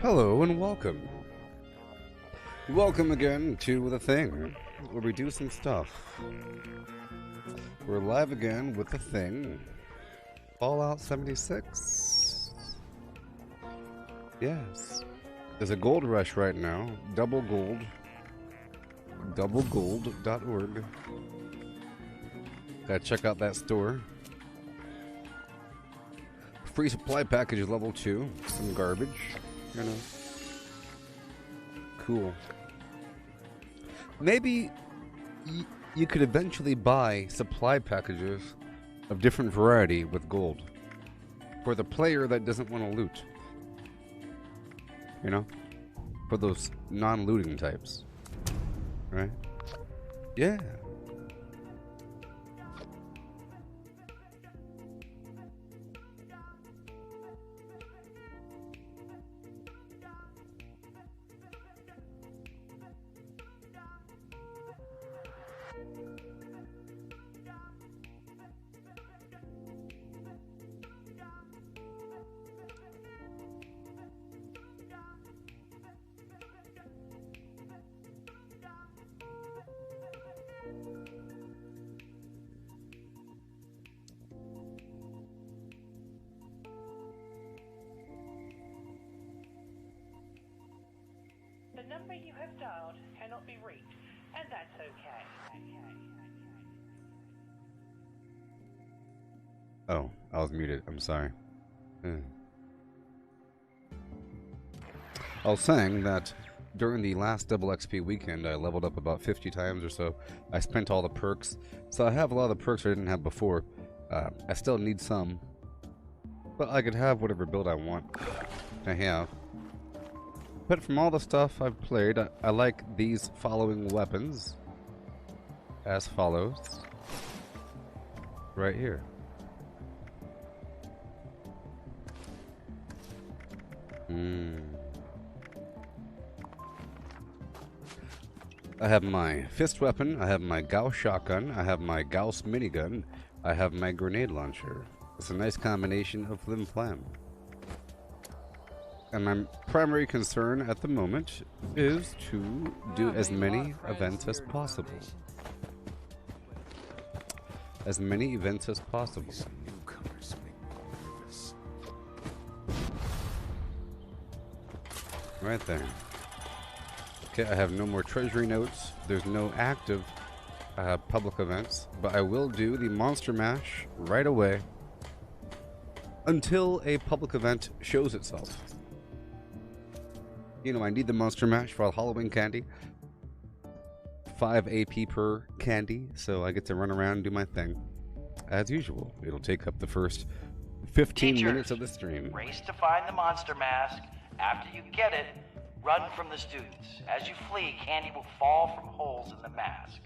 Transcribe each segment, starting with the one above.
Hello and welcome. Welcome again to The Thing, where we do some stuff. We're live again with The Thing. Fallout 76. Yes. There's a gold rush right now. Double gold. Doublegold.org. Gotta check out that store. Free supply package level 2. Some garbage. You know. Cool. Maybe you could eventually buy supply packages of different variety with gold for the player that doesn't want to loot. You know? For those non-looting types. Right? Yeah. The number you have dialed cannot be reached, and that's okay. Oh, I was muted. I'm sorry. I was saying that during the last double XP weekend, I leveled up about 50 times or so. I spent all the perks, so I have a lot of the perks I didn't have before. I still need some, but I could have whatever build I want to have. But from all the stuff I've played, I like these following weapons as follows. Right here. I have my fist weapon, I have my Gauss shotgun, I have my Gauss minigun, I have my grenade launcher. It's a nice combination of flim flam. And my primary concern at the moment is to do as many events as possible. As many events as possible. Right there. Okay, I have no more treasury notes. There's no active public events, but I will do the Monster Mash right away until a public event shows itself. You know, I need the Monster Mash for Halloween candy. 5 AP per candy, so I get to run around and do my thing. As usual, it'll take up the first 15 minutes of the stream. Race to find the monster mask. After you get it, run from the students. As you flee, candy will fall from holes in the mask.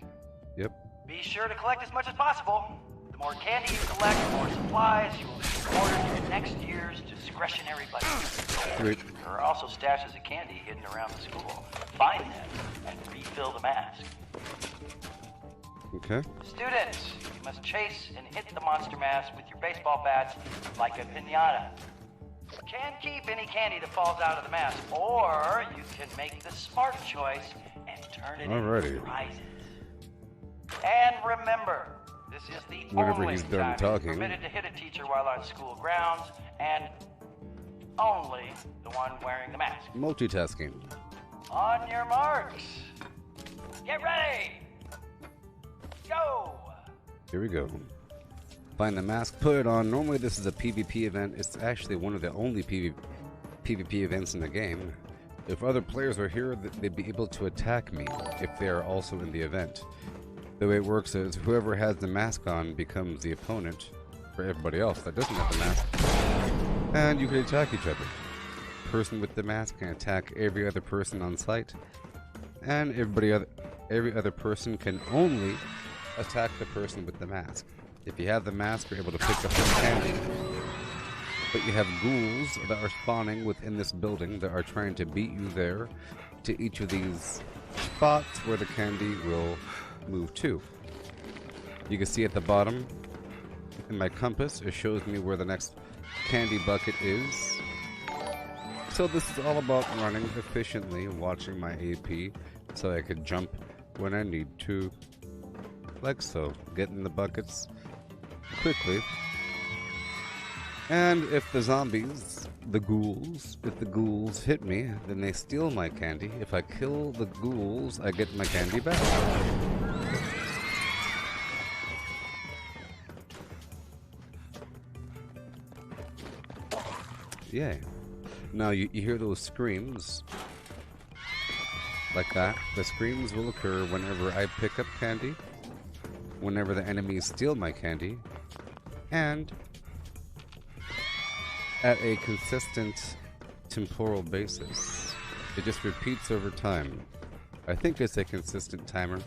Yep. Be sure to collect as much as possible. The more candy you collect, the more supplies you will be awarded in next year's discretionary budget. Great. There are also stashes of candy hidden around the school. Find them and refill the mask. Okay. Students, you must chase and hit the monster mask with your baseball bats like a piñata. You can keep any candy that falls out of the mask, or you can make the smart choice and turn it into prizes. And remember, this is the Whenever only he's done time talking. you're permitted to hit a teacher while on school grounds, and only the one wearing the mask. Multitasking. On your marks, get ready, go! Here we go. Find the mask, put it on. Normally this is a PvP event. It's actually one of the only PvP events in the game. If other players are here, they'd be able to attack me if they are also in the event. The way it works is whoever has the mask on becomes the opponent for everybody else that doesn't have the mask. And you can attack each other. The person with the mask can attack every other person on site. And every other person can only attack the person with the mask. If you have the mask, you're able to pick up the candy. But you have ghouls that are spawning within this building that are trying to beat you there to each of these spots where the candy will move to. You can see at the bottom in my compass, it shows me where the next candy bucket is. So this is all about running efficiently, watching my AP, so I could jump when I need to. Like so. Get in the buckets quickly. And if the zombies, the ghouls, if the ghouls hit me, then they steal my candy. If I kill the ghouls, I get my candy back. Yay. Now you hear those screams. Like that. The screams will occur whenever I pick up candy, whenever the enemies steal my candy, and at a consistent temporal basis. It just repeats over time. I think it's a consistent timer.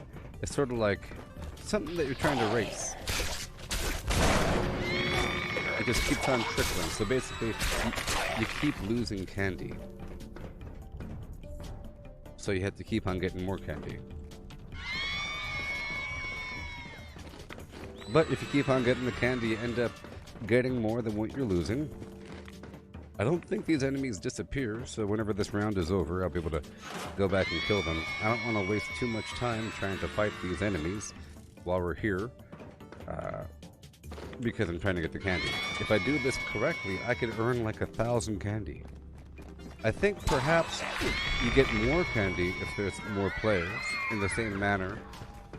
It's sort of like something that you're trying to race. It just keeps on trickling. So basically, you keep losing candy. So you have to keep on getting more candy. But if you keep on getting the candy, you end up getting more than what you're losing. I don't think these enemies disappear, so whenever this round is over, I'll be able to go back and kill them. I don't want to waste too much time trying to fight these enemies while we're here, because I'm trying to get the candy. If I do this correctly, I could earn like 1,000 candy. I think perhaps you get more candy if there's more players, in the same manner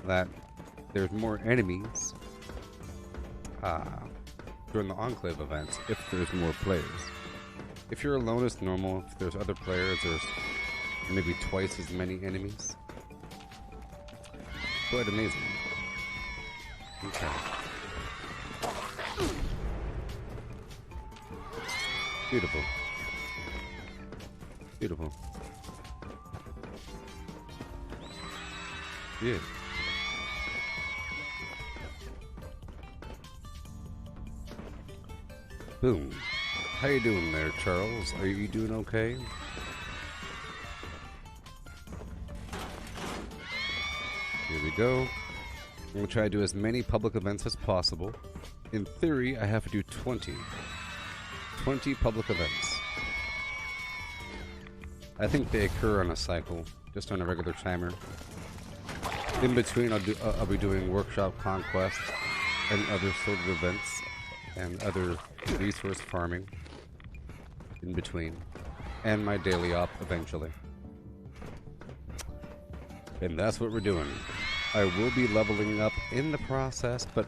that there's more enemies during the Enclave events, if there's more players. If you're alone, it's normal. If there's other players, there's maybe twice as many enemies. Quite amazing. Okay. Beautiful. Beautiful. Yeah. Boom. How you doing there, Charles? Are you doing okay? Here we go. I'm going to try to do as many public events as possible. In theory, I have to do 20. 20 public events. I think they occur on a cycle, just on a regular timer. In between, I'll be doing workshop conquest and other sort of events and other resource farming in between, and my daily op eventually. And that's what we're doing. I will be leveling up in the process, but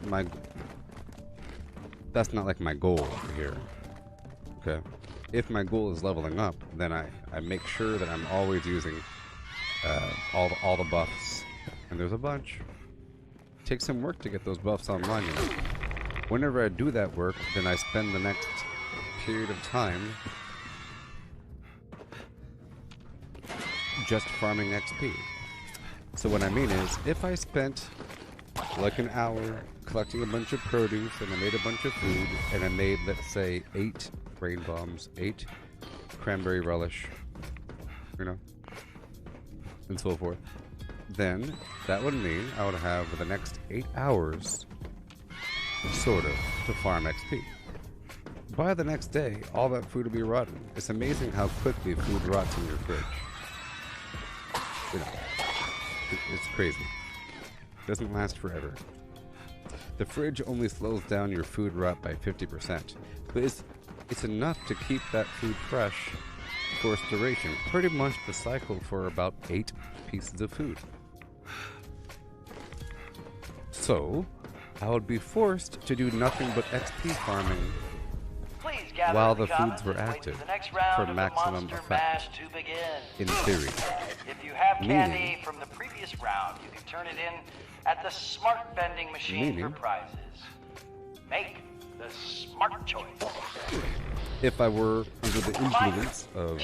that's not like my goal over here. Okay. If my goal is leveling up, then I make sure that I'm always using all the buffs. And there's a bunch. It takes some work to get those buffs online, you know. Whenever I do that work, then I spend the next period of time just farming XP. So what I mean is, if I spent like an hour collecting a bunch of produce, and I made a bunch of food, and I made, let's say, 8 brain bombs, 8 cranberry relish, you know, and so forth, then that would mean I would have the next 8 hours, sort of, to farm XP. By the next day, all that food will be rotten. It's amazing how quickly food rots in your fridge. You know, it's crazy. It doesn't last forever. The fridge only slows down your food rot by 50%, but it's enough to keep that food fresh for its duration. Pretty much the cycle for about 8 pieces of food. So, I would be forced to do nothing but XP farming while the foods were active for maximum effect, in theory. If you have candy from the previous round, you can turn it in at the smart vending machine for prizes. Make the smart choice. If I were under the influence of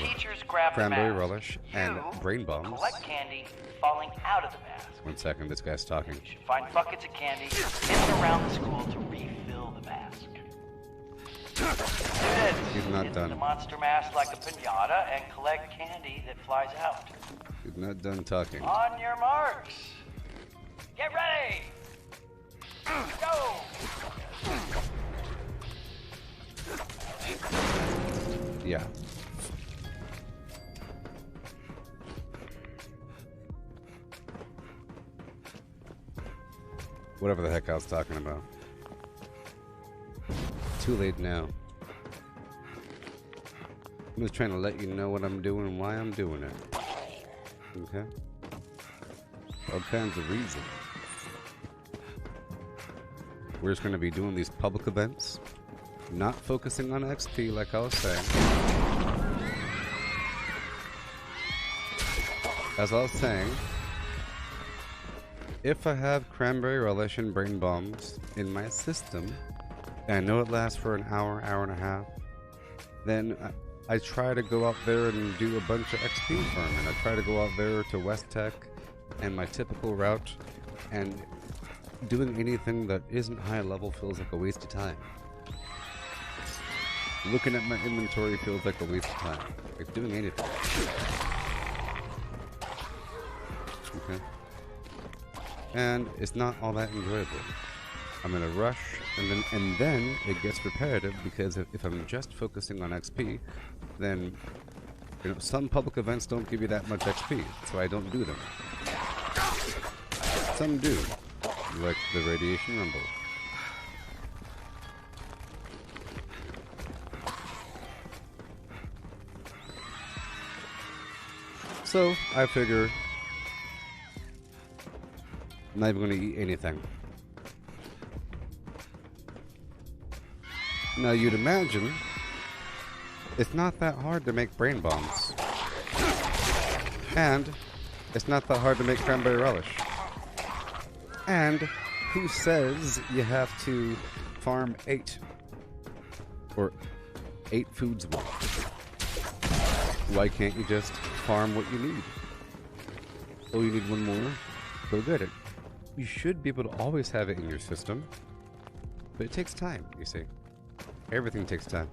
cranberry relish and brain bombs. Collect candy falling out of the mask. 1 second, this guy's talking. You should find buckets of candy in and around the school to refill the mask. He's not Hit done. the monster mask like a pinata and collect candy that flies out. He's not done talking. On your marks. Get ready. Go. Yeah. Whatever the heck I was talking about. Too late now. I'm just trying to let you know what I'm doing and why I'm doing it. Okay? All kinds of reasons. We're just going to be doing these public events, not focusing on XP like I was saying. As I was saying, if I have cranberry relish and brain bombs in my system, and I know it lasts for an hour, hour and a half, then I try to go out there and do a bunch of XP farming. I try to go out there to West Tech and my typical route, and doing anything that isn't high level feels like a waste of time. Looking at my inventory feels like a waste of time. Like doing anything. Okay. And it's not all that enjoyable. I'm in a rush, and then it gets repetitive because if I'm just focusing on XP, then some public events don't give you that much XP, so I don't do them. Some do, like the Radiation Rumble. So I figure I'm not even going to eat anything. Now you'd imagine it's not that hard to make brain bombs. And it's not that hard to make cranberry relish. And who says you have to farm 8 or 8 foods worth? Why can't you just farm what you need? Oh, you need one more? Go get it. You should be able to always have it in your system, but it takes time, you see. Everything takes time.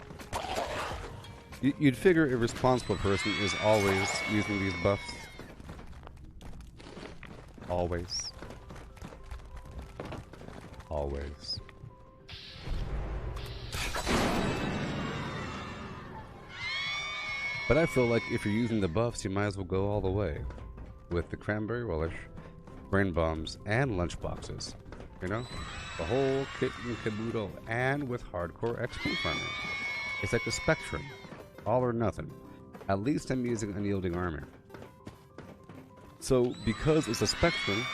You'd figure a responsible person is always using these buffs. Always. Always. But I feel like if you're using the buffs, you might as well go all the way. With the cranberry relish, brain bombs, and lunch boxes. You know? The whole kit and caboodle, and with hardcore XP farming. It's like a spectrum. All or nothing. At least I'm using unyielding armor. So, because it's a spectrum,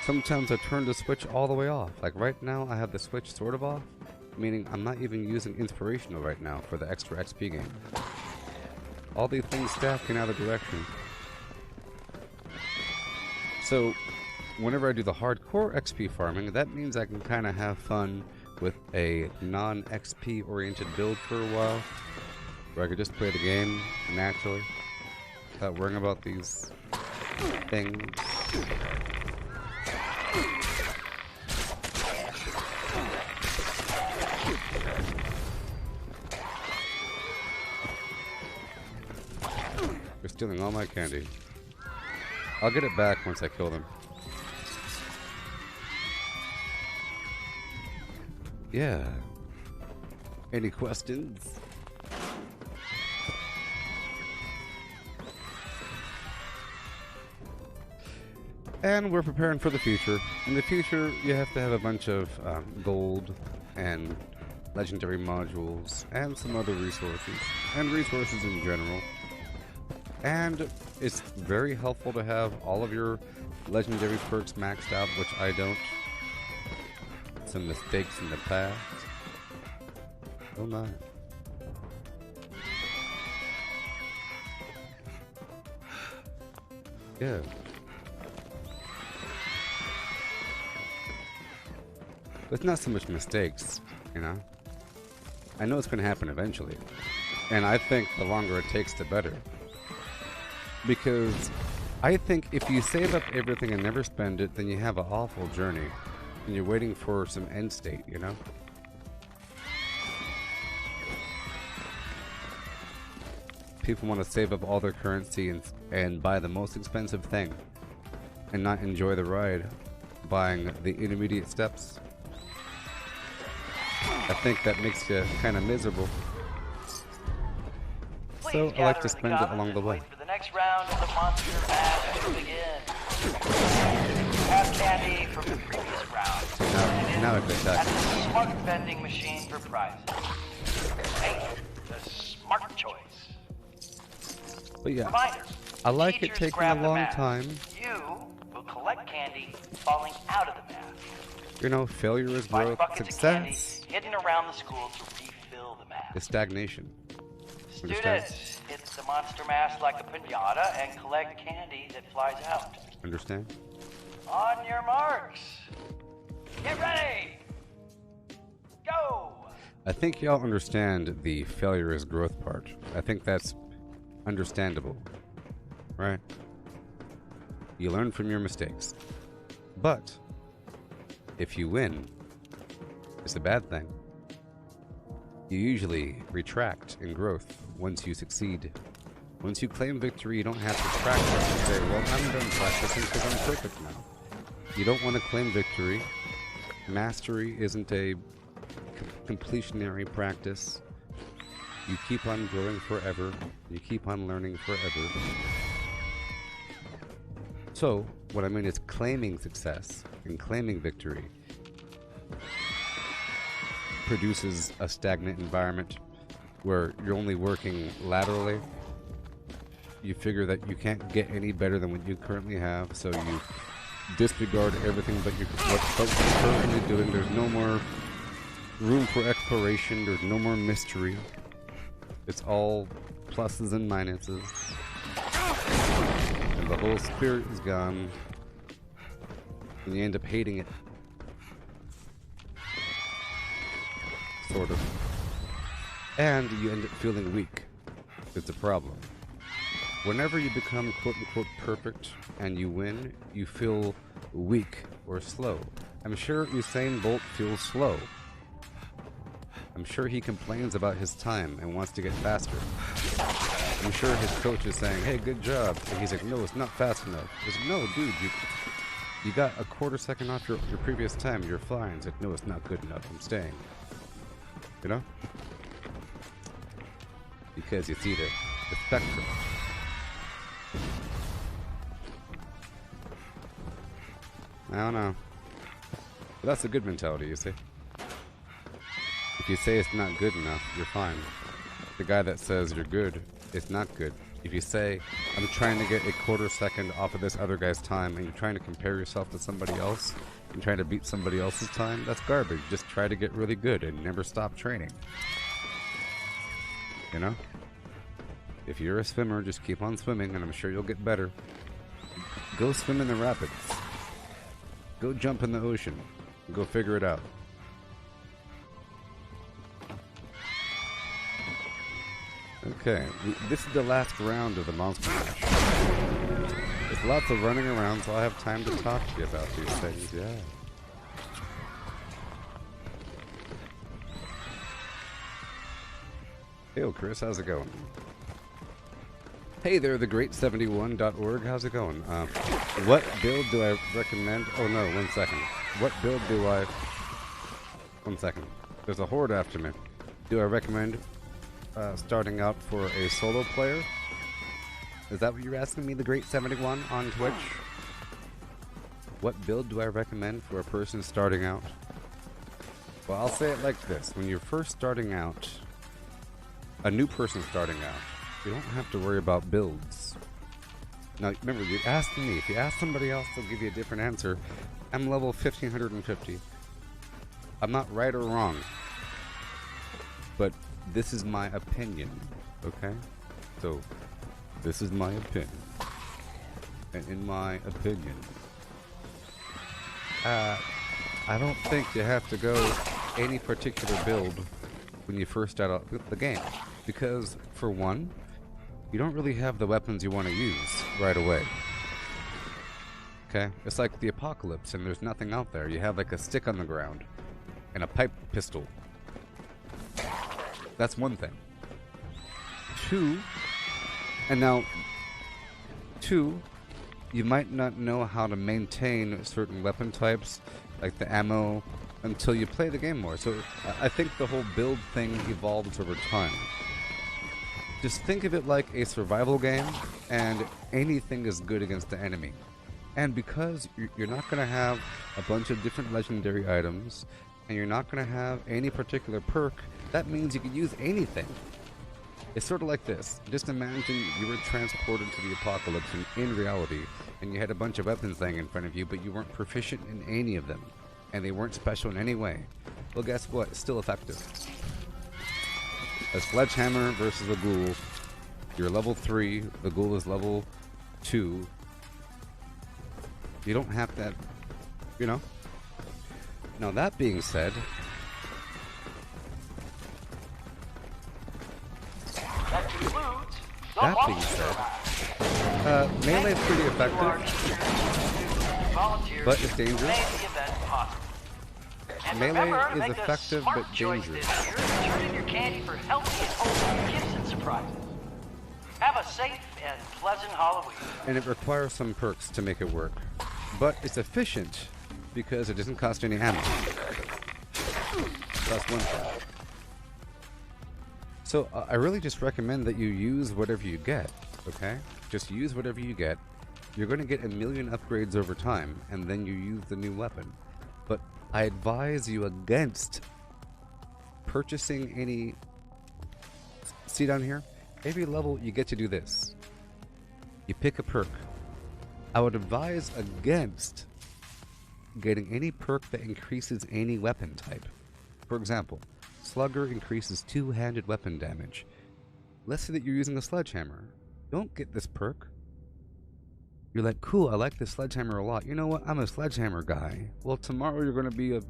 sometimes I turn the switch all the way off. Like right now, I have the switch sort of off, meaning I'm not even using inspirational right now for the extra XP gain. All these things stack in either direction. So, whenever I do the hardcore XP farming, that means I can kind of have fun with a non-XP oriented build for a while, where I could just play the game naturally, without worrying about these things. They're stealing all my candy. I'll get it back once I kill them. Yeah. Any questions? And we're preparing for the future. In the future, you have to have a bunch of gold and legendary modules and some other resources. And resources in general. And it's very helpful to have all of your legendary perks maxed out, which I don't. Some mistakes in the past. Oh my. Yeah. It's not so much mistakes, you know? I know it's going to happen eventually. And I think the longer it takes, the better. Because I think if you save up everything and never spend it, then you have an awful journey. And you're waiting for some end state, you know? People want to save up all their currency and buy the most expensive thing. And not enjoy the ride, buying the intermediate steps. I think that makes you kind of miserable. So I like to spend it along the way. For the next round of the monster match to begin. have candy from the previous round. Now it's That's attack. the smart vending machine for prizes. Hey, the smart choice. But yeah, Reminder. I like it teachers taking grab a the long mask. time. You will collect candy falling out of the mask. You know, failure is Find growth. buckets of candy Success hidden around the school to refill the mask. is stagnation. Understand? Students, hit the monster mask like a pinata and collect candy that flies out. Understand? On your marks. Get ready. Go. I think y'all understand the failure is growth part. I think that's understandable, right? You learn from your mistakes. But if you win, it's a bad thing. You usually retract in growth once you succeed. Once you claim victory, you don't have to practice and say, well, I'm done practicing because I'm perfect now. You don't want to claim victory. Mastery isn't a completionary practice. You keep on growing forever. You keep on learning forever. So, what I mean is claiming success and claiming victory produces a stagnant environment where you're only working laterally. You figure that you can't get any better than what you currently have, so you disregard everything but what you're currently doing. There's no more room for exploration. There's no more mystery. It's all pluses and minuses. And the whole spirit is gone. And you end up hating it. Sort of. And you end up feeling weak. It's a problem. Whenever you become quote-unquote perfect and you win, you feel weak or slow. I'm sure Usain Bolt feels slow. I'm sure he complains about his time and wants to get faster. I'm sure his coach is saying, hey, good job. And he's like, no, it's not fast enough. He's like, no, dude, you got a quarter second off your previous time. You're flying. He's like, no, it's not good enough. I'm staying. You know? Because you see the spectrum. I don't know. But that's a good mentality, you see. If you say it's not good enough, you're fine. The guy that says you're good, it's not good. If you say, I'm trying to get a quarter second off of this other guy's time, and you're trying to compare yourself to somebody else, and trying to beat somebody else's time, that's garbage. Just try to get really good and never stop training. You know? If you're a swimmer, just keep on swimming, and I'm sure you'll get better. Go swim in the rapids. Go jump in the ocean. Go figure it out. Okay, this is the last round of the Monster Mash. There's lots of running around, so I have time to talk to you about these things, yeah. Hey, Chris, how's it going? Hey there, thegreat71.org, how's it going? What build do I recommend? Oh no, 1 second. What build do I... 1 second. There's a horde after me. Do I recommend starting out for a solo player? Is that what you're asking me, thegreat71 on Twitch? What build do I recommend for a person starting out? Well, I'll say it like this. When you're first starting out, a new person starting out, you don't have to worry about builds. Now, remember, you asked me. If you ask somebody else, they'll give you a different answer. I'm level 1550. I'm not right or wrong. But this is my opinion, okay? So, this is my opinion. And in my opinion, I don't think you have to go any particular build when you first start out the game. Because, for one, you don't really have the weapons you want to use right away. Okay? It's like the apocalypse and there's nothing out there. You have like a stick on the ground and a pipe pistol. That's one thing. Two, you might not know how to maintain certain weapon types, like the ammo, until you play the game more. So I think the whole build thing evolves over time. Just think of it like a survival game, and anything is good against the enemy. And because you're not going to have a bunch of different legendary items, and you're not going to have any particular perk, that means you can use anything. It's sort of like this. Just imagine you were transported to the apocalypse in reality, and you had a bunch of weapons laying in front of you, but you weren't proficient in any of them, and they weren't special in any way. Well, guess what? It's still effective. A sledgehammer versus a ghoul. You're level 3, the ghoul is level 2. You don't have that, you know? Now, that being said, melee is pretty effective, but it's dangerous. Melee is effective but dangerous. Turn in your candy for healthy and wholesome gifts and surprises. Have a safe and pleasant Halloween. And it requires some perks to make it work. But it's efficient because it doesn't cost any ammo. That's one thing. So I really just recommend that you use whatever you get, okay? Just use whatever you get. You're going to get a million upgrades over time, and then you use the new weapon. But I advise you against purchasing any... See down here? Every level you get to do this. You pick a perk. I would advise against getting any perk that increases any weapon type. For example, Slugger increases two-handed weapon damage. Let's say that you're using a sledgehammer. Don't get this perk. You're like, cool, I like this sledgehammer a lot. You know what? I'm a sledgehammer guy. Well, tomorrow you're going to be a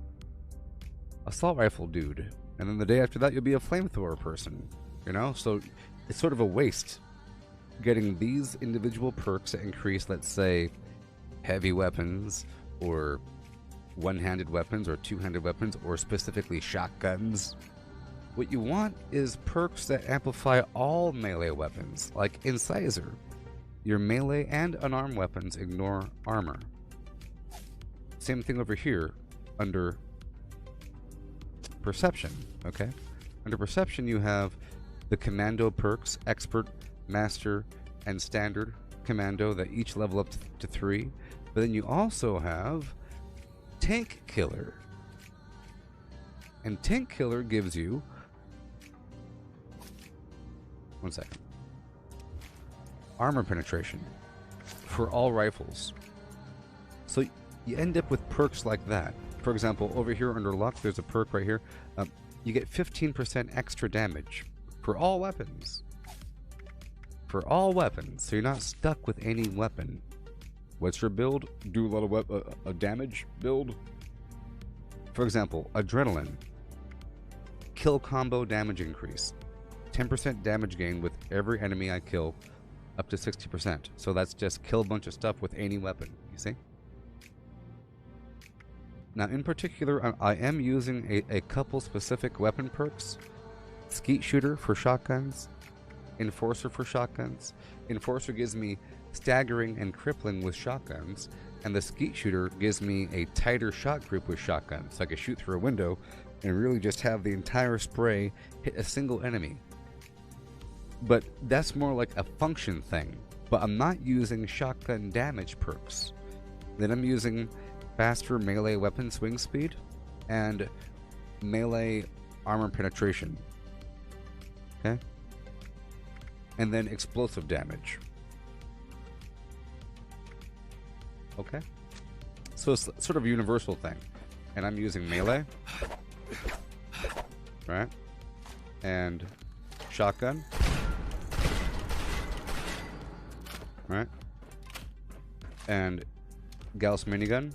assault rifle dude. And then the day after that, you'll be a flamethrower person. You know? So it's sort of a waste getting these individual perks that increase, let's say, heavy weapons, or one-handed weapons, or two-handed weapons, or specifically shotguns. What you want is perks that amplify all melee weapons, like Incisor. Your melee and unarmed weapons ignore armor. Same thing over here under Perception, okay? Under Perception you have the Commando perks, Expert, Master, and Standard Commando that each level up to 3. But then you also have Tank Killer. And Tank Killer gives you... One second. Armor penetration for all rifles. So you end up with perks like that. For example, over here under luck, there's a perk right here. You get 15% extra damage for all weapons. For all weapons, so you're not stuck with any weapon. What's your build? Do a lot of damage build. For example, Adrenaline. Kill combo damage increase. 10% damage gain with every enemy I kill, up to 60%. So that's just kill a bunch of stuff with any weapon, you see? Now, in particular, I am using a couple specific weapon perks. Skeet Shooter for shotguns. Enforcer for shotguns. Enforcer gives me staggering and crippling with shotguns, and the Skeet Shooter gives me a tighter shot group with shotguns, so I can shoot through a window and really just have the entire spray hit a single enemy. But that's more like a function thing. But I'm not using shotgun damage perks. Then I'm using faster melee weapon swing speed and melee armor penetration. Okay? And then explosive damage. Okay? So it's sort of a universal thing. And I'm using melee. Right? And shotgun. Right? And Gauss minigun.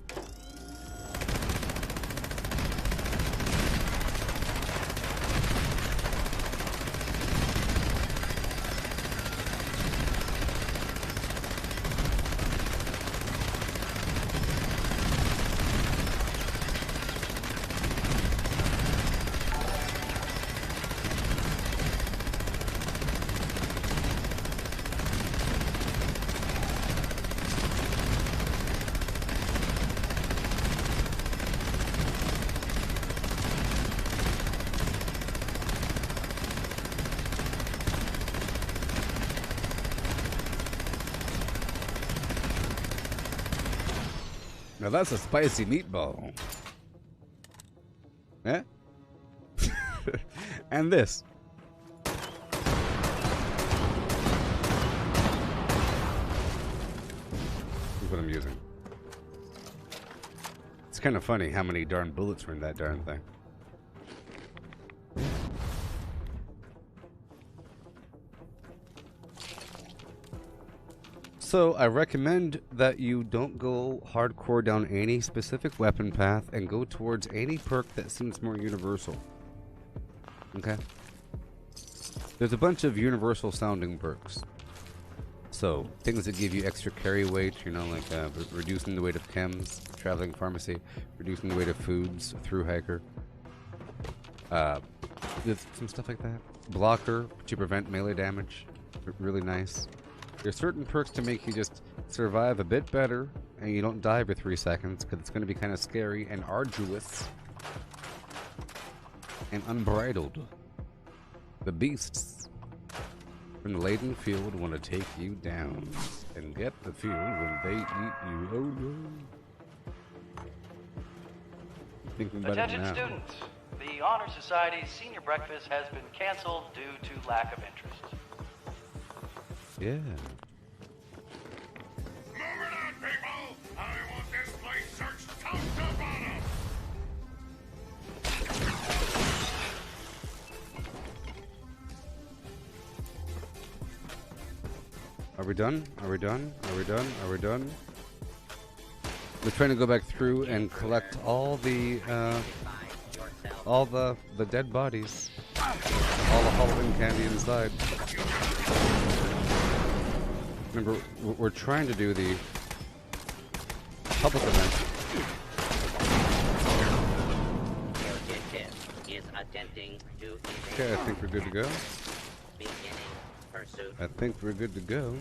Now that's a spicy meatball. Eh? And this. What I'm using. It's kind of funny how many darn bullets were in that darn thing. So I recommend that you don't go hardcore down any specific weapon path and go towards any perk that seems more universal. Okay? There's a bunch of universal sounding perks. So, things that give you extra carry weight, you know, like reducing the weight of chems, traveling pharmacy, reducing the weight of foods, through hiker. There's some stuff like that. Blocker to prevent melee damage, really nice. There's certain perks to make you just survive a bit better, and you don't die for 3 seconds, because it's going to be kind of scary and arduous. And unbridled. The beasts from the laden field want to take you down and get the field when they eat you. Oh no. Thinking about Attention it now. students, the Honor Society's senior breakfast has been canceled due to lack of interest. Yeah. Move it on, people! I want this place searched top to bottom! Are we done? Are we done? Are we done? Are we done? We're trying to go back through and collect all the dead bodies. All the Halloween candy inside. Remember, we're trying to do the public event. Okay, I think we're good to go. I think we're good to go.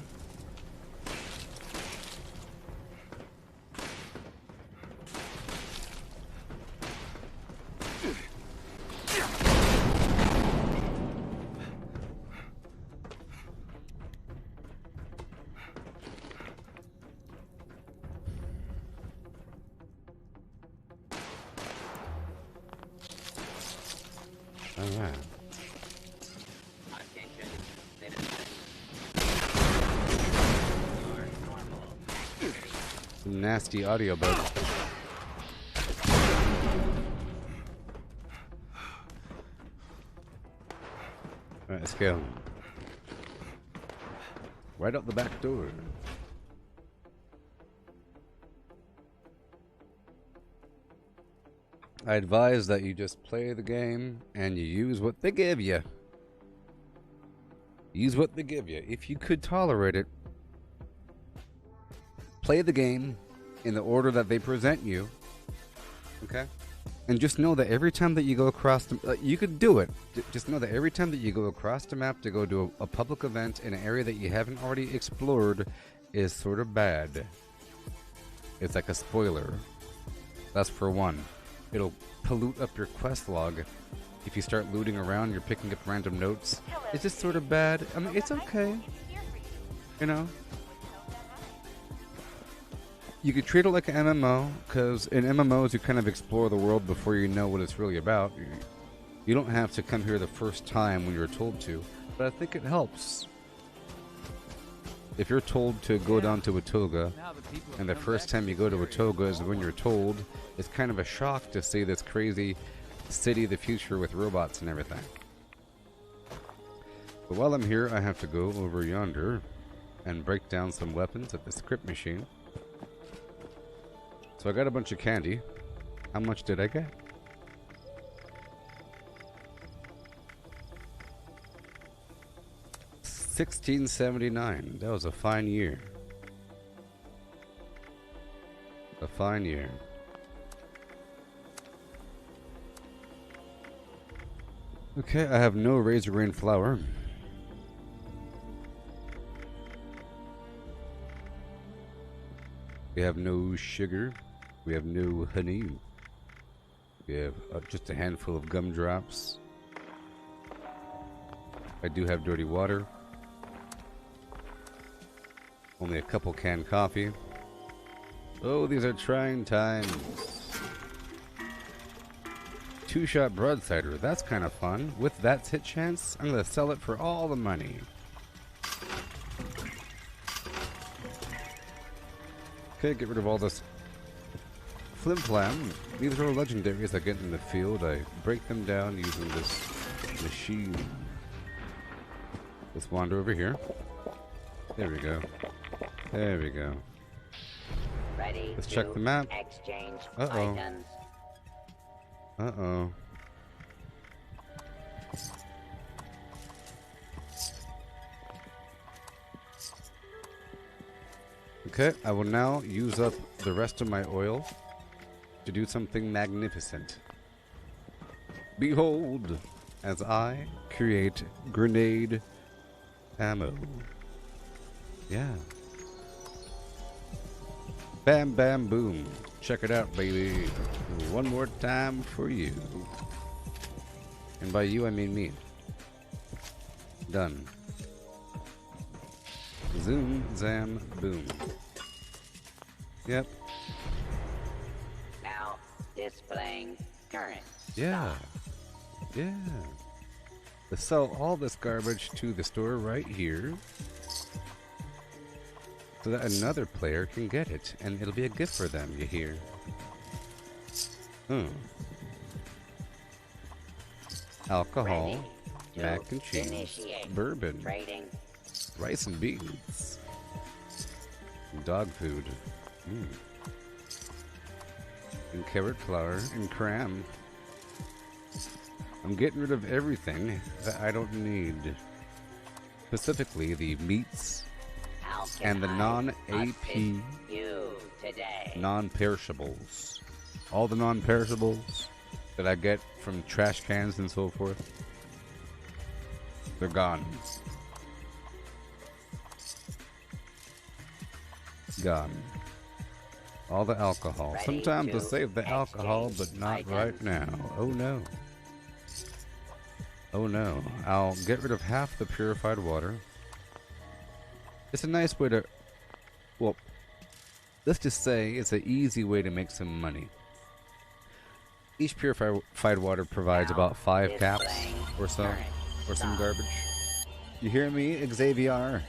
All right. Some nasty audio bugs. Alright, let's go. Right out the back door. I advise that you just play the game and you use what they give you. Use what they give you. If you could tolerate it, play the game in the order that they present you. Okay? And just know that every time that you go across the... you could do it. Just know that every time that you go across the map to go to a public event in an area that you haven't already explored is sort of bad. It's like a spoiler. That's for one. It'll pollute up your quest log. If you start looting around, you're picking up random notes. It's just sort of bad. I mean, it's okay. You know? You could treat it like an MMO, because in MMOs you kind of explore the world before you know what it's really about. You don't have to come here the first time when you're told to, but I think it helps. If you're told to go down to Watoga, and the first time you go to Watoga is when you're told, it's kind of a shock to see this crazy city of the future with robots and everything. But while I'm here, I have to go over yonder and break down some weapons at the script machine. So I got a bunch of candy. How much did I get? $16.79. That was a fine year. A fine year. Okay, I have no razor grain flour. We have no sugar. We have no honey. We have just a handful of gumdrops. I do have dirty water. Only a couple canned coffee. Oh, these are trying times. Two-shot broadsider. That's kind of fun. With that hit chance, I'm going to sell it for all the money. Okay, get rid of all this flim-flam. These are legendaries I get in the field. I break them down using this machine. Let's wander over here. There we go. There we go. Ready. Let's check the map. Exchange Uh-oh. items. Uh-oh. Okay, I will now use up the rest of my oil to do something magnificent. Behold, as I create grenade ammo. Yeah. Bam, bam, boom. Check it out, baby. One more time for you. And by you, I mean me. Done. Zoom, zam, boom. Yep. Now displaying current. Yeah. Yeah. Let's sell all this garbage to the store right here, so that another player can get it, and it'll be a gift for them, you hear? Alcohol, Ready to mac and cheese, initiate bourbon, trading. rice and beans, dog food, and carrot flour and cram. I'm getting rid of everything that I don't need. Specifically the meats How can and the I non-AP, assist you today? non-perishables. All the non-perishables that I get from trash cans and so forth, they're gone. Gone. All the alcohol. Ready Sometimes to I save the alcohol, but exchange not items. right now. Oh no. Oh no. I'll get rid of half the purified water. It's a nice way to... Well, let's just say it's an easy way to make some money. Each purified water provides Now about 5 caps displaying or so, current or some stock. garbage. You hear me, Xavier?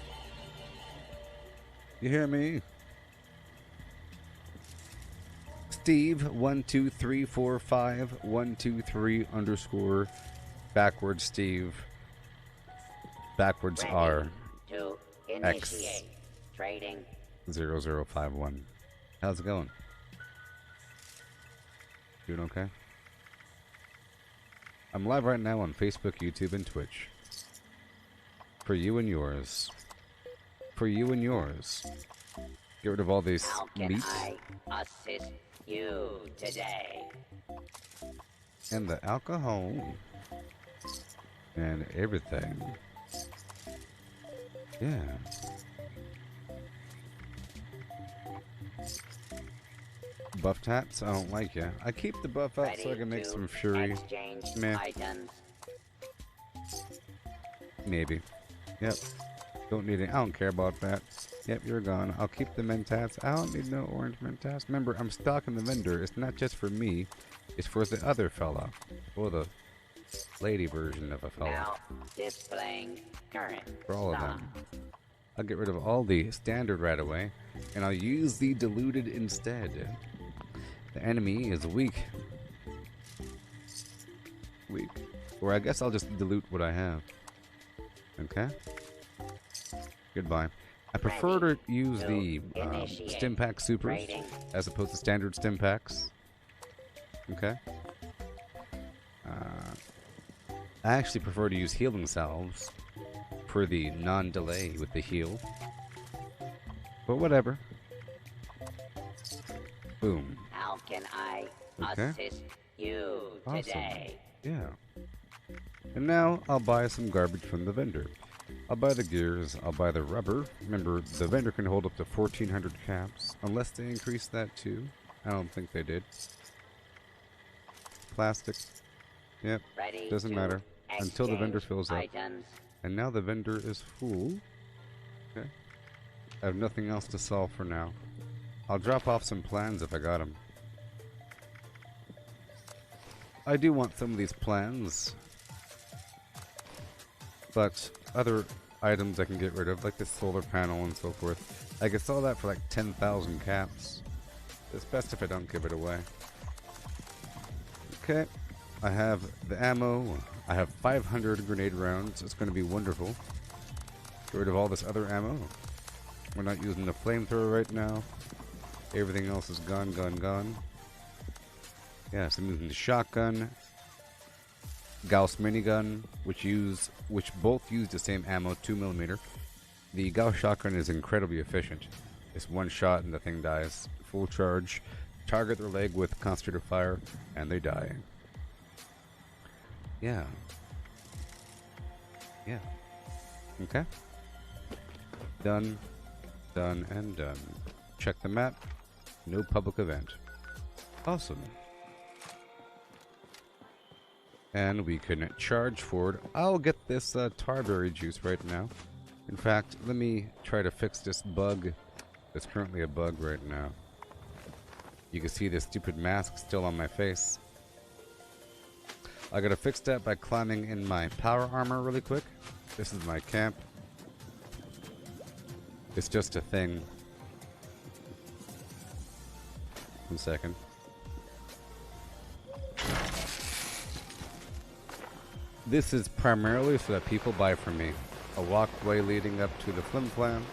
You hear me? Steve 12345 123 backwards Steve backwards Ready R to X. initiate trading. 0051. How's it going? Doing okay? I'm live right now on Facebook, YouTube, and Twitch. For you and yours. For you and yours. Get rid of all these How can meat I assist you today? and the alcohol and everything. Yeah. Buff tats? I don't like ya. I keep the buff up so I can make to some fury. exchange Meh. items. Maybe. Yep. Don't need it. I don't care about that. Yep, you're gone. I'll keep the mentats. I don't need no orange mentats. Remember, I'm stocking the vendor. It's not just for me. It's for the other fella. Or the lady version of a fella. Now displaying current For all of stock. them. I'll get rid of all the standard right away. And I'll use the diluted instead. The enemy is weak. Weak. Or I guess I'll just dilute what I have. Okay? Goodbye. I prefer to use the initiate stim pack supers trading. as opposed to standard stim packs. Okay? I actually prefer to use healing salves for the non-delay with the heal. But whatever. Boom. How can I Okay. assist you Awesome. today? Yeah. And now I'll buy some garbage from the vendor. I'll buy the gears, I'll buy the rubber. Remember, the vendor can hold up to 1,400 caps, unless they increase that too. I don't think they did. Plastic. Yep, Ready doesn't to matter. Until the vendor exchange fills up. items. And now the vendor is full. Okay. I have nothing else to sell for now. I'll drop off some plans if I got them. I do want some of these plans, but other items I can get rid of, like the solar panel and so forth. I could sell that for like 10,000 caps. It's best if I don't give it away. Okay, I have the ammo. I have 500 grenade rounds. It's going to be wonderful. Get rid of all this other ammo. We're not using the flamethrower right now. Everything else is gone, gone, gone. Yeah, so I'm using the shotgun, Gauss minigun, which both use the same ammo, 2mm. The Gauss shotgun is incredibly efficient. It's one shot and the thing dies. Full charge. Target their leg with concentrated fire, and they die. Yeah. Yeah. Okay. Done, done, and done. Check the map. No public event. Awesome. And we can charge forward. I'll get this tarberry juice right now. In fact, let me try to fix this bug. There's currently a bug right now. You can see this stupid mask still on my face. I gotta fix that by climbing in my power armor really quick. This is my camp. It's just a thing. 1 second. This is primarily so that people buy from me. A walkway leading up to the flim flam.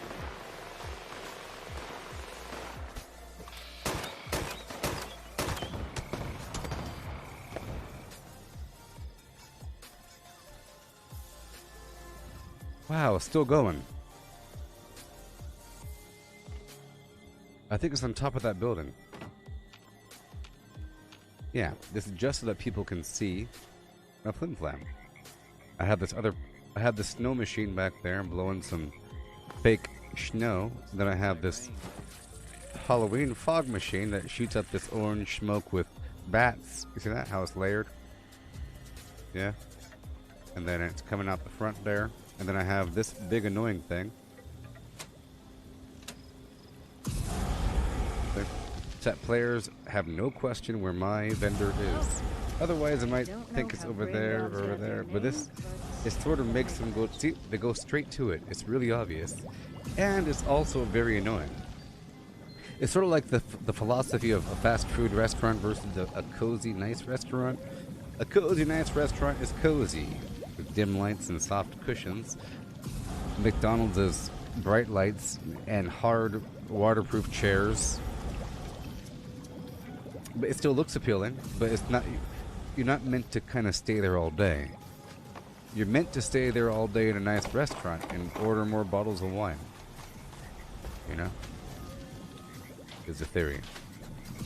Wow, it's still going. I think it's on top of that building. Yeah, this is just so that people can see a flim flam. I have the snow machine back there blowing some fake snow. Then I have this Halloween fog machine that shoots up this orange smoke with bats. You see that? How it's layered? Yeah. And then it's coming out the front there. And then I have this big annoying thing. That players have no question where my vendor is. Otherwise, I might think it's over there or over there. But this, it sort of makes them go. See, they go straight to it. It's really obvious, and it's also very annoying. It's sort of like the philosophy of a fast food restaurant versus a cozy, nice restaurant. A cozy, nice restaurant is cozy, with dim lights and soft cushions. McDonald's is bright lights and hard, waterproof chairs. But it still looks appealing, but it's not. You're not meant to kind of stay there all day. You're meant to stay there all day in a nice restaurant and order more bottles of wine. You know? Is a theory.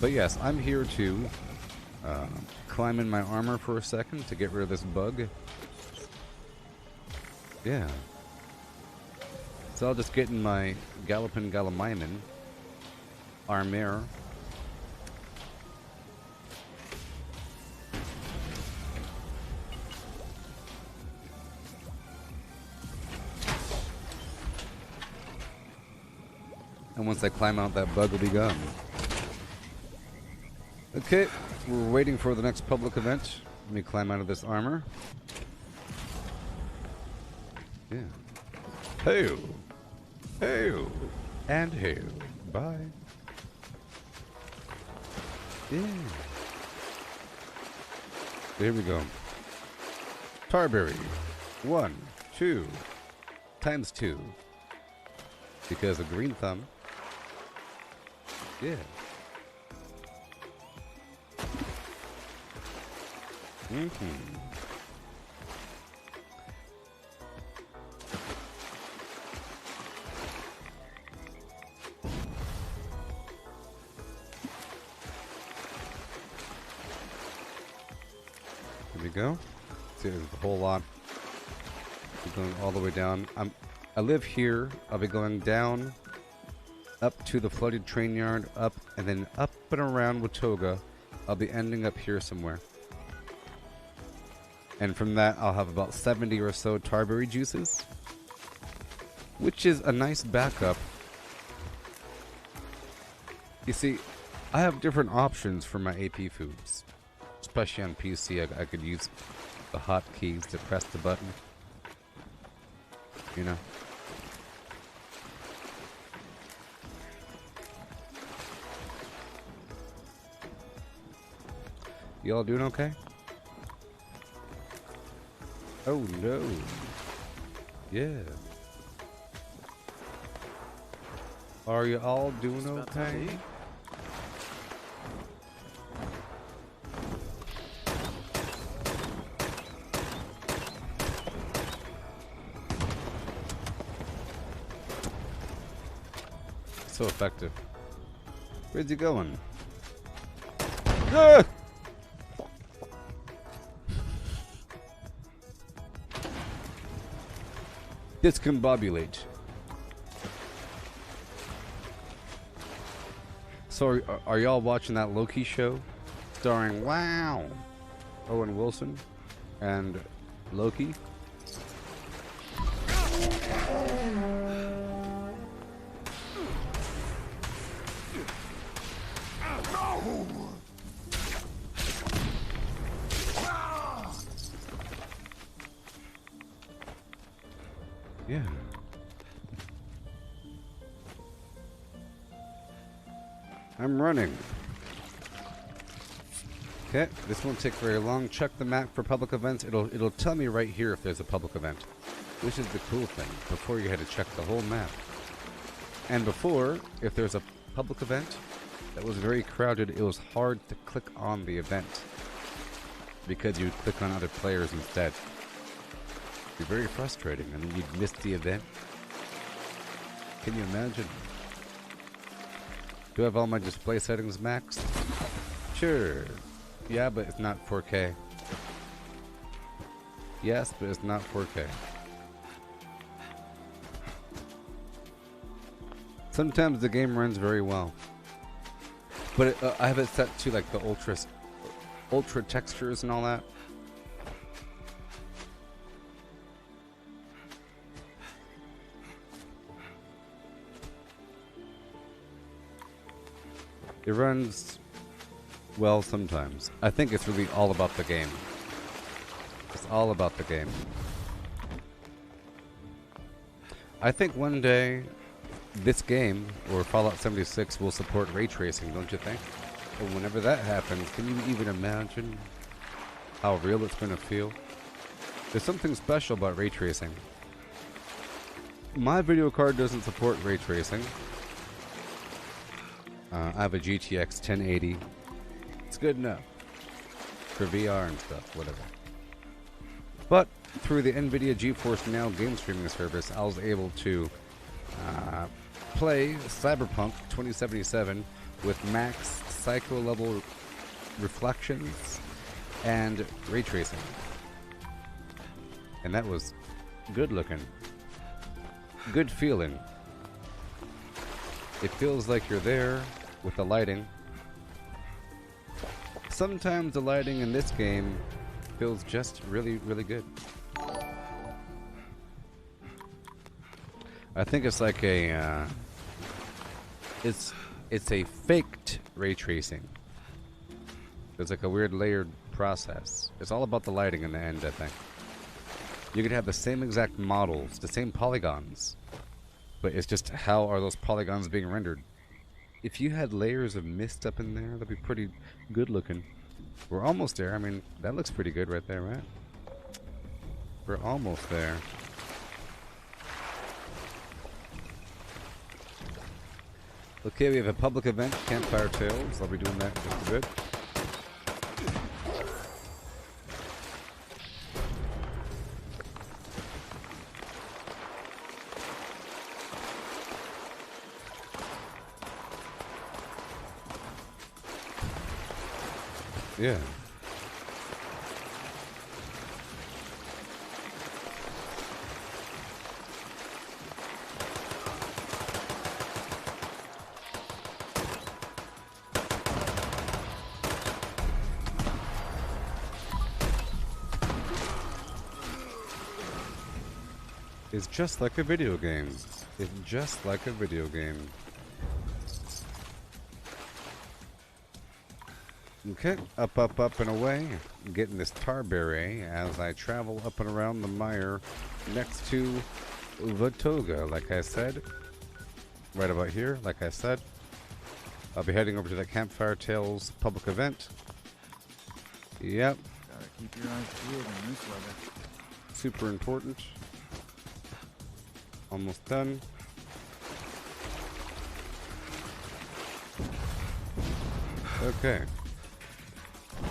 But yes, I'm here to climb in my armor for a second to get rid of this bug. Yeah. So I'll just get in my Gallopin Gallimimin armor. And once I climb out, that bug will be gone. Okay, we're waiting for the next public event. Let me climb out of this armor. Yeah. Hey-o. Hey-o. And hey-o. Bye. Yeah. There we go. Tarberry. 1, 2. Times 2. Because a green thumb. Yeah. Mm-hmm. There we go. See, there's a whole lot. We're going all the way down. I live here. I'll be going down, up to the flooded train yard, up, and then up and around Watoga. I'll be ending up here somewhere. And from that, I'll have about 70 or so tarberry juices, which is a nice backup You see, I have different options for my AP foods. Especially on PC, I could use the hotkeys to press the button. You know? Y'all doing okay? Oh no. Yeah. Are you all doing okay? So effective. Where's he going? Ah! Discombobulate. So are y'all watching that Loki show? Starring, wow, Owen Wilson and Loki? Yeah. I'm running. Okay, this won't take very long. Check the map for public events. It'll tell me right here if there's a public event. Which is the cool thing. Before you had to check the whole map. And before, if there's a public event that was very crowded, it was hard to click on the event. Because you would click on other players instead. It'd be very frustrating, and then you'd miss the event. Can you imagine? Do I have all my display settings maxed? Sure. Yeah, but it's not 4K. Yes, but it's not 4K. Sometimes the game runs very well. But I have it set to like the ultra textures and all that. It runs well sometimes. I think it's really all about the game. It's all about the game. I think one day this game, or Fallout 76, will support ray tracing, don't you think? And whenever that happens, can you even imagine how real it's going to feel? There's something special about ray tracing. My video card doesn't support ray tracing. I have a GTX 1080. It's good enough for VR and stuff, whatever. But through the NVIDIA GeForce Now game streaming service, I was able to play Cyberpunk 2077 with max psycho level reflections and ray tracing. And that was good looking. Good feeling. It feels like you're there with the lighting. Sometimes the lighting in this game feels just really, really good. I think it's like a it's a faked ray tracing. It's like a weird layered process. It's all about the lighting in the end, I think. You could have the same exact models, the same polygons, but it's just how are those polygons being rendered. If you had layers of mist up in there, that'd be pretty good looking. We're almost there. I mean, that looks pretty good right there, right? We're almost there. Okay, we have a public event, Campfire Tales. I'll be doing that in just a bit. Yeah. It's just like a video game. It's just like a video game. Okay, up, up, up, and away. Getting this tarberry as I travel up and around the mire next to Vatoga, like I said. Right about here, like I said. I'll be heading over to the Campfire Tales public event. Yep. Gotta keep your eyes peeled in this weather. Super important. Almost done. Okay.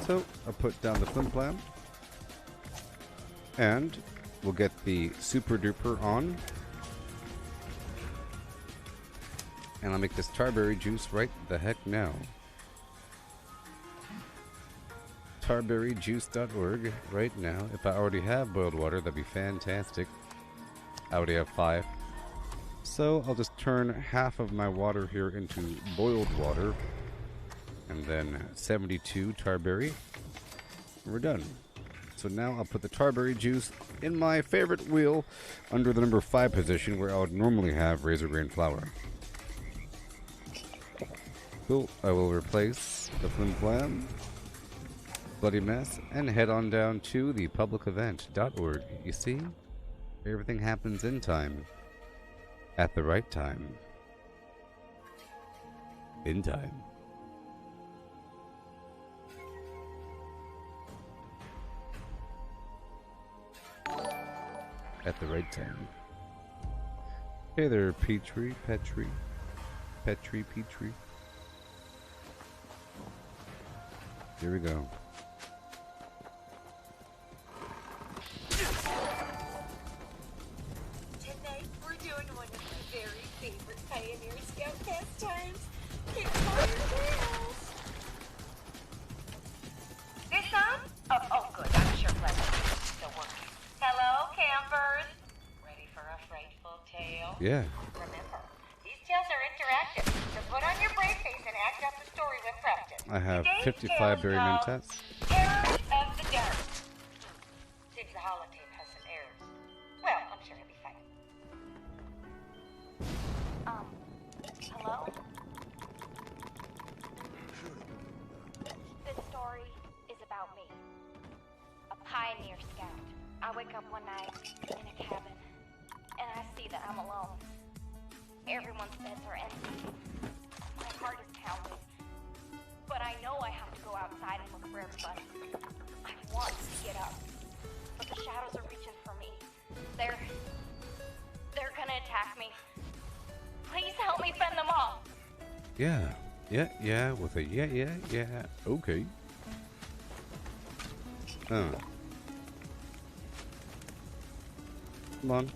So, I'll put down the flim-flam. And we'll get the super duper on. And I'll make this tarberry juice right the heck now. Tarberryjuice.org right now. If I already have boiled water, that'd be fantastic. I already have 5. So I'll just turn half of my water here into boiled water. And then 72 tarberry. We're done. So now I'll put the tarberry juice in my favorite wheel under the number 5 position where I would normally have razor grain flour. Cool. I will replace the flim-flam, bloody mess, and head on down to the publicevent.org. You see? Everything happens in time. At the right time. In time. At the right time. Hey there, Petrie. Here we go. Tonight we're doing one of my very favorite Pioneer Scout pastimes. Campfire Tales. This on? Oh, good. I'm sure Leslie's still working. Hello, campers. Ready for a frightful tale? Yeah. Remember, these tales are interactive, so put on your brave face and act out the story with practice. I have Today's 55 tale berry is mintats. Terrors of the Dark. Seems the holotape has some errors. Well, I'm sure he'll be fine. Hello? This story is about me. A pioneer scout. I wake up one night in a cabin, and I see that I'm alone. Everyone's beds are empty. My heart is pounding. But I know I have to go outside and look for everybody. I want to get up, but the shadows are reaching for me. They're gonna attack me. Please help me fend them off. Yeah, with a yeah. Okay. Come on.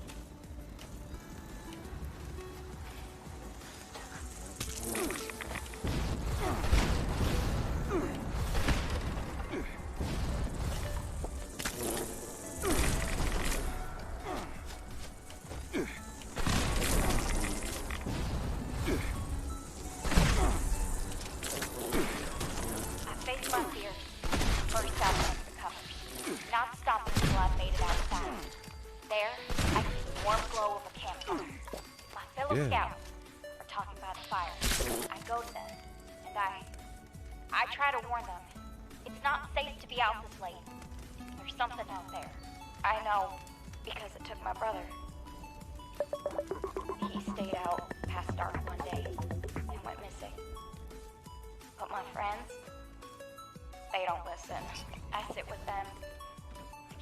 Yeah. Scouts are talking by the fire. I go to them, and I try to warn them. It's not safe to be out this late. There's something out there. I know, because it took my brother. He stayed out past dark one day and went missing. But my friends, they don't listen. I sit with them,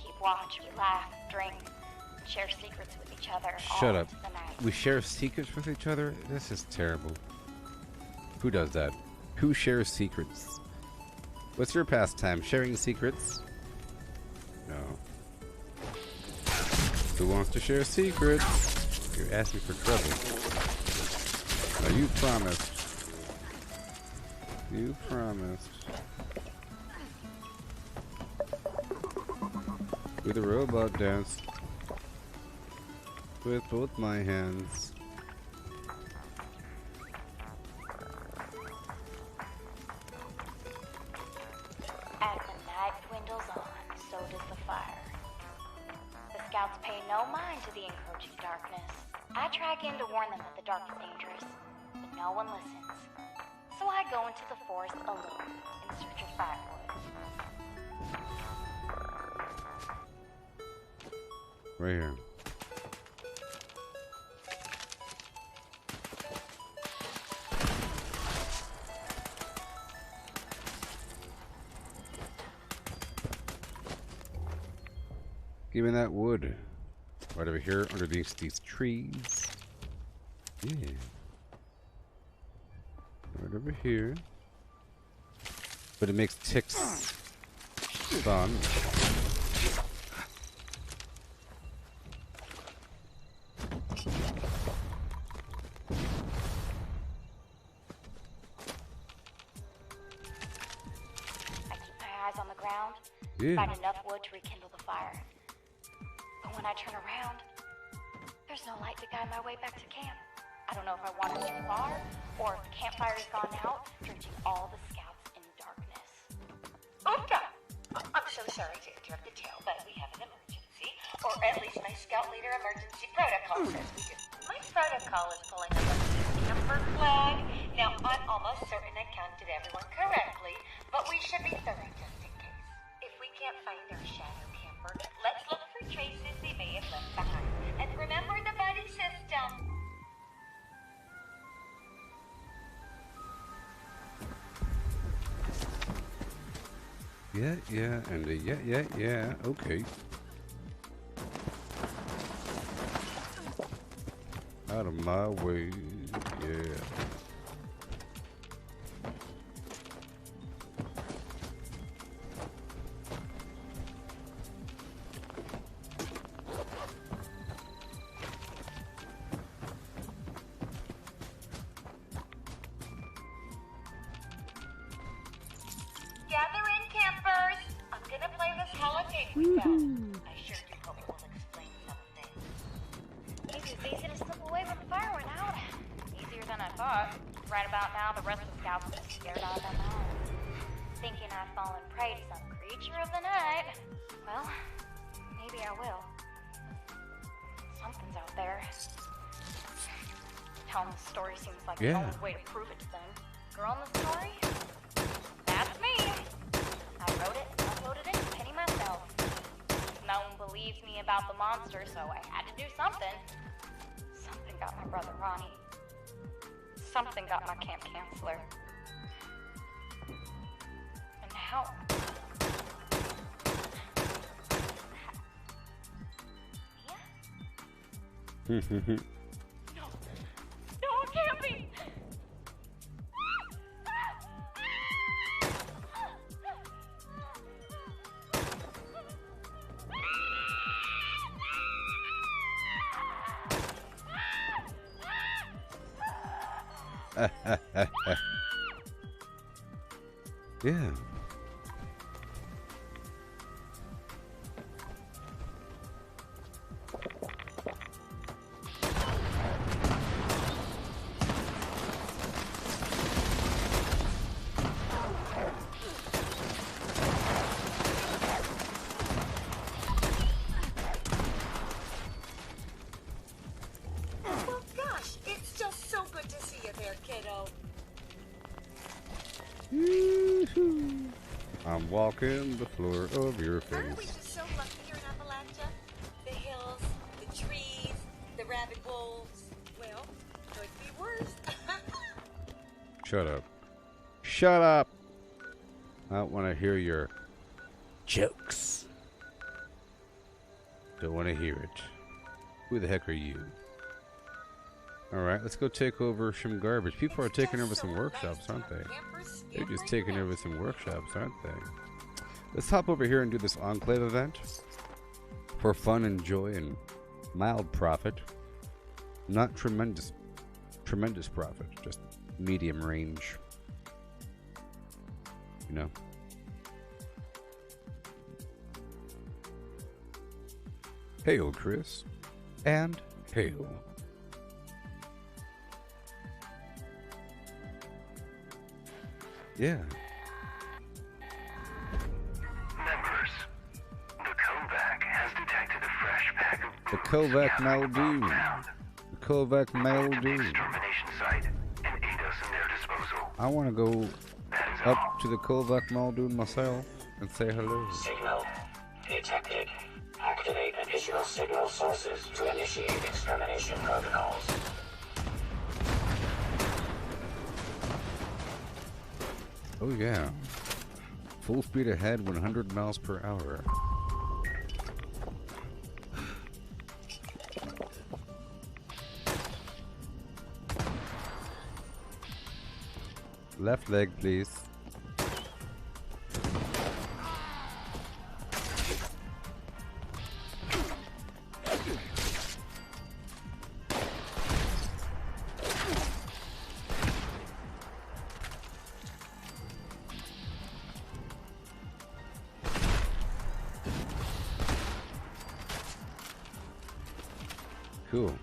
keep watch, we laugh, drink, share secrets with each other. Shut all up. into the night. We share secrets with each other? This is terrible. Who does that? Who shares secrets? What's your pastime? Sharing secrets? No. Who wants to share secrets? You're asking for trouble. Now you promised. You promised. Do the robot dance. With both my hands. As the night dwindles on, so does the fire. The scouts pay no mind to the encroaching darkness. I try again to warn them that the dark is dangerous, but no one listens. So So I go into the forest alone in search of firewood. Right here. Give me that wood. Right over here, underneath these trees. Yeah. Right over here. But it makes ticks spawn. I keep my eyes on the ground, Yeah. find enough wood to rekindle the fire. But when I turn around, there's no light to guide my way back to camp. I don't know if I wandered too far, or if the campfire's gone out, drenching all the scouts in darkness. Oofta! I'm so sorry to interrupt the tale, but we have an emergency. Or at least my scout leader emergency protocol says we do. My protocol is pulling up a camper flag. Now, I'm almost certain I counted everyone correctly, but we should be thorough just in case. If we can't find our shadow camper, let's look for traces they may have left behind. And remember the buddy system. Yeah, and yeah, okay. Out of my way, yeah. Gather in, campers. I'm gonna play this holiday we found. I sure do hope it will explain some things. Maybe it's easy to slip away when the fire went out. Easier than I thought. Right about now, the rest of the scouts are scared out of their minds, thinking I've fallen prey to some creature of the night. Well, maybe I will. Something's out there. Telling the story seems like the only way to prove it to them. Girl in the story? That's me. I wrote it, uploaded it, penny myself. No one believes me about the monster, so I had to do something. Something got my brother Ronnie. Something got my camp counselor. And now... Hmm. No, it can't be! Yeah. Well, gosh, it's just so good to see you there, kiddo. I'm walking the floor of your Aren't we face. just so lucky here in Appalachia? The hills, the trees, the rabid wolves. Well, could be worse. Shut up. Shut up! I don't want to hear your jokes. Don't want to hear it. Who the heck are you? Alright, let's go take over some garbage. People are taking over some workshops, aren't they? They're just taking over some workshops, aren't they? Let's hop over here and do this Enclave event. For fun and joy and mild profit. Not tremendous profit, just medium range. You know? Hail, Chris. And hail. Yeah. Members, the Kovac has detected a fresh pack of The goods Kovac gathered from Maldu. ground. The Kovac Report to the Maldu. extermination site and aid us in their disposal. I want to go up to the Kovac Muldoon myself and say hello. Signal detected. Activate additional signal sources to initiate extermination protocols. Oh yeah. Full speed ahead, 100 miles per hour. Left leg, please. Cool.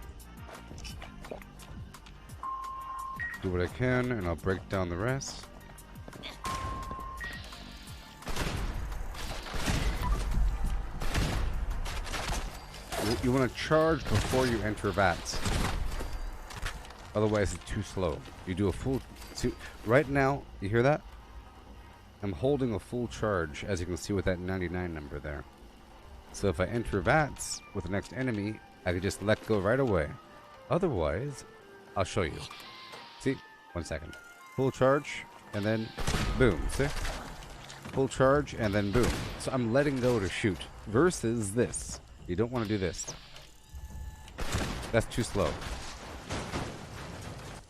Do what I can, and I'll break down the rest. You want to charge before you enter VATS. Otherwise, it's too slow. You do a full... Right now, you hear that? I'm holding a full charge, as you can see with that 99 number there. So if I enter VATS with the next enemy, I can just let go right away. Otherwise, I'll show you. See? 1 second. Full charge, and then boom. See? Full charge, and then boom. So I'm letting go to shoot. Versus this. You don't want to do this. That's too slow.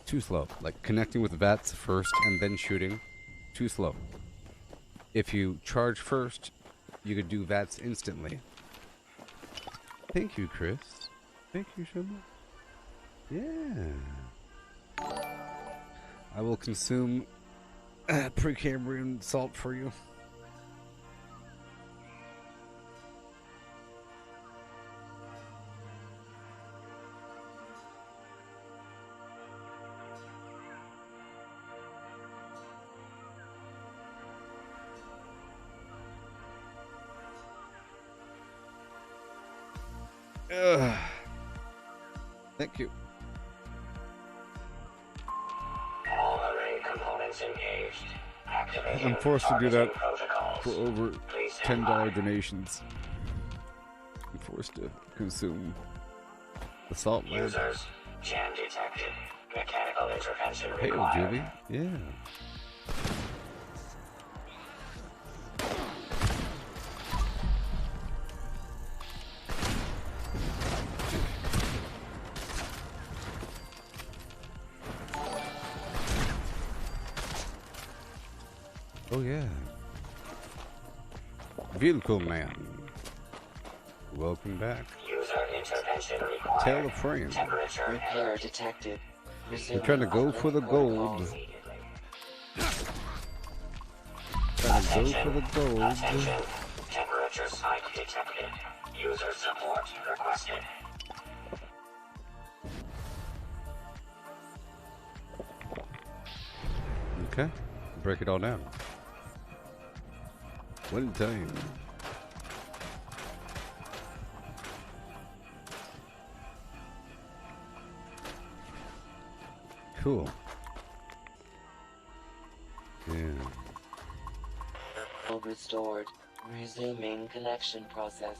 Too slow. Like connecting with VATS first and then shooting. Too slow. If you charge first, you could do VATS instantly. Thank you, Chris. Thank you so much. Yeah. I will consume Precambrian salt for you. Thank you. All array components engaged. Activating I'm forced to do that protocols. for over Please stand by. $10 donations. I'm forced to consume the salt lamp. Users, jam detected. Mechanical intervention Hey, required. Julie. Yeah. Oh yeah. Vehicle man. Welcome back. User intervention required. Tail of frame. Temperature Repair detected. We're trying to go for the gold. Trying to go for the gold. Attention. Temperature spike detected. User support requested. Okay. Break it all down. One time. Cool. Yeah. Restored. Resuming connection process.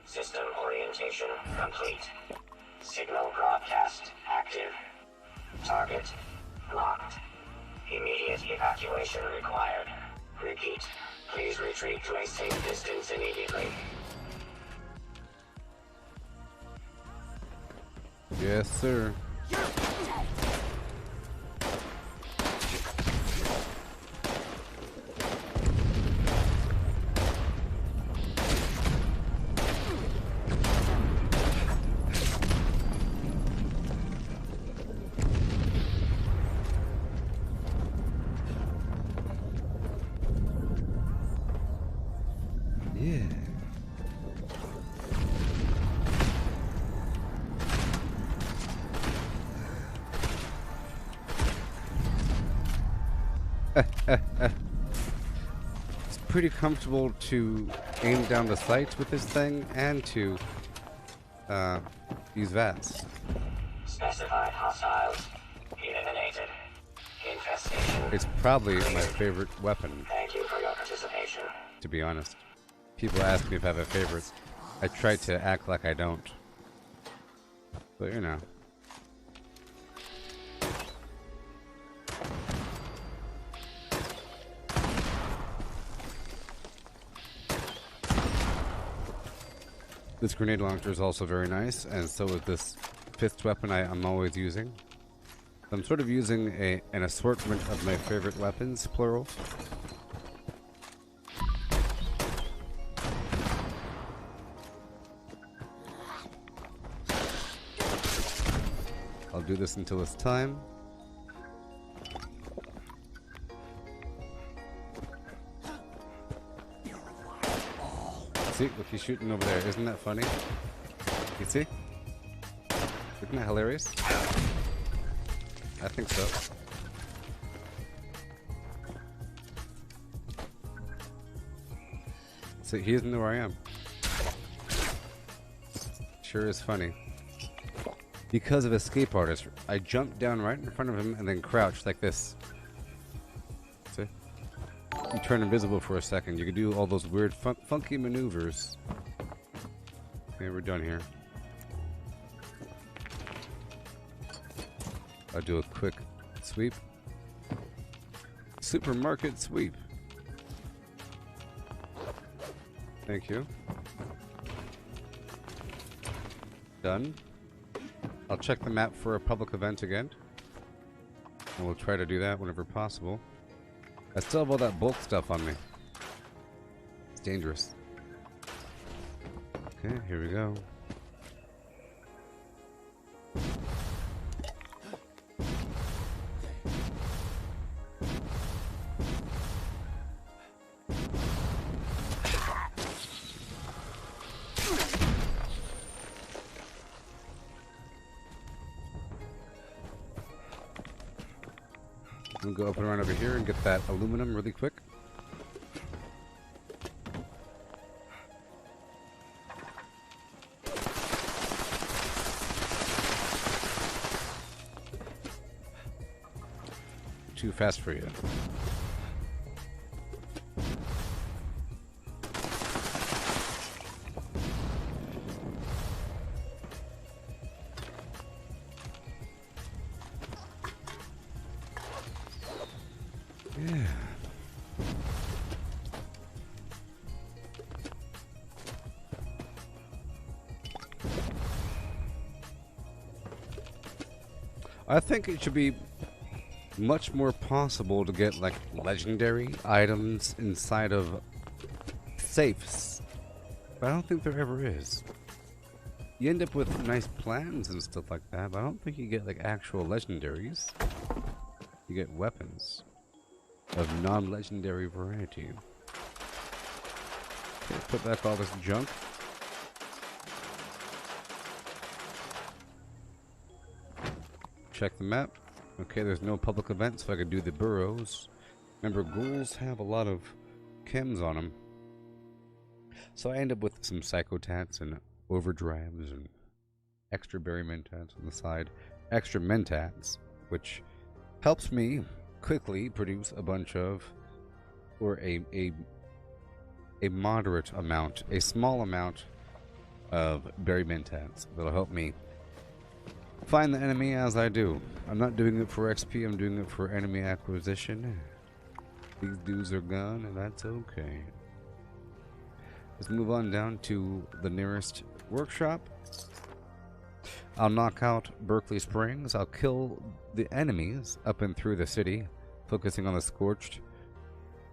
System orientation complete. Signal broadcast active. Target locked. Immediate evacuation required. Repeat. Please retreat to a safe distance immediately. Yes, sir. Yeah. It's pretty comfortable to aim down the sights with this thing and to use VATS. Specified hostiles eliminated. It's probably my favorite weapon, Thank you for your participation. to be honest. People ask me if I have a favorite. I try to act like I don't. But you know. This grenade launcher is also very nice, and so is this fifth weapon I'm always using. I'm sort of using an assortment of my favorite weapons, plural. I'll do this until it's time. See, look, he's shooting over there. Isn't that funny? You see? Isn't that hilarious? I think so. See, he doesn't know where I am. Sure is funny. Because of escape artist, I jumped down right in front of him and then crouched like this. See? You turn invisible for a second. You can do all those weird, funky maneuvers. Okay, we're done here. I'll do a quick sweep. Supermarket sweep. Thank you. Done. I'll check the map for a public event again. And we'll try to do that whenever possible. I still have all that bulk stuff on me. It's dangerous. Okay, here we go. I'm gonna go up and around over here and get that aluminum really quick. Too fast for you. Yeah. I think it should be much more possible to get like legendary items inside of safes, but I don't think there ever is. You end up with nice plans and stuff like that, but I don't think you get like actual legendaries. You get weapons of non-legendary variety. Okay, put back all this junk. Check the map. Okay, there's no public events, so I could do the burrows. Remember, ghouls have a lot of chems on them. So I end up with some psychotats and overdrives and extra berry mentats on the side. Extra mentats, which helps me quickly produce a bunch of, or a moderate amount, a small amount of berry mentats that'll help me find the enemy as I do. I'm not doing it for XP, I'm doing it for enemy acquisition. These dudes are gone, and that's okay. Let's move on down to the nearest workshop. I'll knock out Berkeley Springs. I'll kill the enemies up and through the city, focusing on the Scorched.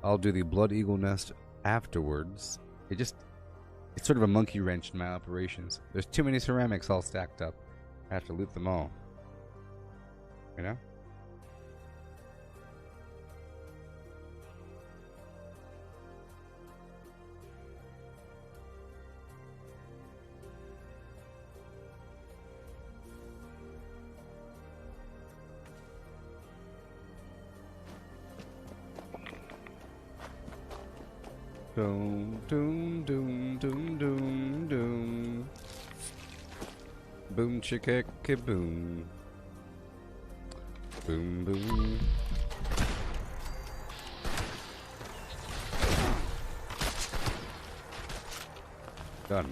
I'll do the Blood Eagle Nest afterwards. It's sort of a monkey wrench in my operations. There's too many ceramics all stacked up. I have to loot them all. You know? Doom, doom, doom, doom, doom, doom. Boom chicka boom. Boom boom. Done.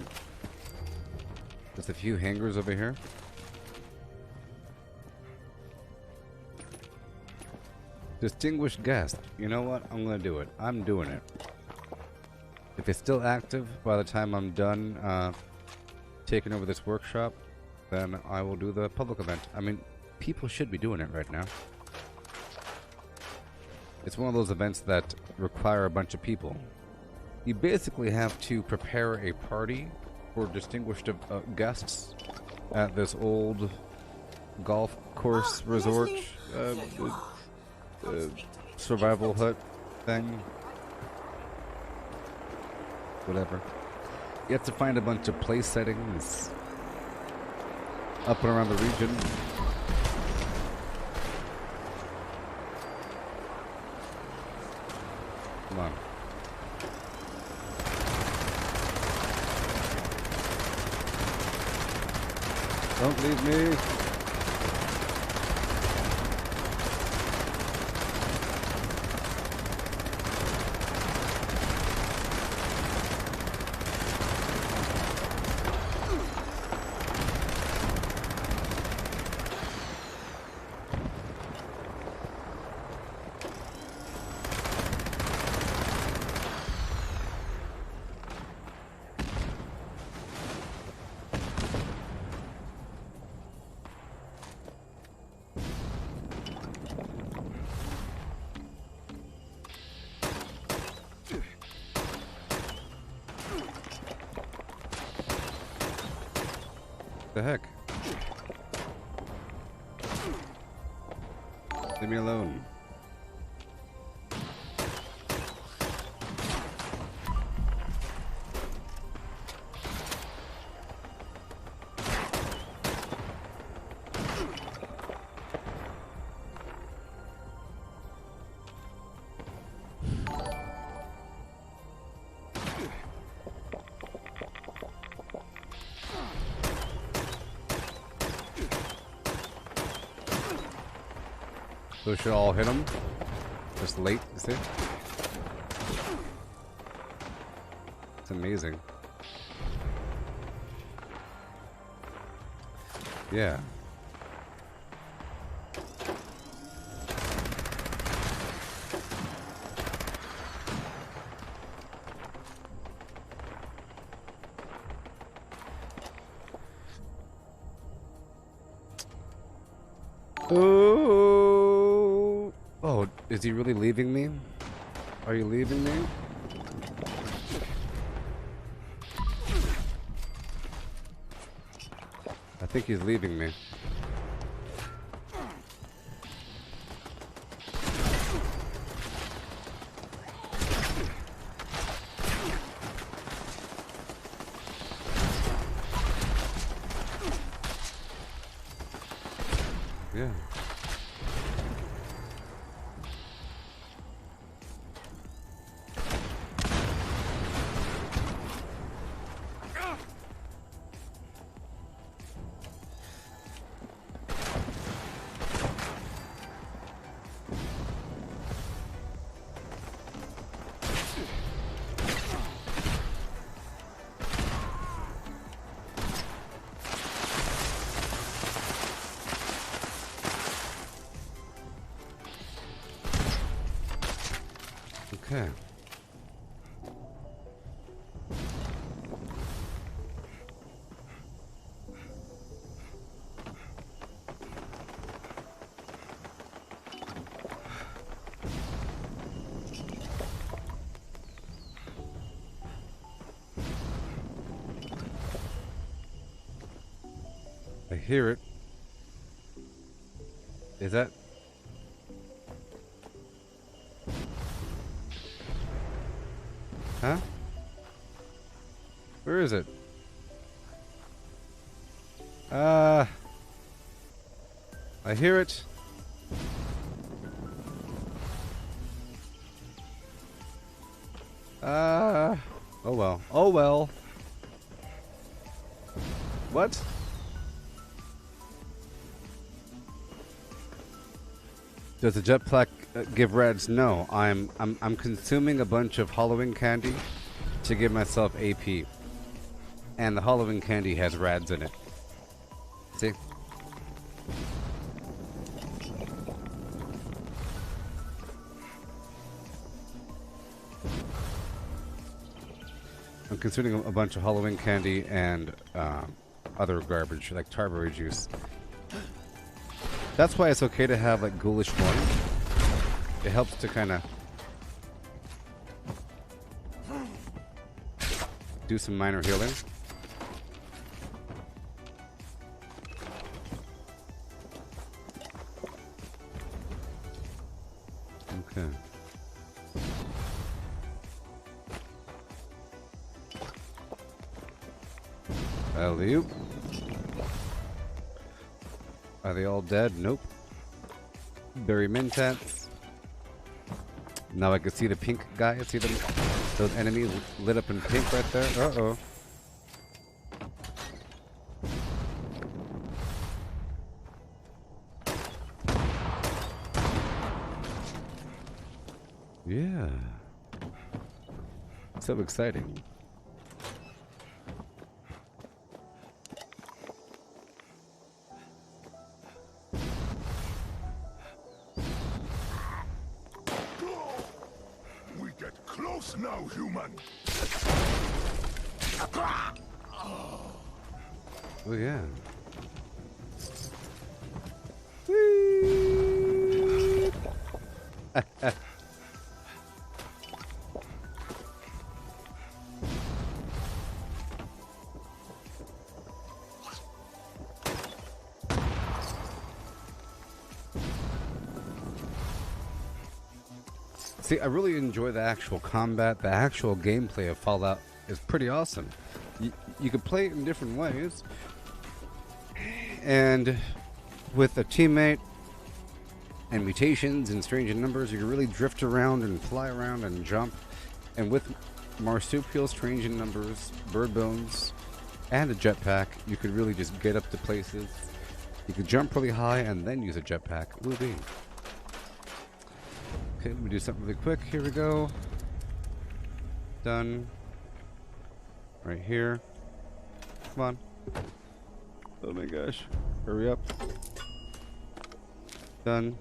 Just a few hangers over here. Distinguished guest. You know what? I'm gonna do it. I'm doing it. If it's still active by the time I'm done taking over this workshop, then I will do the public event. I mean, people should be doing it right now. It's one of those events that require a bunch of people. You basically have to prepare a party for distinguished guests at this old golf course resort survival hut thing. Whatever. You have to find a bunch of place settings up and around the region. Come on. Don't leave me. The heck? Leave me alone. So should all hit him? Just late, you see? It's amazing. Yeah. Oh, is he really leaving me? Are you leaving me? I think he's leaving me. Yeah. Okay. I hear it. Is that... Huh? Where is it? I hear it. Oh well. Oh well. What? Does the jetpack give reds? No, I'm consuming a bunch of Halloween candy to give myself AP. And the Halloween candy has rads in it. See? I'm consuming a bunch of Halloween candy and other garbage, like tarberry juice. That's why it's okay to have like ghoulish morning. It helps to kind of do some minor healing. Okay. Alley-oop. Are they all dead? Nope. Berry Mentats. Now I can see the pink guy. See them? Those enemies lit up in pink right there. Uh-oh. Yeah. So exciting. We get close now, human. Oh yeah. See, I really enjoy the actual combat. The actual gameplay of Fallout is pretty awesome. You can play it in different ways. And with a teammate and mutations and strange numbers, you can really drift around and fly around and jump. And with marsupial, strange in numbers, bird bones, and a jetpack, you could really just get up to places. You could jump really high and then use a jetpack. Woo-wee. Okay, let me do something really quick. Here we go. Done. Right here. Come on. Oh my gosh. Hurry up. Done.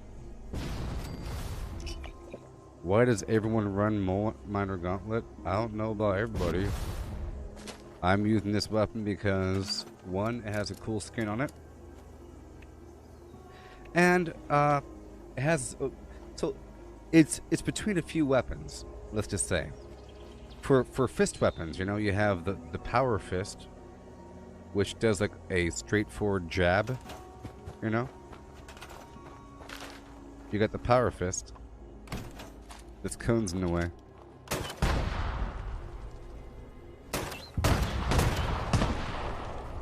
Why does everyone run Minor Gauntlet? I don't know about everybody. I'm using this weapon because, one, it has a cool skin on it. And, it has... so, it's between a few weapons, let's just say. For fist weapons, you know, you have the Power Fist, which does like a straightforward jab, you know? You got the Power Fist. This cone's in the way.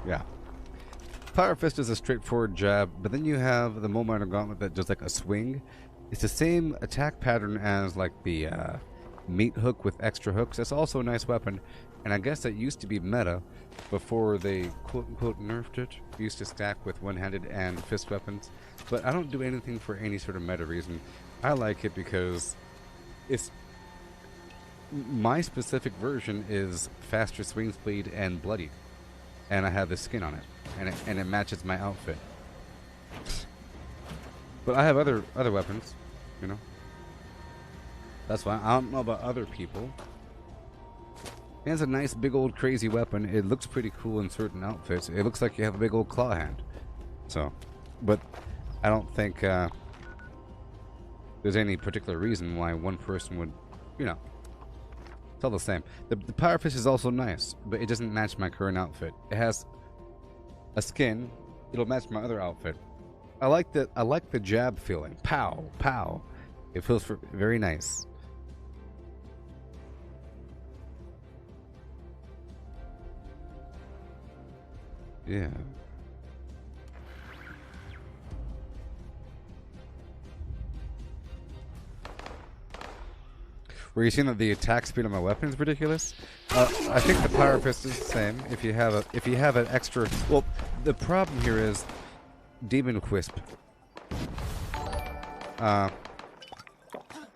Yeah. Power Fist is a straightforward jab, but then you have the Minor Gauntlet that does like a swing. It's the same attack pattern as like the meat hook with extra hooks. It's also a nice weapon, and I guess that used to be meta before they quote-unquote nerfed it. It used to stack with one-handed and fist weapons, but I don't do anything for any sort of meta reason. I like it because it's... my specific version is faster swing speed and bloody, and I have the skin on it, and it matches my outfit. But I have other weapons, you know. That's why I don't know about other people. It has a nice big old crazy weapon. It looks pretty cool in certain outfits. It looks like you have a big old claw hand. So, but I don't think there's any particular reason why one person would, you know. It's all the same. The Power Fist is also nice, but it doesn't match my current outfit. It has a skin. It'll match my other outfit. I like the jab feeling. Pow, pow. It feels very nice. Yeah. Were you seeing that the attack speed on my weapon is ridiculous? I think the Power Fist is the same. If you have an extra, well, the problem here is Demon Quisp.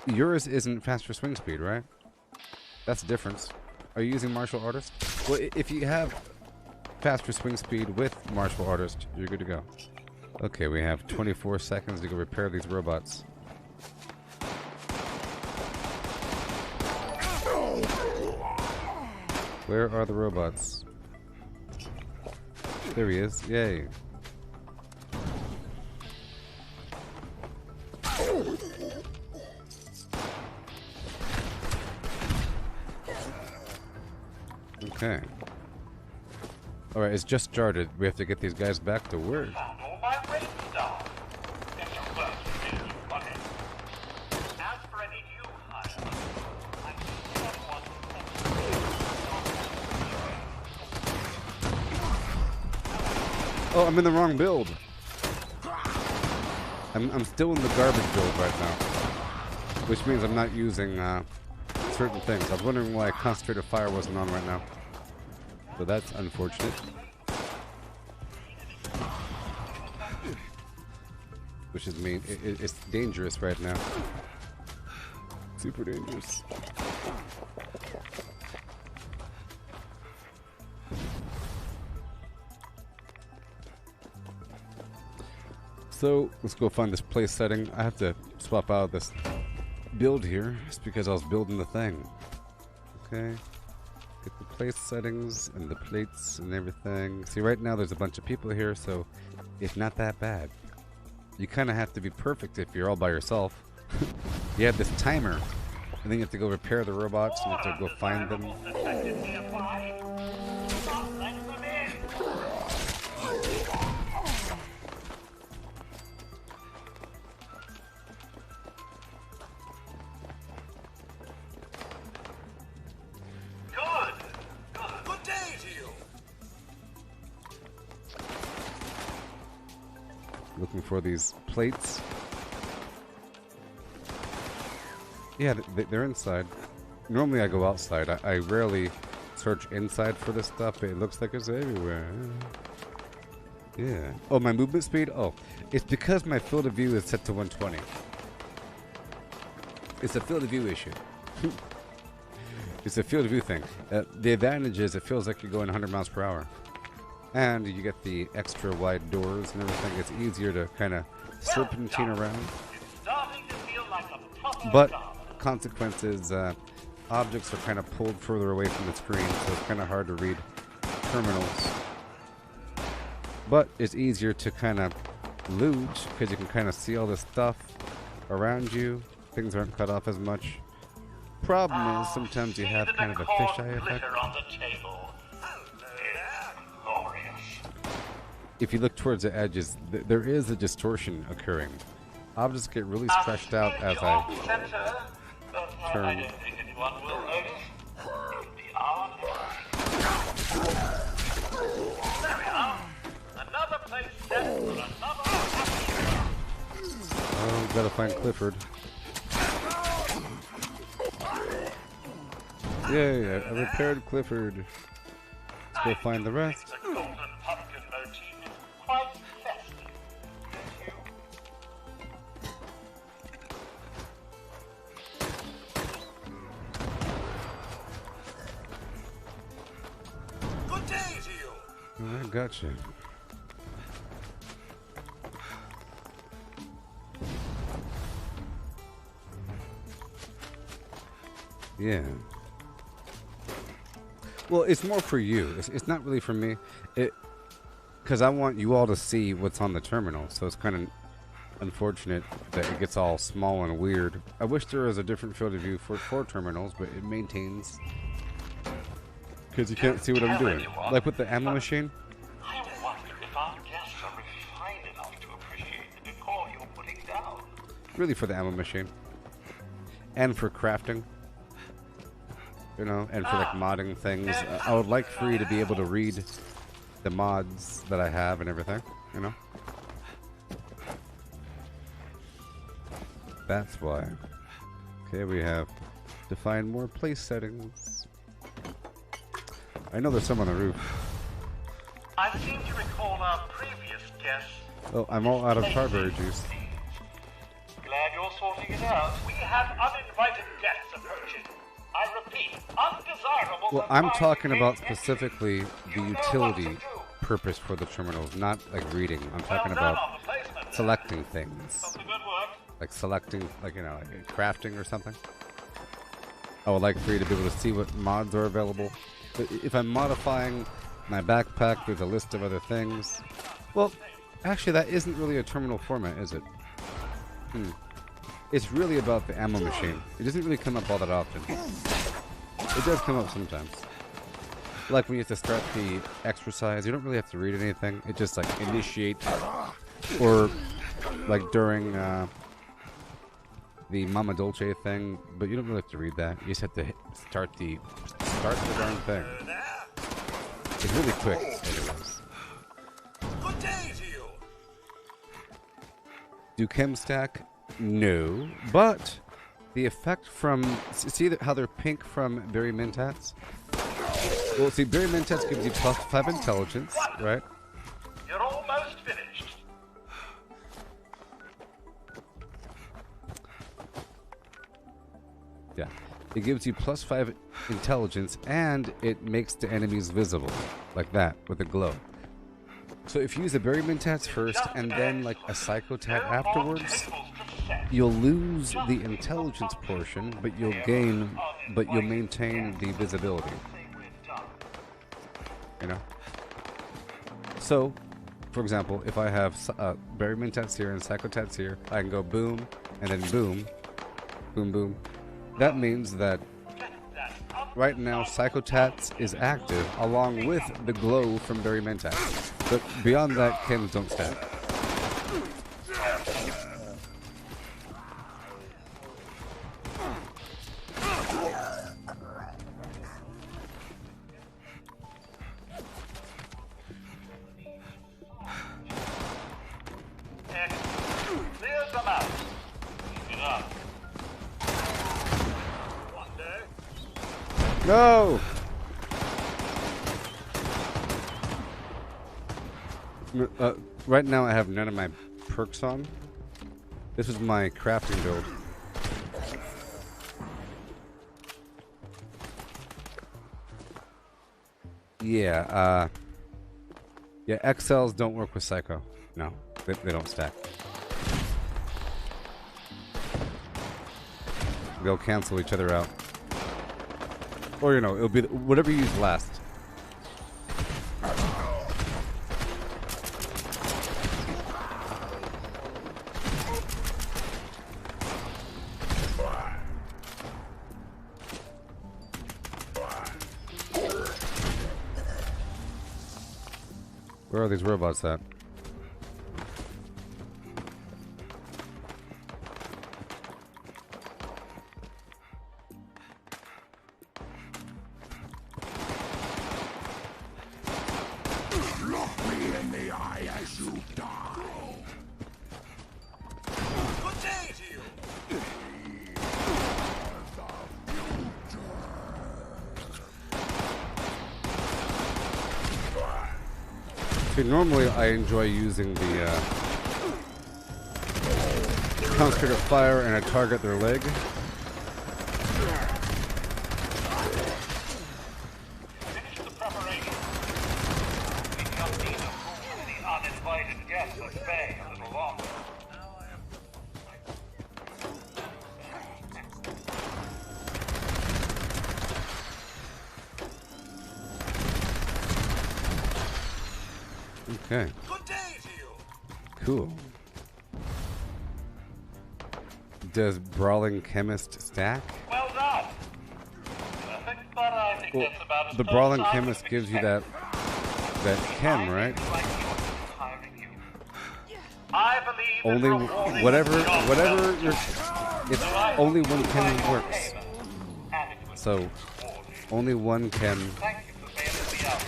Yours isn't faster swing speed, right? That's the difference. Are you using martial artist? Well, if you have faster swing speed with martial artist, you're good to go. Okay, we have 24 seconds to go repair these robots. Where are the robots? There he is. Yay. Okay. Alright, it's just started. We have to get these guys back to work. Oh, I'm in the wrong build. I'm still in the garbage build right now, which means I'm not using certain things. I was wondering why concentrated fire wasn't on right now. So that's unfortunate. Which is mean. It's dangerous right now. Super dangerous. So let's go find this place setting. I have to swap out this build here. It's because I was building the thing. Okay. Get the place settings and the plates and everything. See, right now there's a bunch of people here, so it's not that bad. You kind of have to be perfect if you're all by yourself. You have this timer, and then you have to go repair the robots, and you have to go find them. Looking for these plates. Yeah, they're inside. Normally I go outside. I rarely search inside for this stuff, but it looks like it's everywhere. Yeah. Oh, my movement speed? Oh, it's because my field of view is set to 120. It's a field of view issue. It's a field of view thing. The advantage is it feels like you're going 100 miles per hour. And you get the extra wide doors and everything. It's easier to kind of serpentine around. But consequences, objects are kind of pulled further away from the screen, so it's kind of hard to read terminals. But it's easier to kind of loot because you can kind of see all this stuff around you. Things aren't cut off as much. Problem is sometimes you have kind of a fisheye effect. If you look towards the edges, there is a distortion occurring. Objects get really stretched out as I turn. Oh, gotta find Clifford. Yay, I repaired Clifford. Let's go find the rest. I gotcha. Yeah. Well, it's more for you. It's not really for me. Because I want you all to see what's on the terminal. So it's kind of unfortunate that it gets all small and weird. I wish there was a different field of view for terminals, but it maintains. Because you can't see what I'm doing. Like with the ammo machine. I wonder if our guests are refined enough to appreciate the decor you're putting down. Really for the ammo machine. And for crafting. You know, and for like modding things. I would like for you to be able to read the mods that I have and everything, you know. That's why. Okay, we have to find more place settings. I know there's some on the roof. I seem to recall our previous guests. Oh, I'm all out of charberry juice. Glad you're sorting it out. We have uninvited guests approaching. I repeat, undesirable. Well, I'm talking about specifically the utility purpose for the terminals, not like reading. I'm talking about selecting things. Like selecting, like, you know, like crafting or something. I would like for you to be able to see what mods are available. But if I'm modifying my backpack, there's a list of other things. Well, actually, that isn't really a terminal format, is it? It's really about the ammo machine. It doesn't really come up all that often. It does come up sometimes. Like when you have to start the exercise, you don't really have to read anything. It just like initiate, or like during the Mama Dolce thing, but you don't really have to read that. You just have to start the darn thing. It's really quick, anyways. Good day to you. Do chem stack? No, but the effect from see how they're pink from berry mentats. Well, see, berry mentats gives you +5 intelligence, right? You're almost finished. Yeah, it gives you +5 intelligence, and it makes the enemies visible, like that, with a glow. So if you use the berry mentats first, and then like a psychotat afterwards, you'll lose the intelligence portion, but you'll maintain the visibility. You know? So, for example, if I have berry mentats here and psychotats here, I can go boom, and then boom, boom, boom. That means that right now psychotats is active along with the glow from berry mentats. But beyond that, chems don't stack. Clear them out. Get up. No! Right now I have none of my perks on. This is my crafting build. Yeah, XLs don't work with Psycho. No, they don't stack. They'll cancel each other out. Or, you know, it'll be whatever you use last. Where are these robots at? Look me in the eye as you die. Good day to you. See, normally I enjoy using the concentrate of fire and I target their leg. Finish the preparation. We don't need to hold the uninvited guests at bay a little longer. Okay. Good day to you. Cool. Does Brawling Chemist stack? Well done. Perfect, but I think Well, that's about as the close Brawling as I Chemist can gives you expect. that chem, right? I believe Only in rewarding whatever yourself. you're, it's only one chem that works. So only one chem. Thank you for bailing me out.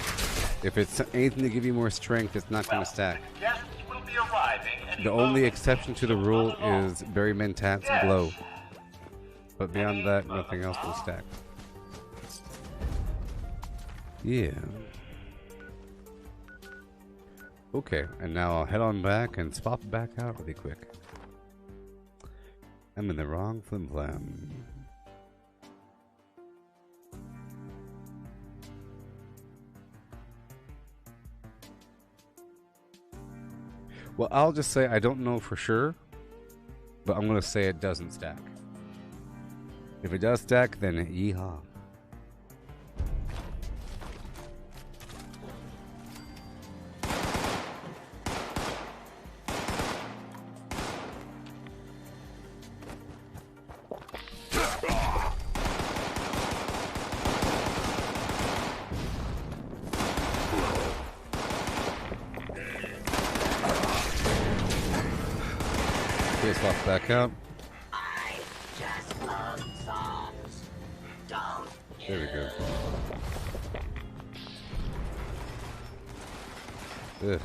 If it's anything to give you more strength, it's not going to stack. Guests will be arriving any The only moment. exception to the rule is Berry Mentat's glow. But beyond that, nothing else will stack. Yeah. Okay, and now I'll head on back and swap back out really quick. I'm in the wrong flim flam. Well, I'll just say I don't know for sure, but I'm gonna say it doesn't stack. If it does stack, then yeehaw. Okay, swap back out. I just love songs. Don't There we go. Ugh.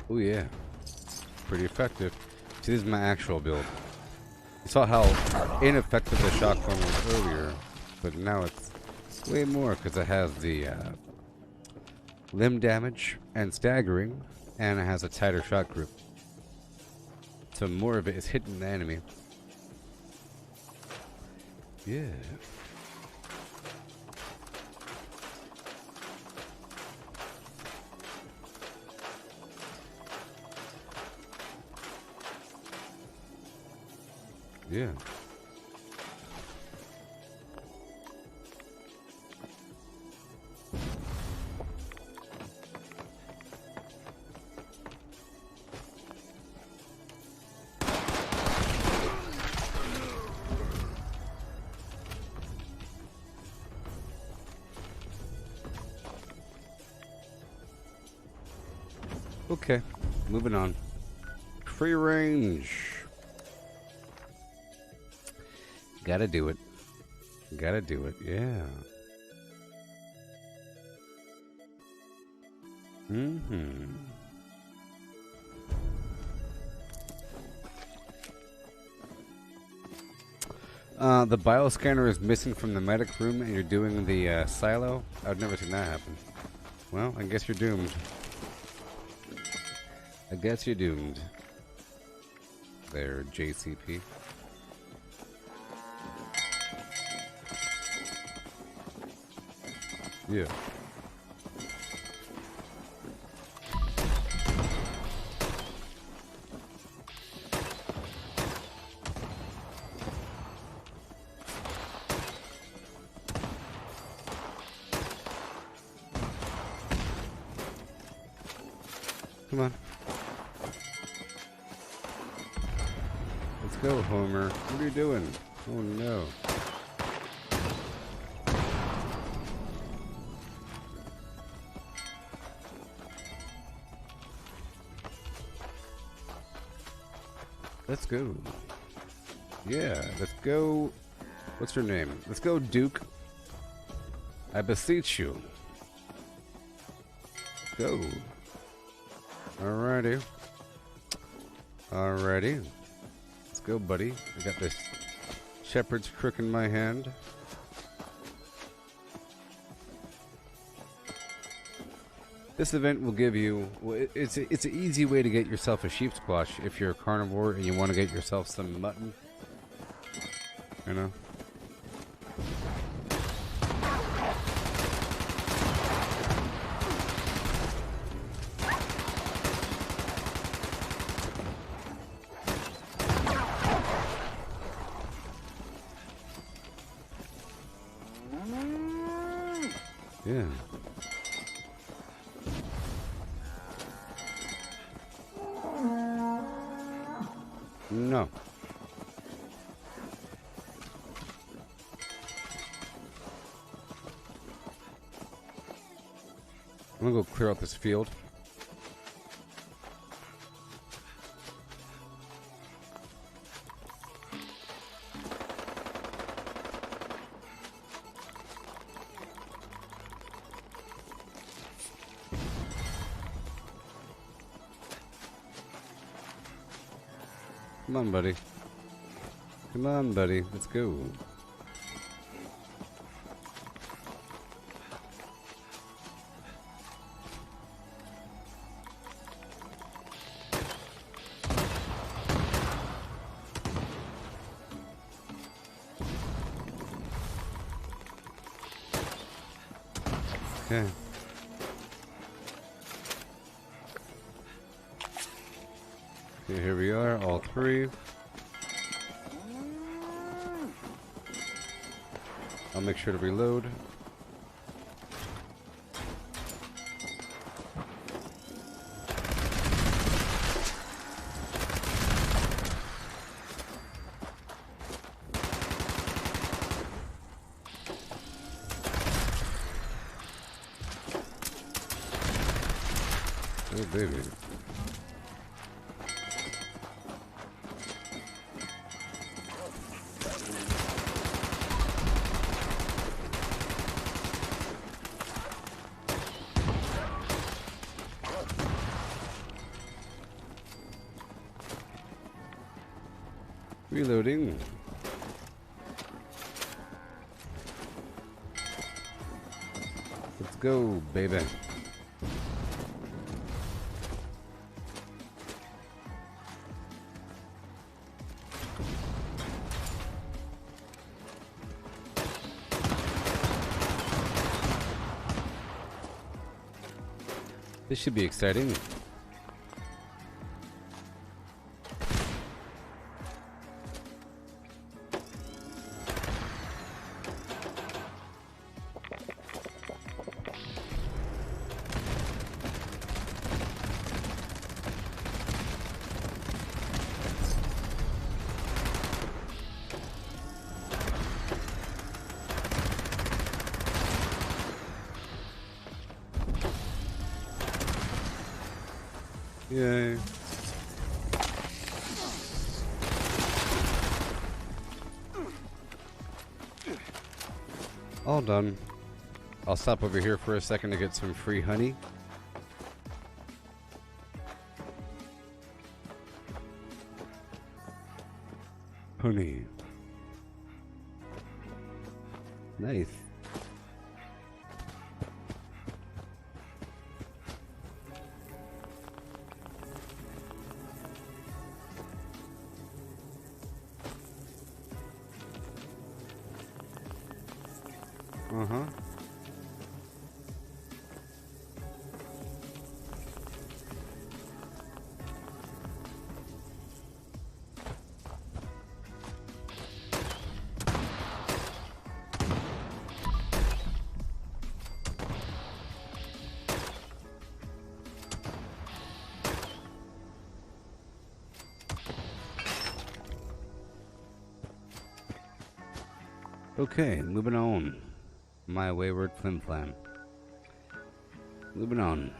Oh yeah, pretty effective. See, this is my actual build. You saw how ineffective the shotgun was earlier, but now it's way more because it has the limb damage and staggering, and it has a tighter shot group. So more of it is hitting the enemy. Yeah. Yeah. Okay, moving on. Free range. Gotta do it. Gotta do it, yeah. The bioscanner is missing from the medic room and you're doing the silo? I've never seen that happen. Well, I guess you're doomed. I guess you're doomed. There, JCP. Yeah. Come on. Let's go, Homer. What are you doing? Oh no. Let's go. Yeah, let's go. What's her name? Let's go, Duke. I beseech you. Go. Alrighty. Alrighty. Let's go, buddy. I got this shepherd's crook in my hand. This event will give you, well, it's an easy way to get yourself a sheep squash if you're a carnivore and you want to get yourself some mutton. You know? Yeah. No. I'm gonna go clear out this field. Come on, buddy. Come on, buddy. Let's go. Okay. Okay, here we are, all three. I'll make sure to reload. Oh, baby. Reloading. Let's go, baby. This should be exciting. Yay. All done. I'll stop over here for a second to get some free honey. Honey. Nice. Uh-huh. Okay, moving on. My wayward flim-flam. Moving on.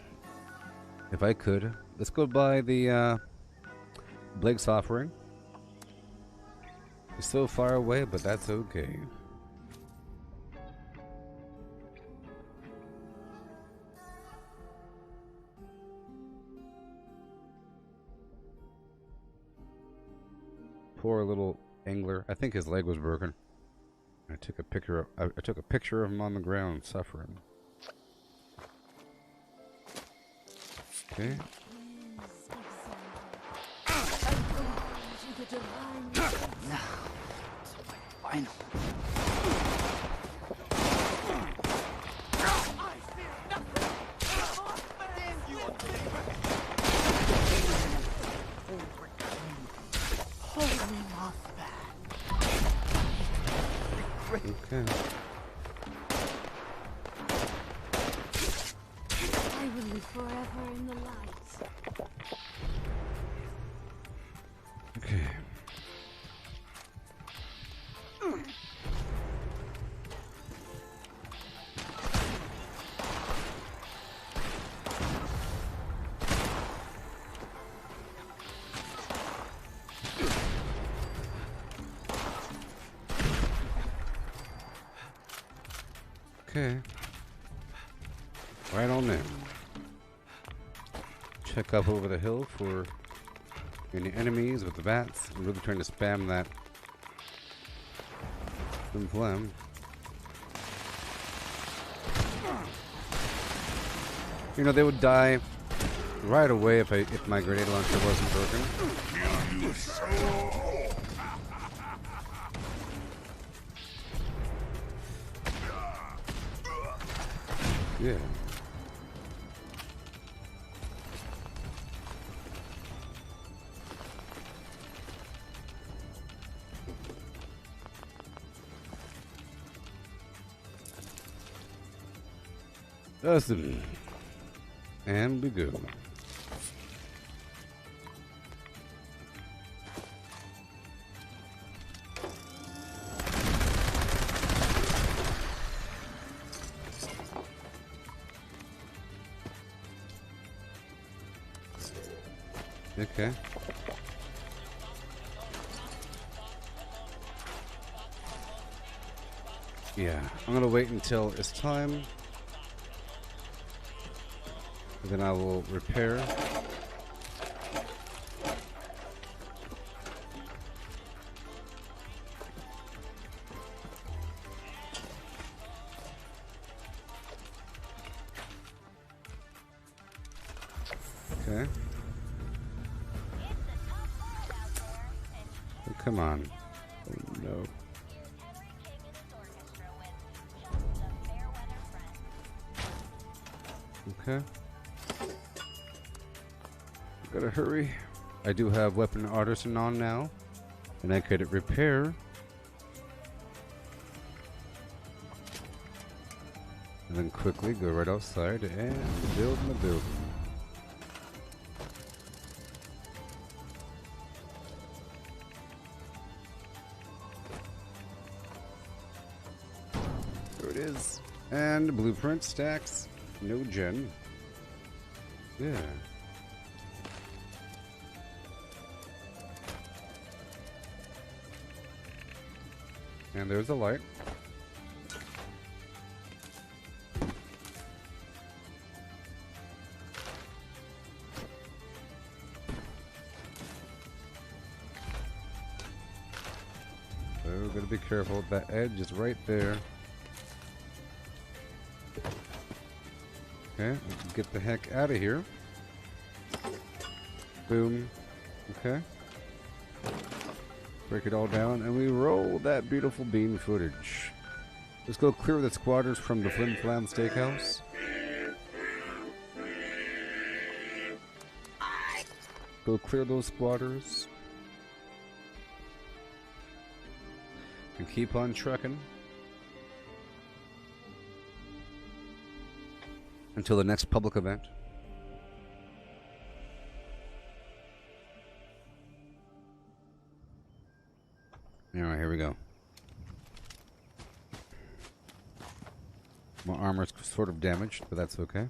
If I could, let's go by the Blake's offering. It's so far away, but that's okay. Poor little angler. I think his leg was broken. I took a picture of him on the ground suffering. Okay. Final. Okay. I will live forever in the light. Okay. Okay. Right on in. Check up over the hill for any enemies with the bats. I'm really trying to spam that flim. You know, they would die right away if my grenade launcher wasn't broken. Yeah. Dustin. And we go. Okay. Yeah, I'm gonna wait until it's time. And then I will repair. Okay. Oh, come on. Oh, no. Okay. Gotta hurry. I do have weapon artisan on now, and I could repair. And then quickly go right outside and build my building. There it is. And blueprint stacks. No gen. Yeah. And there's a light. So gotta be careful. That edge is right there. Okay, get the heck out of here. Boom. Okay. Break it all down, and we roll that beautiful bean footage. Let's go clear the squatters from the Flim Flam Steakhouse. Go clear those squatters. And keep on trucking. Until the next public event. Alright, here we go. My armor's sort of damaged, but that's okay.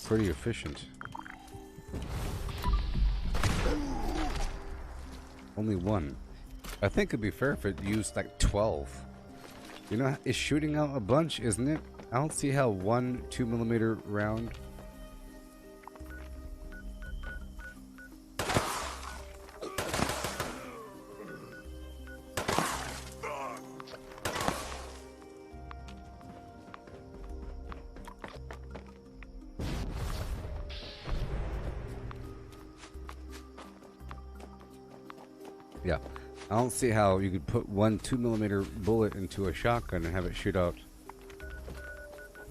Pretty efficient. Only one. I think it'd be fair if it used like 12. You know, it's shooting out a bunch, isn't it? I don't see how one 2mm round. Yeah, I don't see how you could put one 2mm bullet into a shotgun and have it shoot out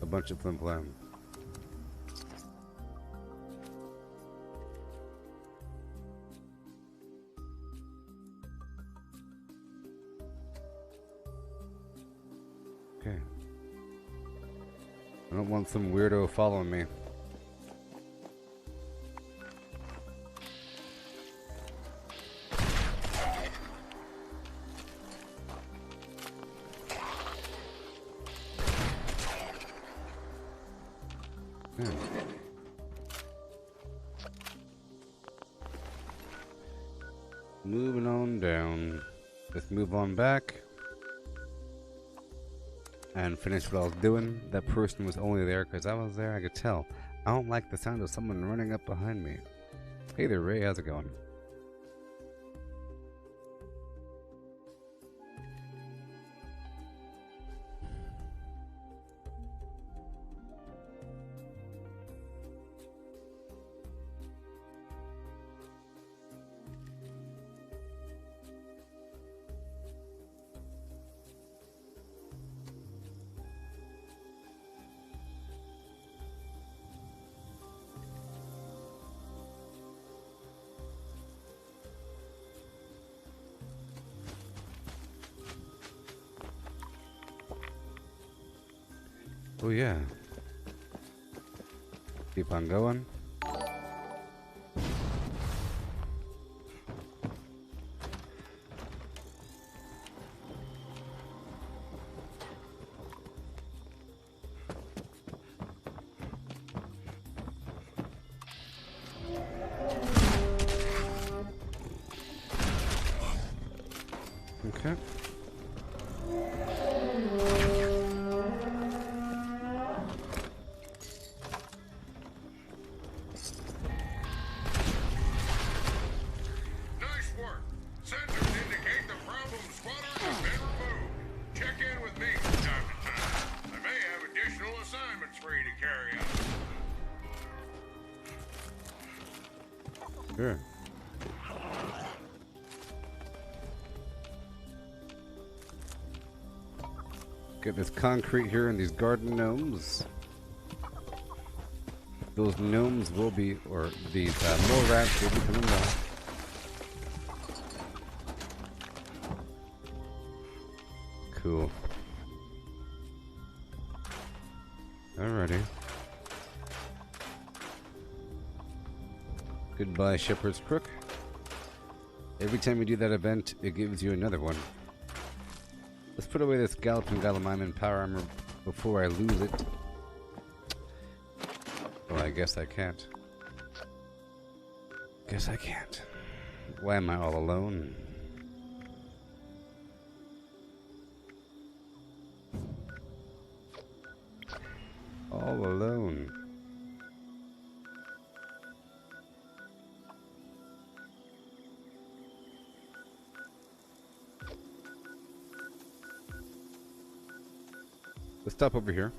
a bunch of flim flam. Okay. I don't want some weirdo following me. Moving on down. Let's move on back. and finish what I was doing. That person was only there because I was there. I could tell. I don't like the sound of someone running up behind me. Hey there, Ray. How's it going? Oh yeah. Keep on going. Okay. Sure. Get this concrete here and these garden gnomes. Those gnomes will be, or these more rats will be coming down. Cool. Alrighty. Goodbye, Shepherd's Crook. Every time you do that event, it gives you another one. Let's put away this Galloping Gallimimus power armor before I lose it. Well, I guess I can't. Guess I can't. Why am I all alone? All alone. Let's stop over here.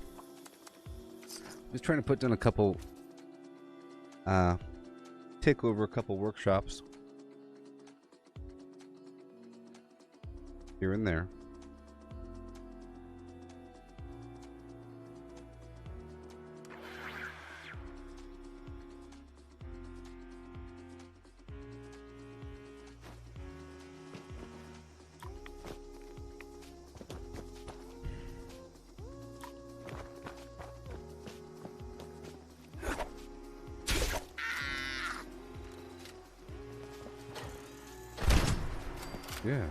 Just trying to put down a couple, take over a couple workshops here and there. Yeah.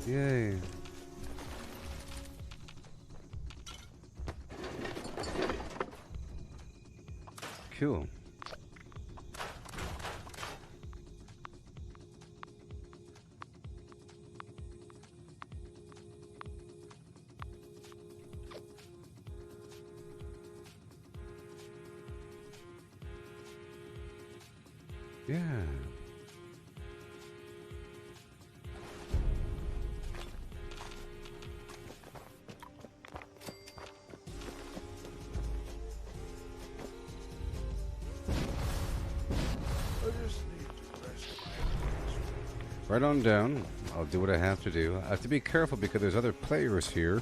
Yay. Cool. Yeah. Right on down. I'll do what I have to do. I have to be careful because there's other players here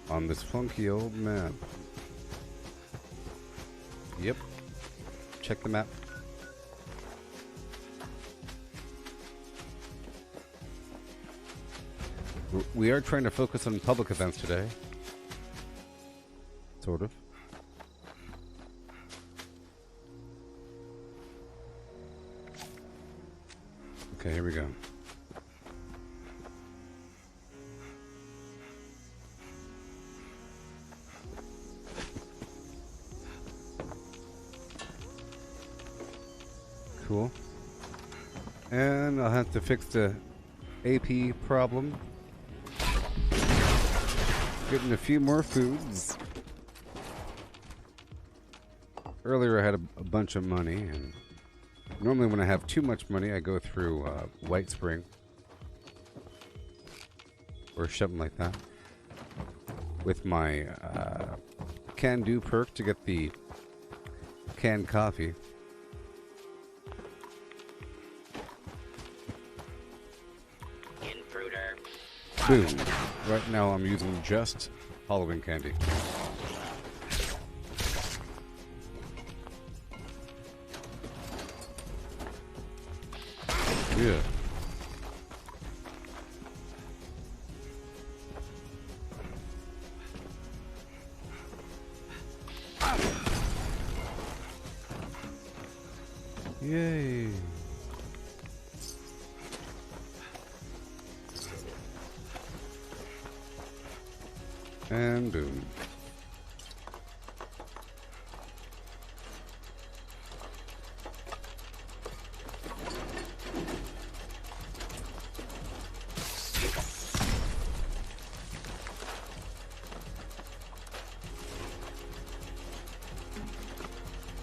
on this funky old map. Yep. Check the map. We are trying to focus on public events today. Sort of. Okay, here we go. Cool. And I'll have to fix the AP problem. Getting a few more foods. Earlier I had a bunch of money, and normally when I have too much money I go through White Spring. Or something like that. With my Can Do perk to get the canned coffee. Boom. Right now I'm using just Halloween candy. Yeah. Yay. And boom.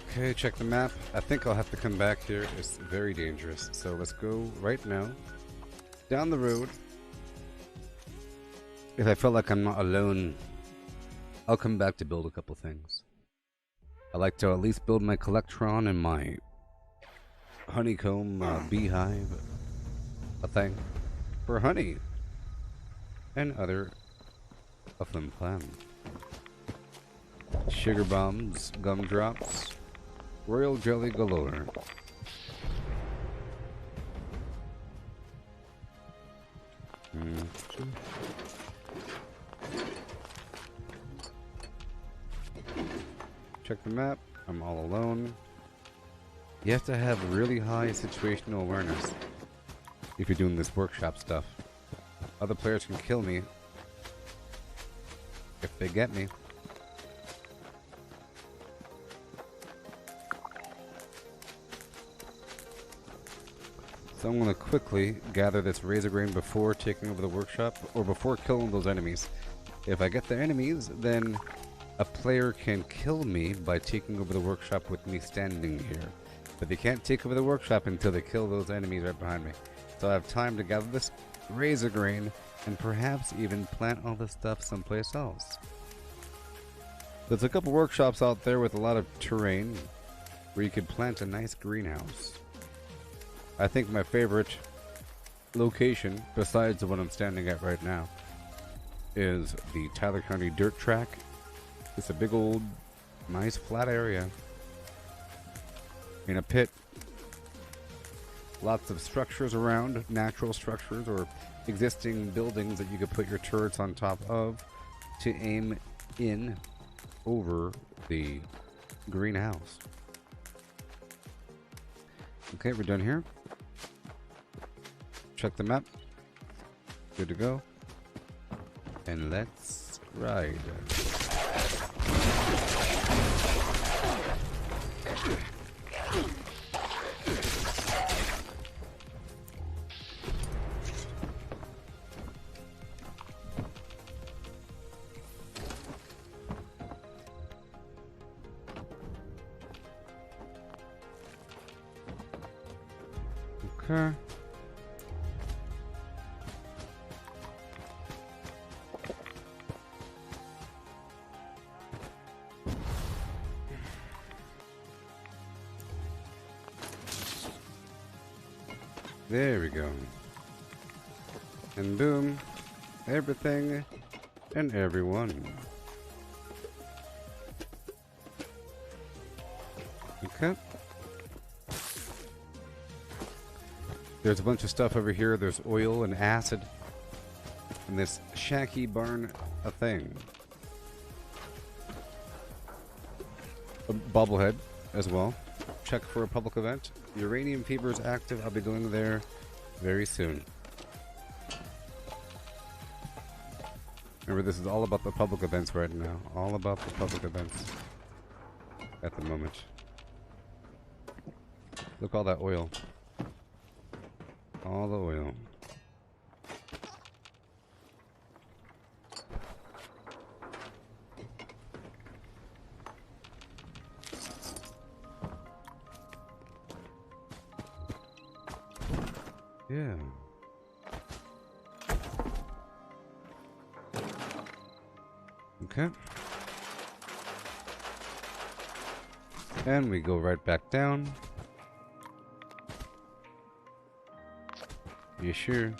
Okay, check the map. I think I'll have to come back here. It's very dangerous. So let's go right now. Down the road. If I feel like I'm not alone, I'll come back to build a couple things. I like to at least build my Collectron and my honeycomb beehive. A thing for honey. And other of them plan. Sugar bombs, gumdrops. Royal jelly galore. Check the map. I'm all alone. You have to have really high situational awareness if you're doing this workshop stuff. Other players can kill me if they get me. So I'm going to quickly gather this razor grain before taking over the workshop, or before killing those enemies. If I get the enemies, then a player can kill me by taking over the workshop with me standing here. But they can't take over the workshop until they kill those enemies right behind me. So I have time to gather this razor grain and perhaps even plant all this stuff someplace else. There's a couple workshops out there with a lot of terrain where you could plant a nice greenhouse. I think my favorite location, besides the one I'm standing at right now, is the Tyler County Dirt Track. It's a big old, nice flat area in a pit. Lots of structures around, natural structures or existing buildings that you could put your turrets on top of to aim in over the greenhouse. Okay, we're done here. Check the map. Good to go. And let's ride. Okay. There we go. And boom, everything and everyone. Okay. There's a bunch of stuff over here. There's oil and acid. And this shacky barn a thing. A bobblehead as well. Check for a public event. Uranium Fever is active. I'll be going there very soon. Remember, this is all about the public events right now. All about the public events at the moment. Look, all that oil. All the oil. Yeah. Okay. And we go right back down. You sure?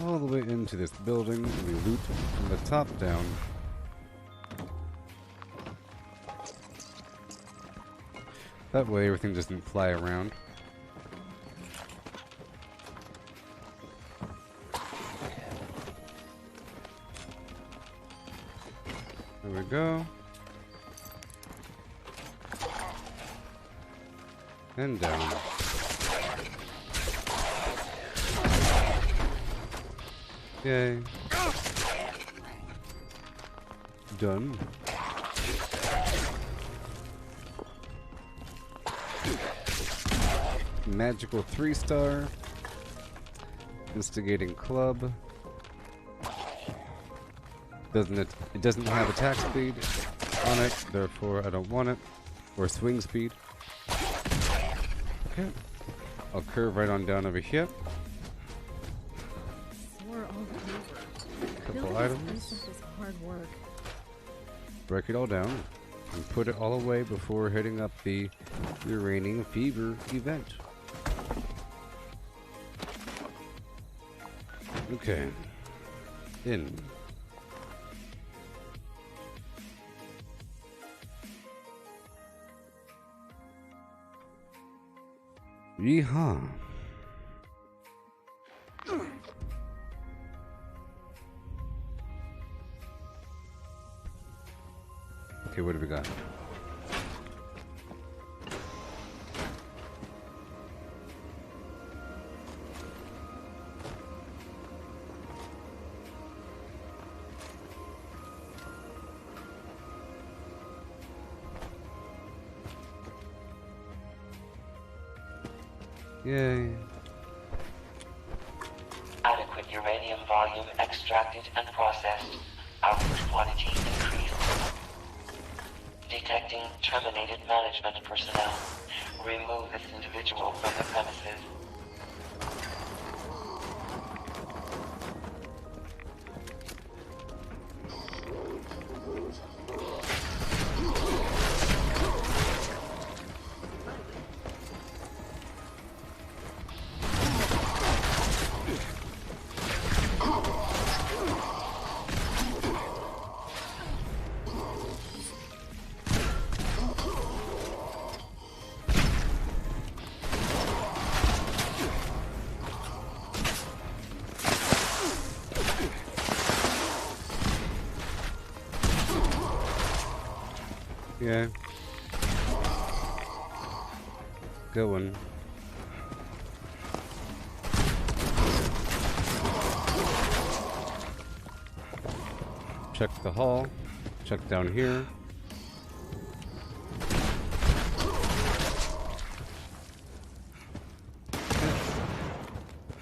All the way into this building, we loot from the top down. That way everything doesn't fly around. There we go. And down. Yay. Done. Magical 3-star. Instigating club. It doesn't have attack speed on it, therefore I don't want it. Or swing speed. Okay. I'll curve right on down over here. Couple items. Hard work. Break it all down and put it all away before hitting up the Uranium Fever event. Okay. In. Yeehaw. Okay, what do we got? Yay. Adequate uranium volume extracted and processed. Output quantity increased. Detecting terminated management personnel. Remove this individual from the premises. Yeah. Going. Check the hall. Check down here.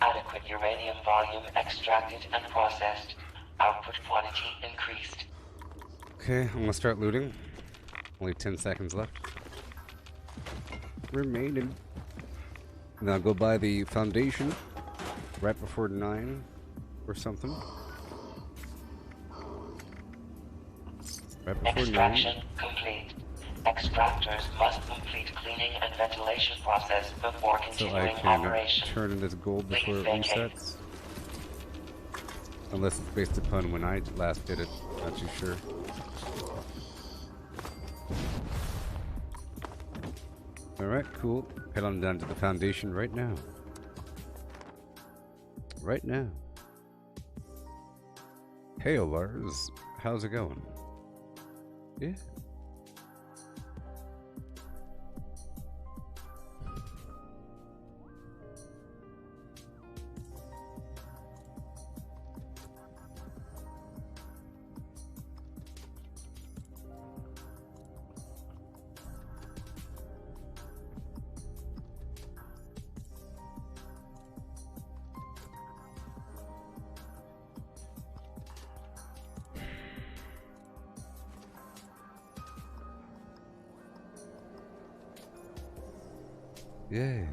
Adequate uranium volume extracted and processed. Output quantity increased. Okay, I'm gonna start looting. Only 10 seconds left. Remaining. And then I'll go by the foundation right before 9 or something. Right before Extraction 9. complete. Extractors must complete cleaning and ventilation process before So I continuing can operation. turn in this gold before it Please vacate. resets. Unless it's based upon when I last did it. Not too sure. Alright, cool. Head on down to the foundation right now. Right now. Hey, Lars. How's it going? Yeah. Yay.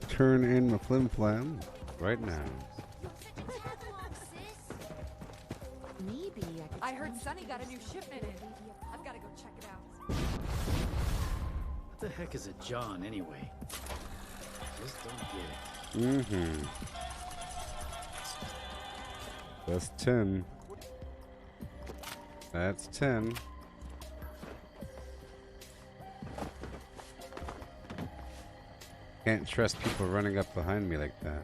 Turn in my flim flam right now. Maybe I heard Sonny got a new shipment in. I've got to go check it out. What the heck is a John anyway? Just don't get it. Mm-hmm. That's 10. That's 10. Can't trust people running up behind me like that.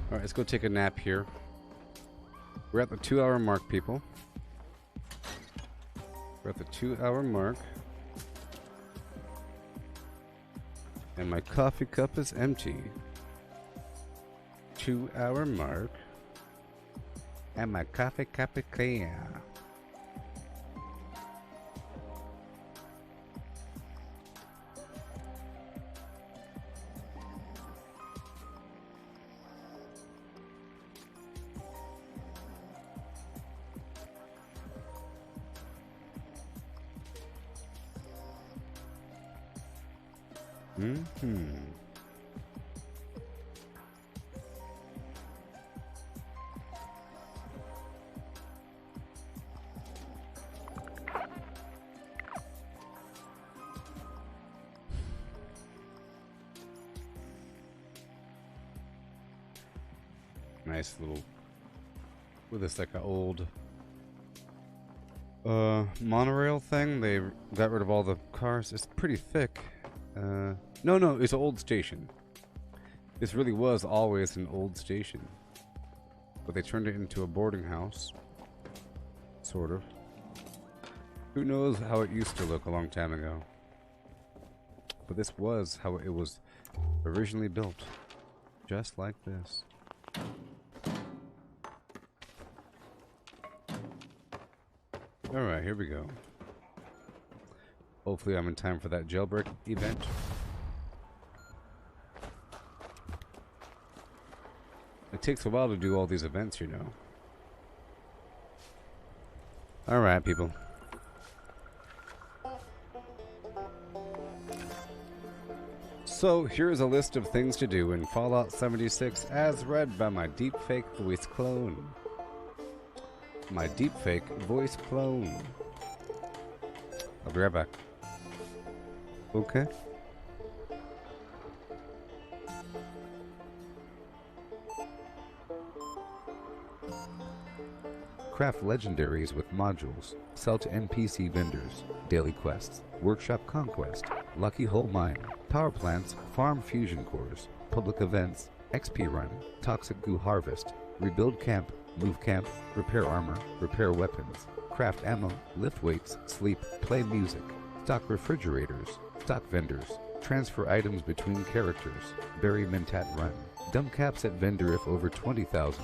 Alright, let's go take a nap here. We're at the 2-hour mark, people. We're at the 2-hour mark. And my coffee cup is empty. 2-hour mark. And my coffee cup is clear. Nice little, with this like an old monorail thing. They got rid of all the cars. It's pretty thick. No, it's an old station. This really was always an old station, but they turned it into a boarding house, sort of. Who knows how it used to look a long time ago, but this was how it was originally built, just like this. Alright, here we go. Hopefully I'm in time for that jailbreak event. It takes a while to do all these events, you know. Alright, people. So, here's a list of things to do in Fallout 76 as read by my deepfake voice clone. My deepfake voice clone. I'll be right back. Okay. Craft legendaries with modules. Sell to NPC vendors. Daily quests. Workshop conquest. Lucky hole mine. Power plants. Farm fusion cores. Public events. XP run. Toxic goo harvest. Rebuild camp. Move camp. Repair armor. Repair weapons. Craft ammo. Lift weights. Sleep. Play music. Stock refrigerators. Stock vendors. Transfer items between characters. Bury Mentat run. Dump caps at vendor if over 20,000.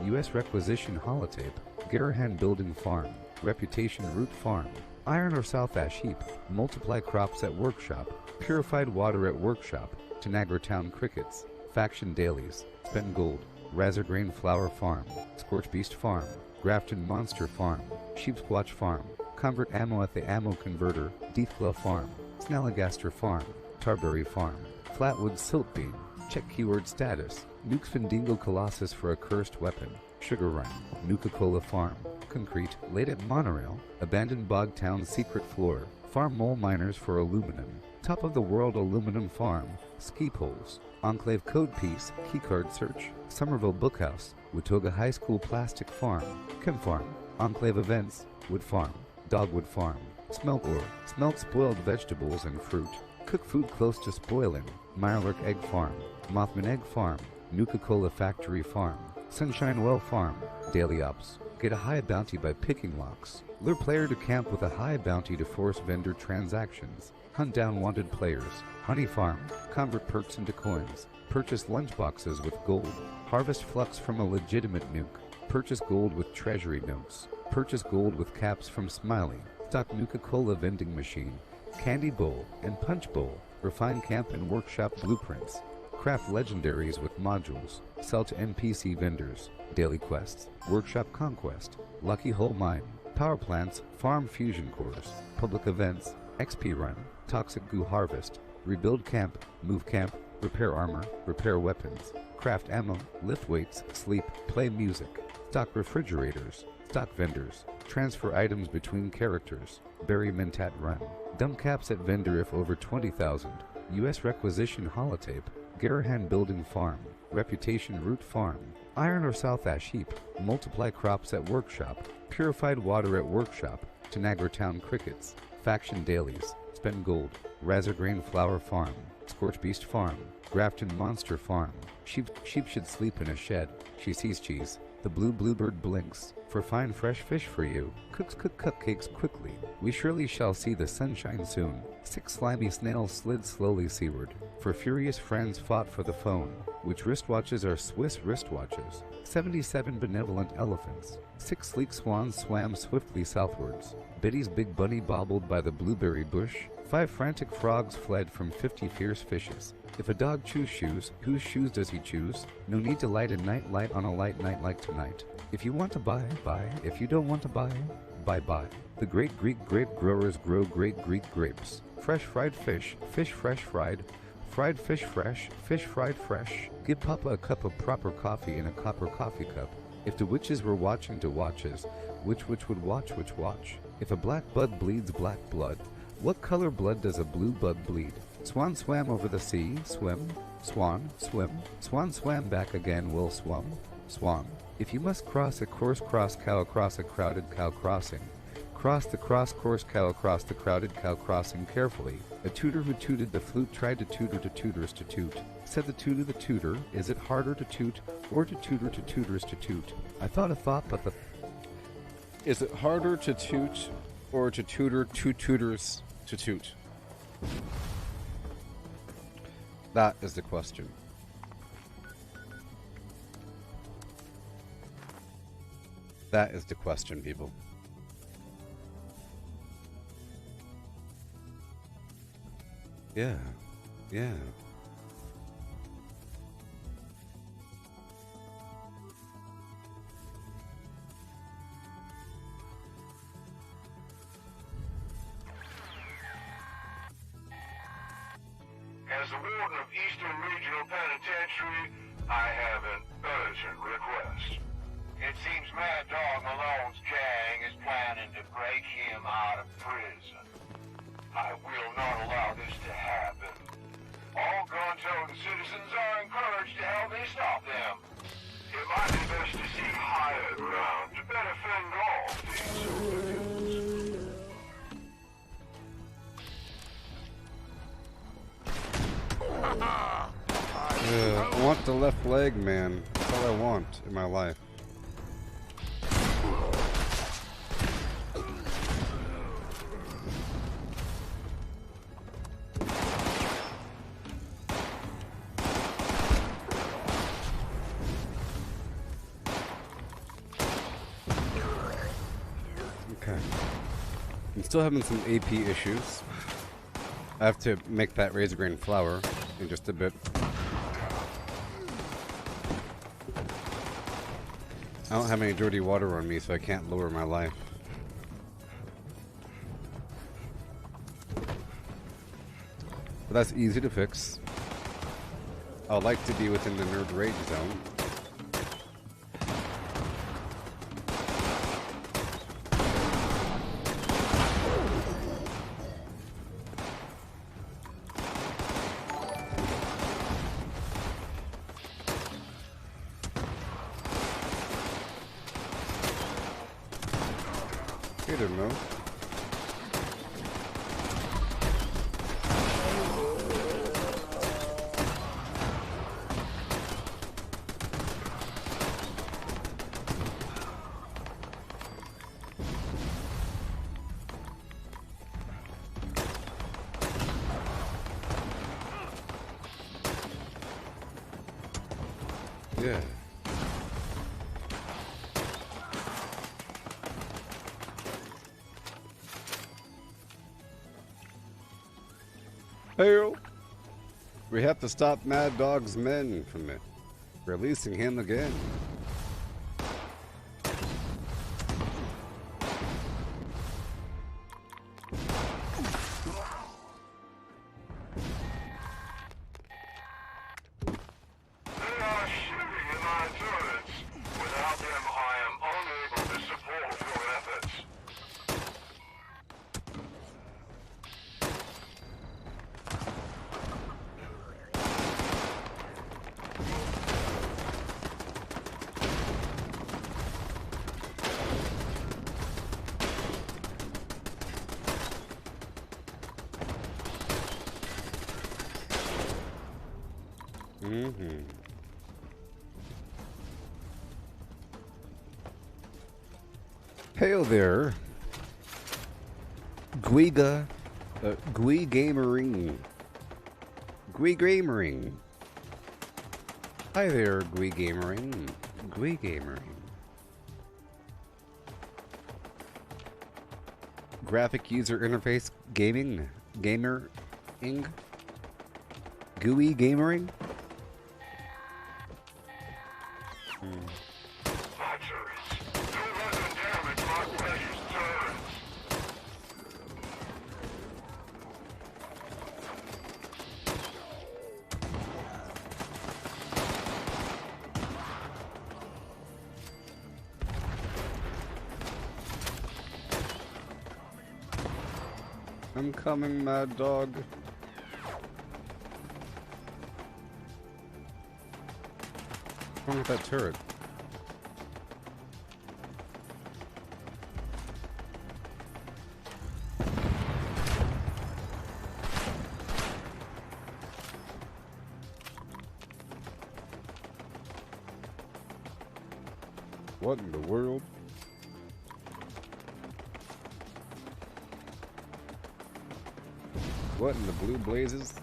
U.S. requisition holotape. Garahan building farm. Reputation root farm. Iron or South Ash heap. Multiply crops at workshop. Purified water at workshop. Tanagra Town crickets. Faction dailies. Spend gold. Razorgrain flower farm. Scorch beast farm. Grafton monster farm. Sheepsquatch farm. Convert ammo at the ammo converter. Deathglow farm. Snalligaster farm. Tarberry farm. Flatwood silt beam. Check keyword status. Nukes Findingo Colossus for a cursed weapon. Sugar Run. Nuka-Cola farm. Concrete. Late at monorail. Abandoned bog town secret floor. Farm mole miners for aluminum. Top of the world aluminum farm. Ski poles. Enclave code piece. Keycard search. Somerville Bookhouse. Watoga High School plastic farm. Chem farm. Enclave events. Wood farm. Dogwood farm. Smelt ore. Smelt spoiled vegetables and fruit. Cook food close to spoiling. Mirelurk egg farm. Mothman egg farm. Nuka-Cola factory farm. Sunshine Well farm. Daily ops. Get a high bounty by picking locks. Lure player to camp with a high bounty to force vendor transactions. Hunt down wanted players. Honey farm. Convert perks into coins. Purchase lunchboxes with gold. Harvest flux from a legitimate nuke. Purchase gold with treasury notes. Purchase gold with caps from Smiley. Stock Nuka-Cola vending machine. Candy bowl and punch bowl. Refine camp and workshop blueprints. Craft legendaries with modules. Sell to NPC vendors. Daily quests. Workshop conquest. Lucky hole mine. Power plants. Farm fusion cores. Public events. XP run. Toxic goo harvest. Rebuild camp. Move camp. Repair armor. Repair weapons. Craft ammo. Lift weights. Sleep. Play music. Stock refrigerators. Stock vendors. Transfer items between characters. Bury Mentat run. Dump caps at vendor if over 20,000. U.S. requisition holotape. Garahan building farm. Reputation root farm. Iron or South Ash heap. Multiply crops at workshop. Purified water at workshop. Tanagra town crickets. Faction dailies. Spend gold. Razorgrain flower farm. Scorch beast farm. Grafton monster farm. Sheep should sleep in a shed. She sees cheese. The blue bluebird blinks. For fine fresh fish for you. Cooks cook cupcakes quickly. We surely shall see the sunshine soon. 6 slimy snails slid slowly seaward. For furious friends fought for the phone. Which wristwatches are Swiss wristwatches. 77 benevolent elephants. 6 sleek swans swam swiftly southwards. Betty's big bunny bobbled by the blueberry bush. 5 frantic frogs fled from 50 fierce fishes. If a dog chews shoes, whose shoes does he choose? No need to light a night light on a light night like tonight. If you want to buy, buy. If you don't want to buy, buy. The great Greek grape growers grow great Greek grapes. Fresh fried fish, fish fresh fried fish fresh, fish fried fresh. Give Papa a cup of proper coffee in a copper coffee cup. If the witches were watching to watches, which would watch which watch? If a black bud bleeds black blood, what color blood does a blue bud bleed? Swan swam over the sea, swim, swan, swim. Swan swam back again, will swum, swan. If you must cross a course cross cow across a crowded cow crossing, cross the cross course cow across the crowded cow crossing carefully. A tutor who tooted the flute tried to tutor to tutors to toot. Said the tutor the tutor, is it harder to toot or to tutor to tutors to toot? I thought a thought, but the... Is it harder to toot or to tutor two tutors to toot? That is the question. That is the question, people. Yeah. Yeah. As the warden of Eastern Regional Penitentiary, I have an urgent request. It seems Mad Dog Malone's gang is planning to break him out of prison. I will not allow this to happen. All gun-toting citizens are encouraged to help me stop them. It might be best to seek higher ground to better fend off these hooligans. I want the left leg, man. That's all I want in my life. Okay. I'm still having some AP issues. I have to make that razor grain flour in just a bit. I don't have any dirty water on me, so I can't lower my life. But that's easy to fix. I like to be within the nerd rage zone. I don't know. Yeah. Hell. We have to stop Mad Dog's men from releasing him again. Hail there, Gui Gamering. Gui Gamering. Hi there, Gui Gamering. Gui Gamering. Graphic user interface gaming. Gamering. GUI Gamering. I'm coming, Mad Dog. What's wrong with that turret? What in the world? What in the blue blazes?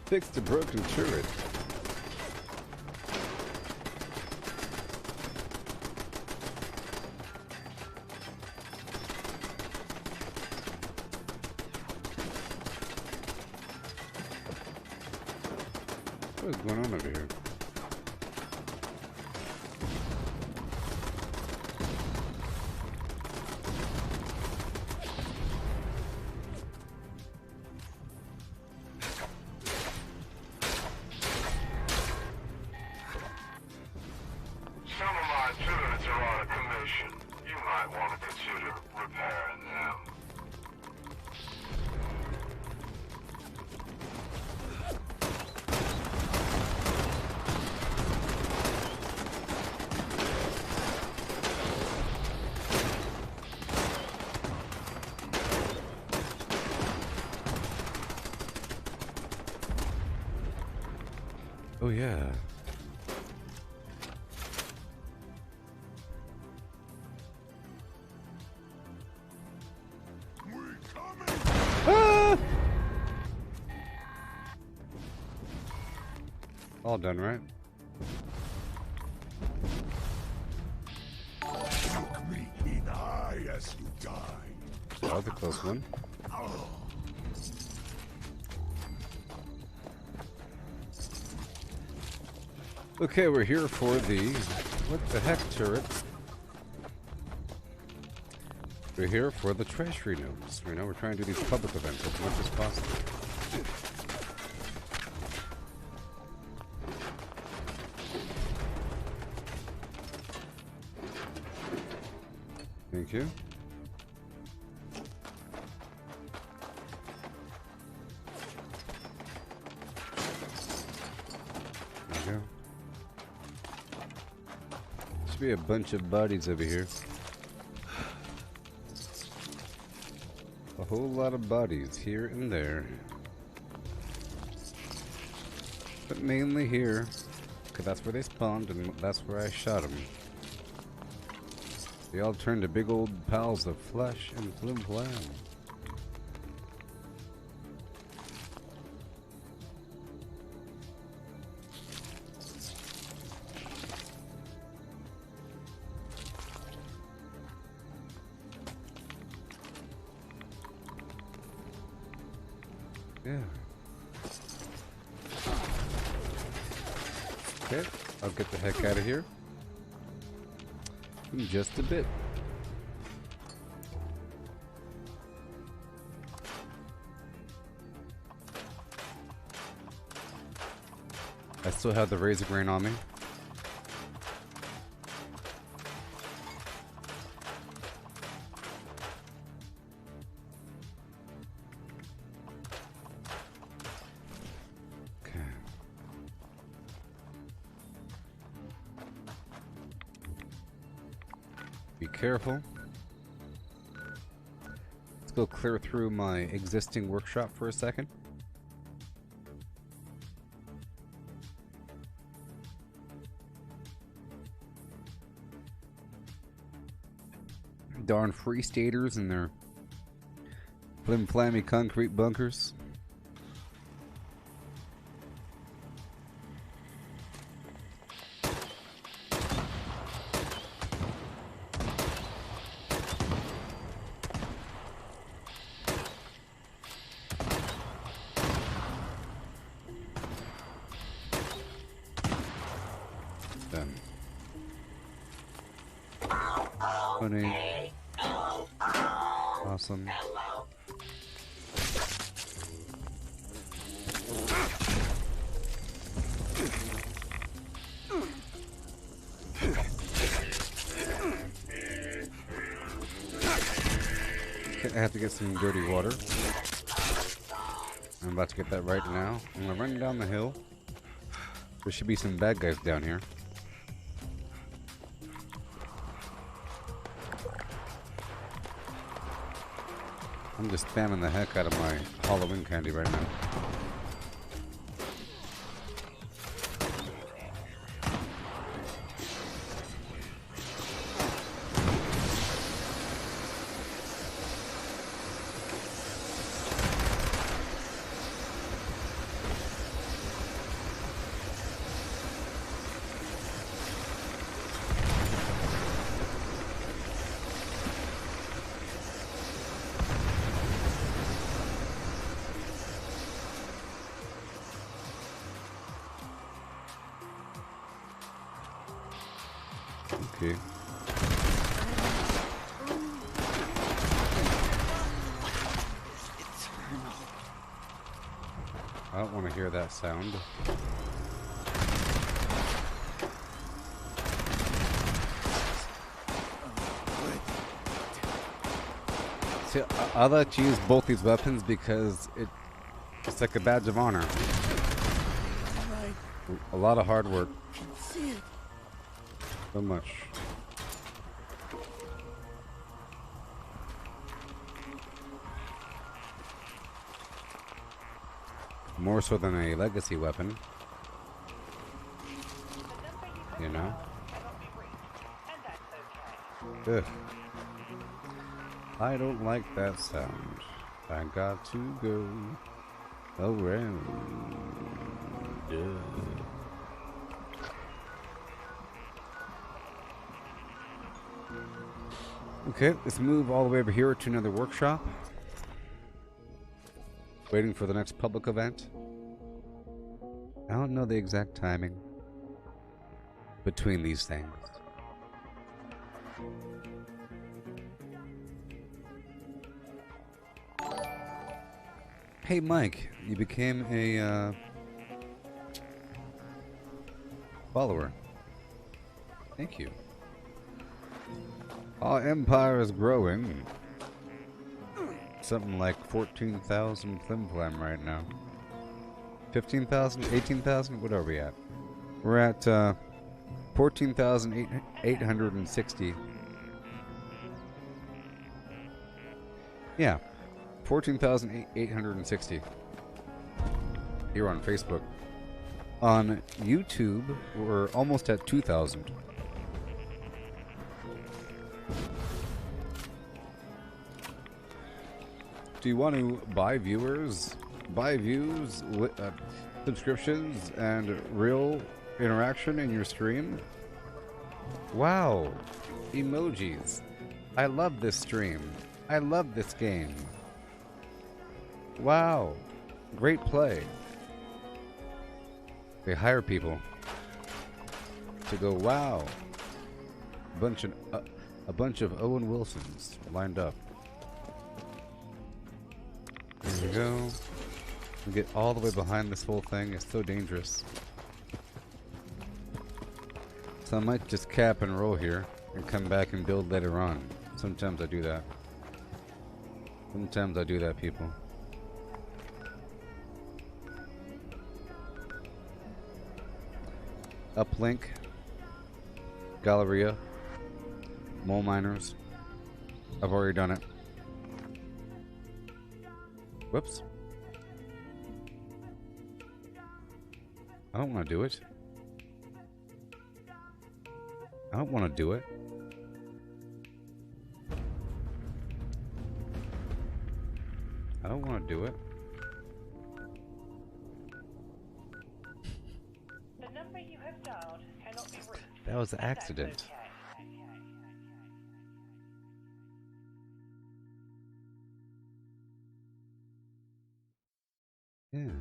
Fix the broken turret. What is going on over here? Oh yeah. Ah! All done, right? Look me in the eye as you die. That was a close one. Okay, we're here for the... What the heck, turret? We're here for the treasury notes. You know, we're trying to do these public events as much as possible. Thank you. There you go. to be a bunch of bodies over here. A whole lot of bodies here and there. But mainly here, because that's where they spawned and that's where I shot them. They all turned to big old piles of flesh and flim flam. Yeah. Okay, I'll get the heck out of here in just a bit. I still have the razor grain on me. Be careful. Let's go clear through my existing workshop for a second. Darn free staters and their flim-flammy concrete bunkers. Done. Funny. Awesome. Okay, I have to get some dirty water. I'm about to get that right now. I'm gonna run down the hill. There should be some bad guys down here. I'm just spamming the heck out of my Halloween candy right now. Okay. I don't want to hear that sound. See, I like to use both these weapons because it's like a badge of honor. A lot of hard work. So much. More so than a legacy weapon. You know? Ugh. I don't like that sound. I got to go around. Okay, let's move all the way over here to another workshop. Waiting for the next public event. I don't know the exact timing between these things. Hey Mike, you became a follower. Thank you. Our empire is growing. Something like 14,000 flim-flam right now. 15,000, 18,000, what are we at? We're at 14,860. Yeah, 14,860 here on Facebook. On YouTube, we're almost at 2,000. Do you want to buy viewers, buy views, subscriptions, and real interaction in your stream? Wow, emojis. I love this stream. I love this game. Wow, great play. They hire people to go, wow. A bunch of Owen Wilsons lined up. There we go. We get all the way behind this whole thing. It's so dangerous. So I might just cap and roll here and come back and build later on. Sometimes I do that. Sometimes I do that, people. Uplink, Galleria, Mole Miners. I've already done it. Whoops. I don't want to do it. I don't want to do it. I don't want to do it. The number you have dialed cannot be reached. That was an accident. Yeah.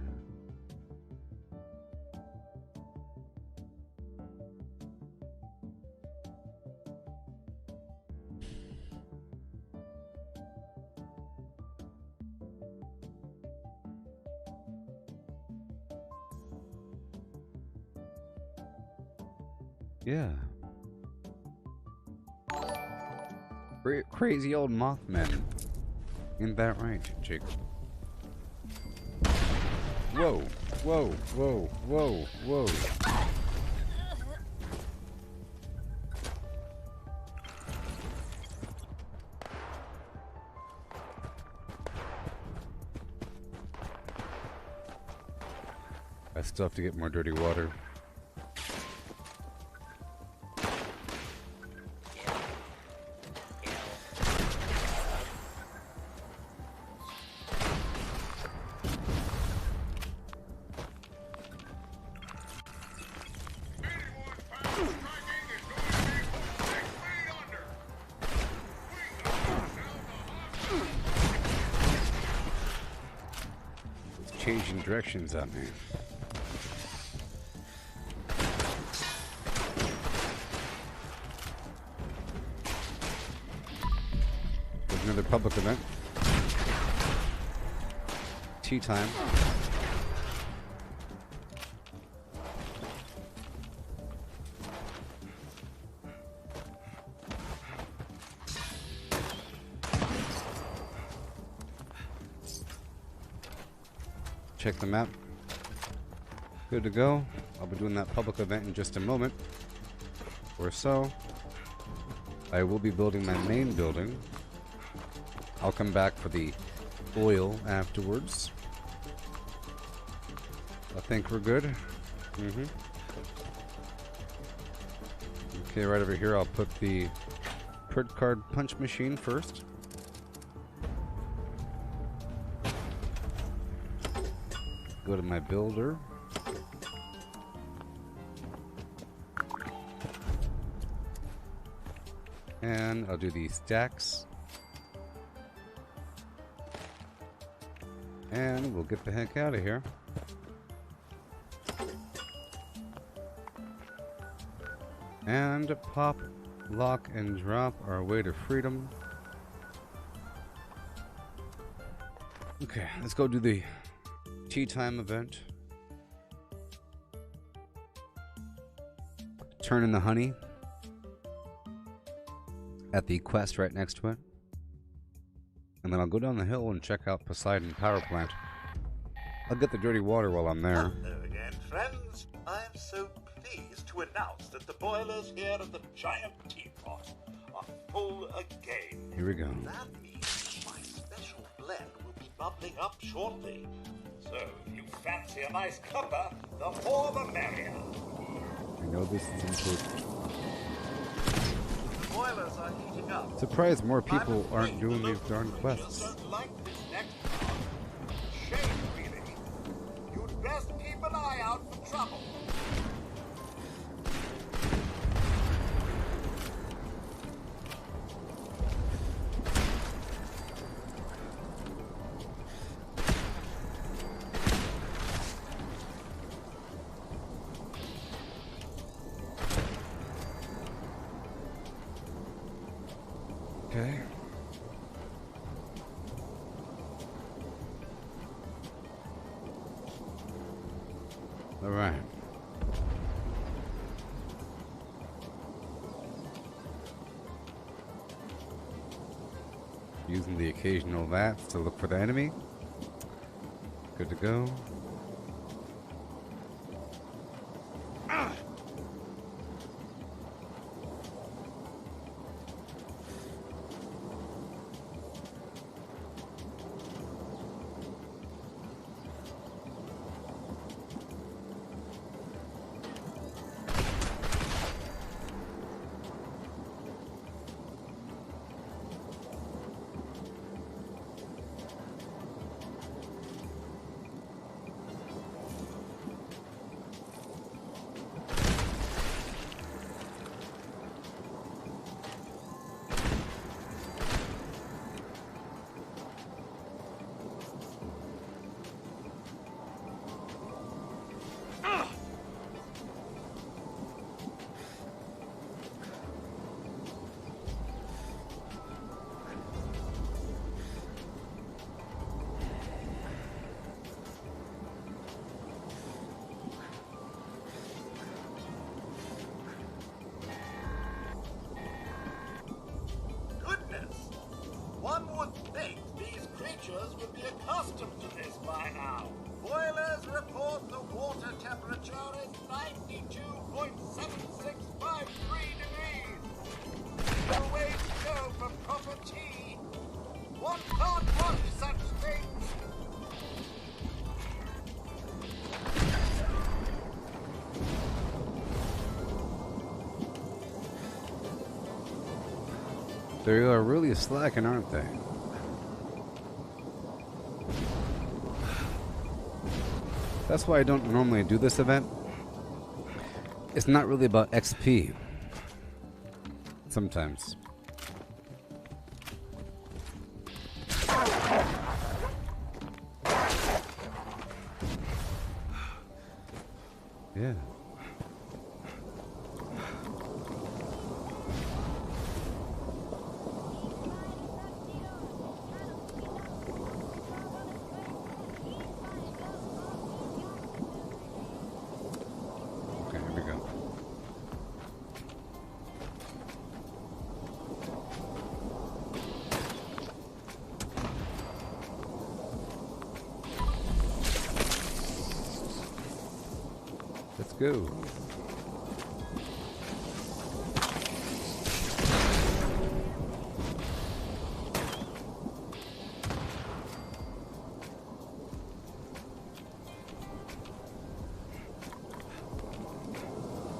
Yeah. Crazy old Mothman. Isn't that right, Jake? Whoa, whoa, whoa, whoa, whoa. I still have to get more dirty water. Changing directions out there. There's another public event. Tea time. Check the map. Good to go. I'll be doing that public event in just a moment or so. I will be building my main building. I'll come back for the oil afterwards. I think we're good. Okay, right over here I'll put the print card punch machine first. Go to my builder. And I'll do these stacks. And we'll get the heck out of here. And pop, lock, and drop our way to freedom. Okay, let's go do the tea time event. Turn in the honey at the quest right next to it. And then I'll go down the hill and check out Poseidon Power Plant. I'll get the dirty water while I'm there. Hello again, friends. I am so pleased to to announce that the boilers here at the Giant Teapot are full again. Here we go. That means my special blend will be bubbling up shortly. So, if you fancy a nice cuppa, the more the merrier. I know this is important. The boilers are heating up. Surprised more people aren't doing these darn quests. Don't like this next part. Shame, really. You'd best keep an eye out for trouble. Okay. All right. Using the occasional VATS to look for the enemy. Good to go. One would think these creatures would be accustomed to this by now. Boilers report the water temperature is 92.7653 degrees. No way to go for proper tea. One can't watch such things. They are really slacking, aren't they? That's why I don't normally do this event. It's not really about XP. Sometimes. Yeah. Let's go.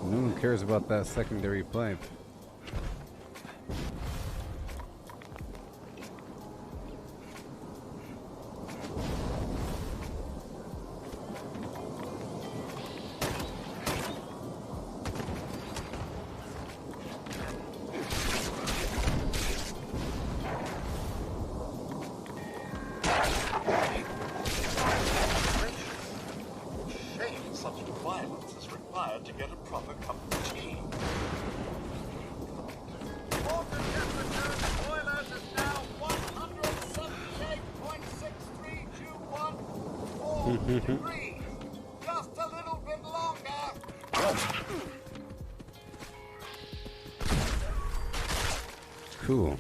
No one cares about that secondary pipe. Just a little bit longer. Cool.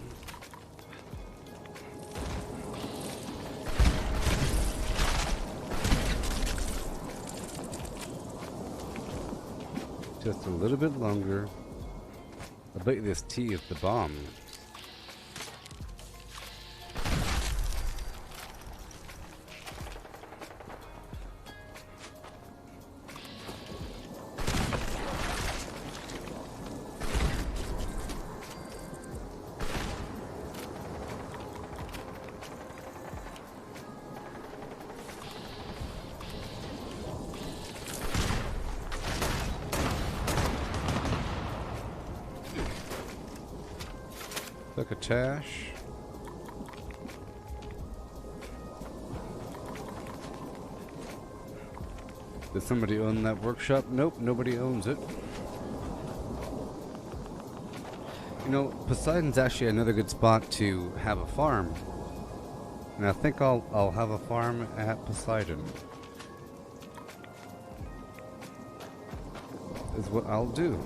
Just a little bit longer. I bet you this T is the bomb. Tash. Does somebody own that workshop? Nope, nobody owns it. You know, Poseidon's actually another good spot to have a farm. And I think I'll have a farm at Poseidon. Is what I'll do.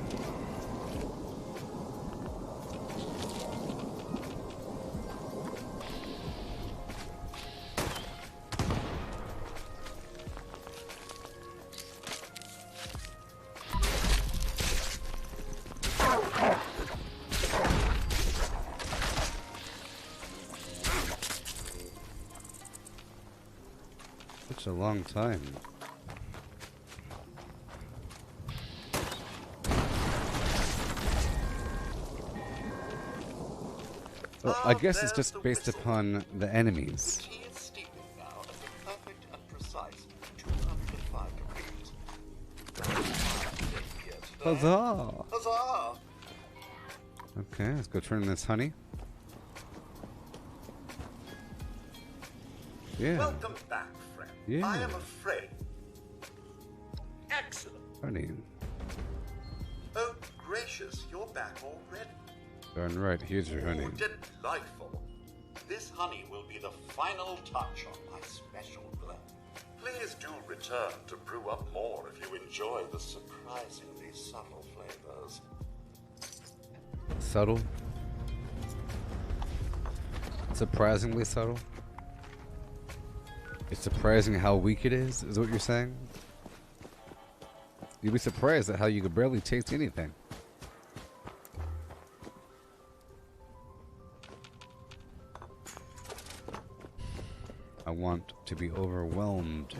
Such a long time. Well, I guess it's just based upon the enemies. He is steeping now at the perfect and precise 205 degrees. Huzzah! Huzzah! Okay, let's go turn this honey. Yeah. Welcome back, friend. Yeah. I am afraid. Excellent. Honey. Oh, gracious, you're back already. Darn right, here's your honey. Oh, delightful. This honey will be the final touch on my special blend. Please do return to brew up more if you enjoy the surprisingly subtle flavors. Subtle? Surprisingly subtle? It's surprising how weak it is what you're saying? You'd be surprised at how you could barely taste anything. I want to be overwhelmed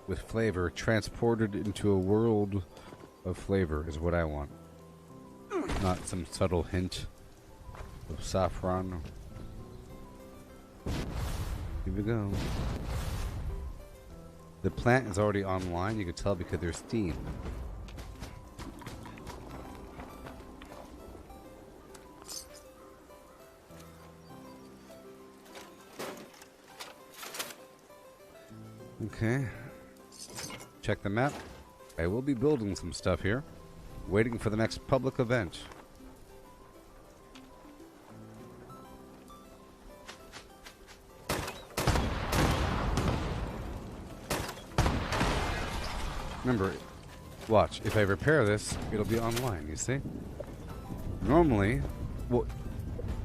with flavor, transported into a world of flavor is what I want. Not some subtle hint of saffron. Here we go. The plant is already online, you can tell because there's steam. Okay. Check the map. I will be building some stuff here. Waiting for the next public event. Remember, watch, if I repair this, it'll be online, you see? Normally, well,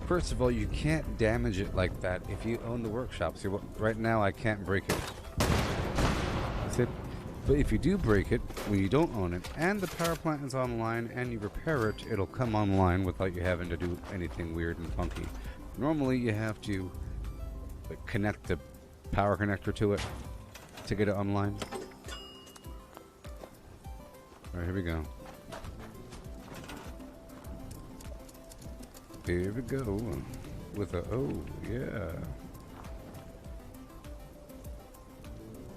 first of all, you can't damage it like that if you own the workshop. See, right now I can't break it. See? But if you do break it, when you don't own it, and the power plant is online, and you repair it, it'll come online without you having to do anything weird and funky. Normally, you have to connect the power connector to it to get it online. Alright, here we go. Here we go. With a, oh, yeah.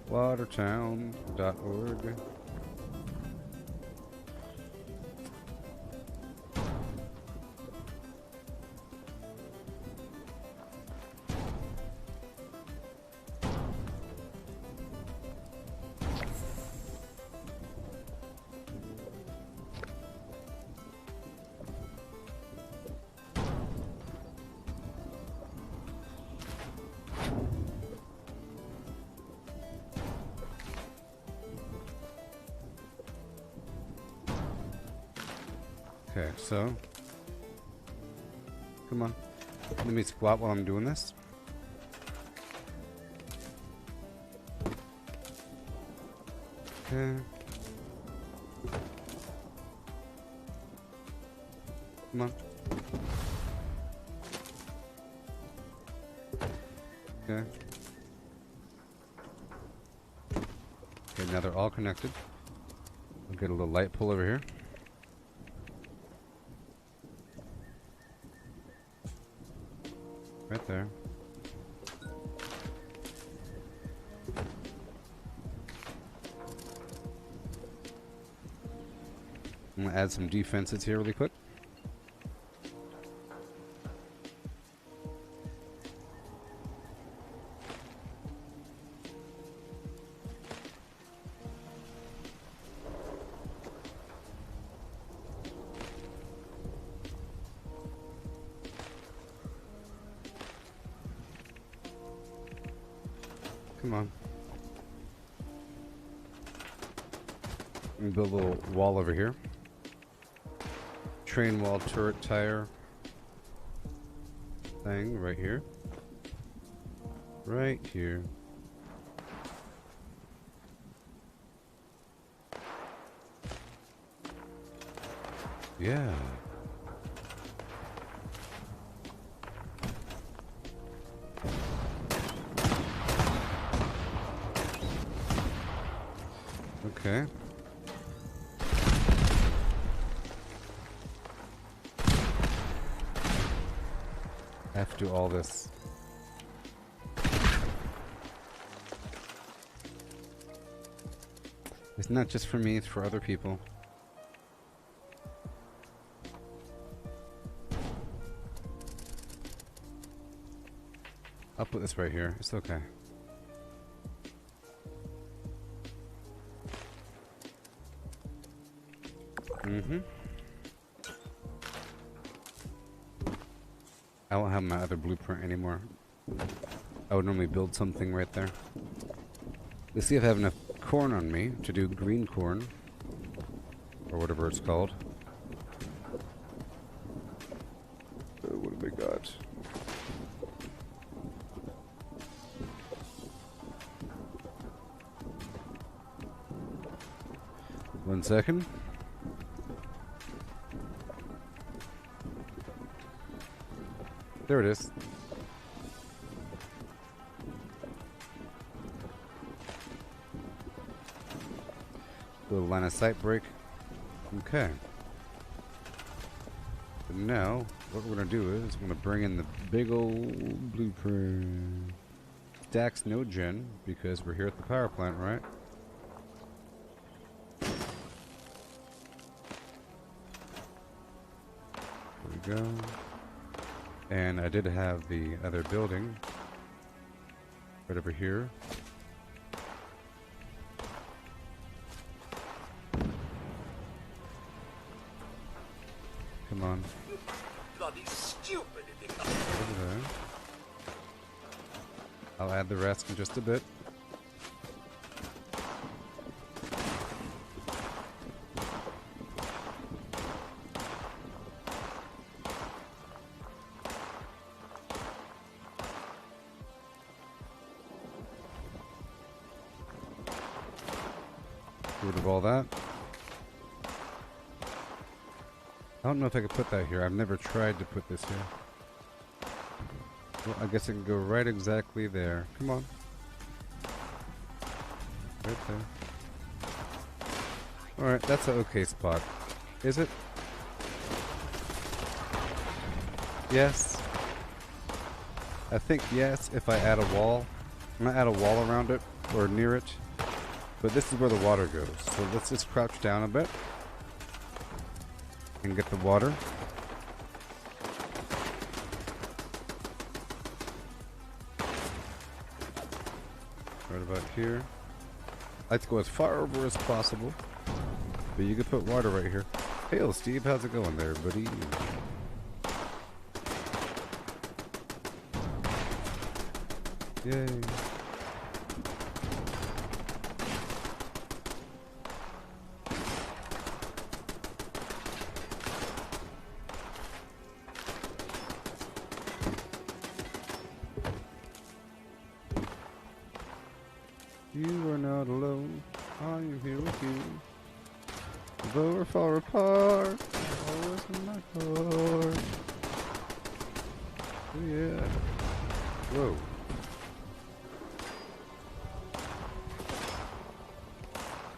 Watertown.org. Okay, so come on. Let me squat while I'm doing this. Okay. Come on. Okay. Okay, now they're all connected. I'll get a little light pull over here. Right there. I'm gonna add some defenses here really quick. Come on. Let me build a little wall over here. Train wall, turret, tire thing right here. Right here. Yeah. Okay. I have to do all this. It's not just for me, it's for other people. I'll put this right here. It's okay. Mm-hmm. I won't have my other blueprint anymore. I would normally build something right there. Let's see if I have enough corn on me to do green corn. Or whatever it's called. What have we got? One second. There it is. Little line of sight break. Okay. But now, what we're going to do is, we're going to bring in the big old blueprint. Stacks no gen, because we're here at the power plant, right? There we go. And I did have the other building right over here. Come on. Bloody stupid idiot. Over there. I'll add the rest in just a bit. Rid of all that. I don't know if I could put that here. I've never tried to put this here. Well, I guess it can go right exactly there. Come on. Right there. Alright, that's an okay spot. Is it? Yes. I think yes if I add a wall. I'm gonna add a wall around it, or near it. But this is where the water goes. So let's just crouch down a bit. And get the water. Right about here. I like to go as far over as possible. But you could put water right here. Hey, Steve, how's it going there, buddy? Yay. You are not alone. I am here with you. Though we're far apart. where's my car? Oh yeah. Whoa.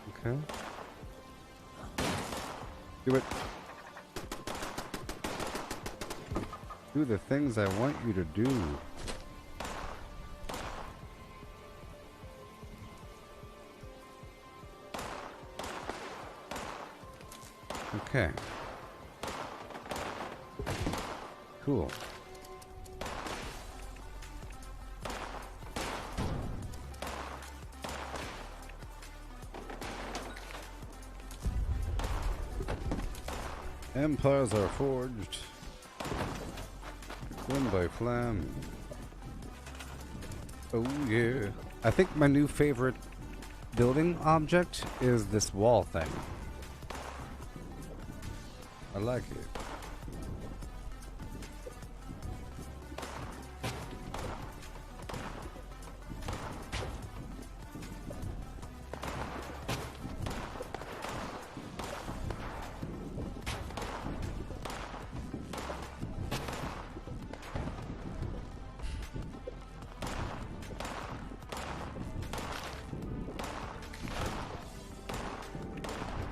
Okay. Do it. Do the things I want you to do. Okay. Cool. Empires are forged. One by flam. Oh yeah. I think my new favorite building object is this wall thing. I like it.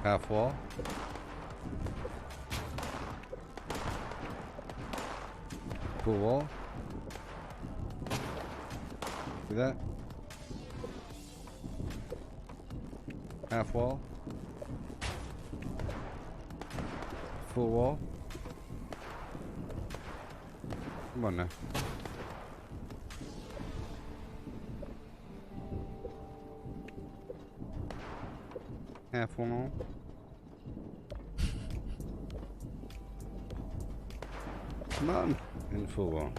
Half wall. Full wall. See that? Half wall. Full wall. Come on now. Half wall. Come on. In full wall.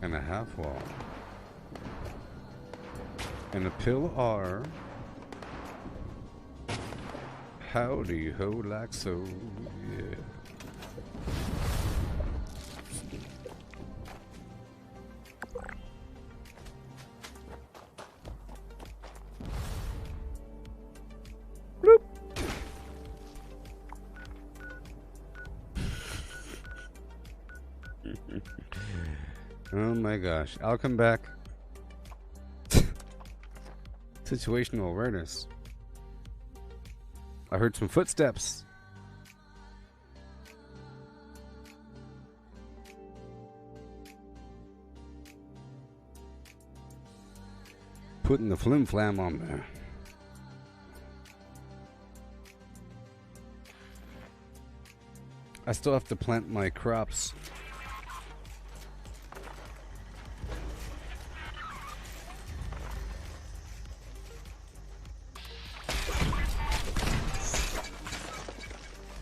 And a half wall. And a pillar. Howdy ho like so, yeah. Oh my gosh. I'll come back. Situational awareness. I heard some footsteps. Putting the flim flam on there. I still have to plant my crops.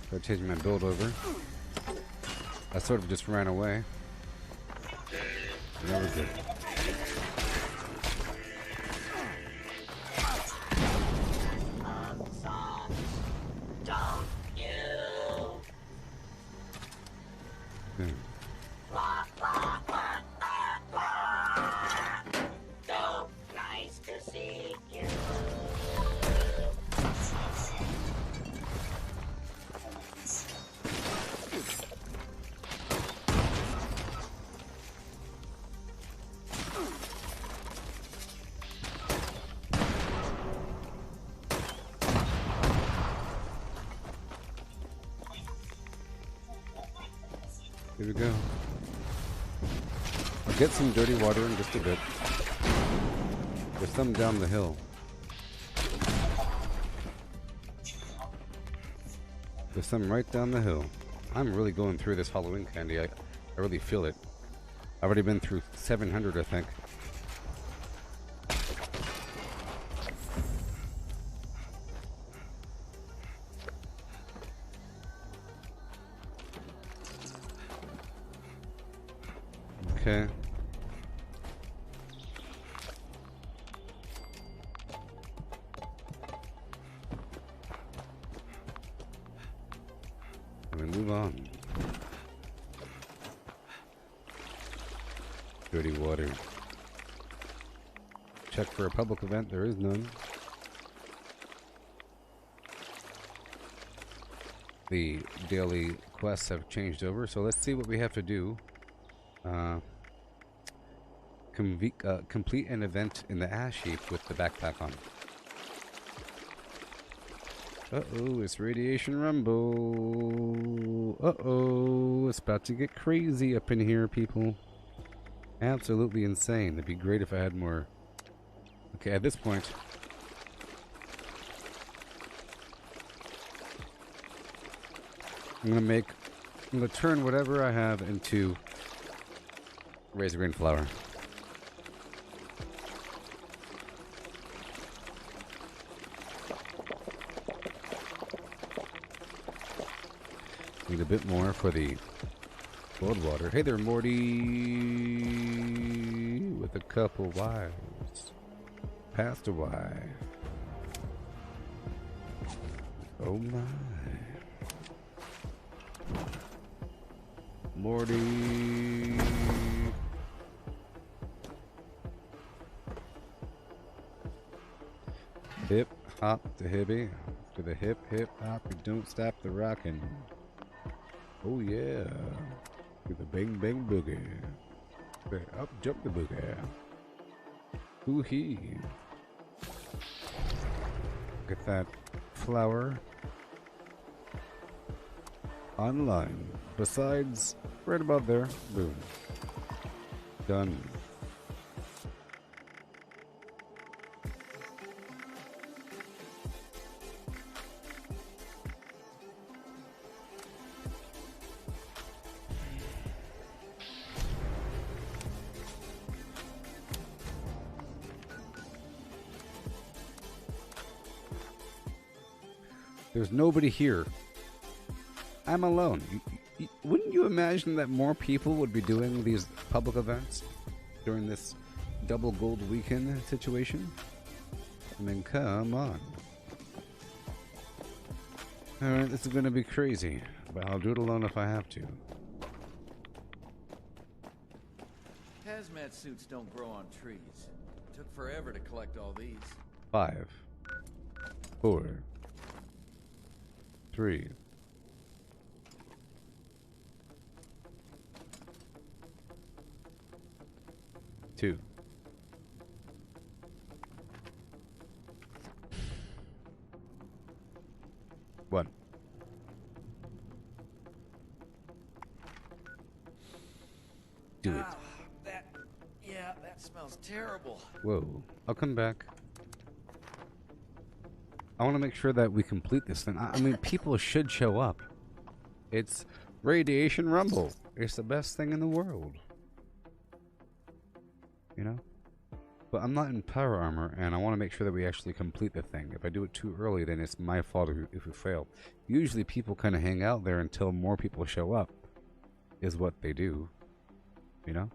So changing my build over. I sort of just ran away. That was it. Here we go. I'll get some dirty water in just a bit. There's some down the hill. There's some right down the hill. I'm really going through this Halloween candy. I really feel it. I've already been through 700, I think. Okay. We move on. Dirty water. Check for a public event. There is none. the daily quests have changed over. So let's see what we have to do. Complete an event in the ash heap with the backpack on. Uh-oh, it's Radiation Rumble. Uh-oh, it's about to get crazy up in here, people. Absolutely insane. It'd be great if I had more. Okay, at this point, I'm gonna turn whatever I have into razor green flour. Need a bit more for the cold water. Hey there, Morty, with a couple wives. Passed a wife. Oh my. Morty. Hip hop to hippie. To the hip hip hop. You don't stop the rockin'. Oh yeah. To the bang bang boogie. Up jump the boogie. Ooh hee. Get that flower online. Besides, right about there. Boom. Done. There's nobody here. I'm alone. Wouldn't you imagine that more people would be doing these public events during this double gold weekend situation? I mean, come on. Alright, this is gonna be crazy, but I'll do it alone if I have to. Hazmat suits don't grow on trees. Took forever to collect all these. 5, 4, 3. 2. 1. Do it. That smells terrible. Whoa. I'll come back. I want to make sure that we complete this thing. I mean, people should show up. It's Radiation Rumble. It's the best thing in the world. You know? But I'm not in power armor, and I want to make sure that we actually complete the thing. If I do it too early, then it's my fault if we fail. Usually people kind of hang out there until more people show up, is what they do. You know?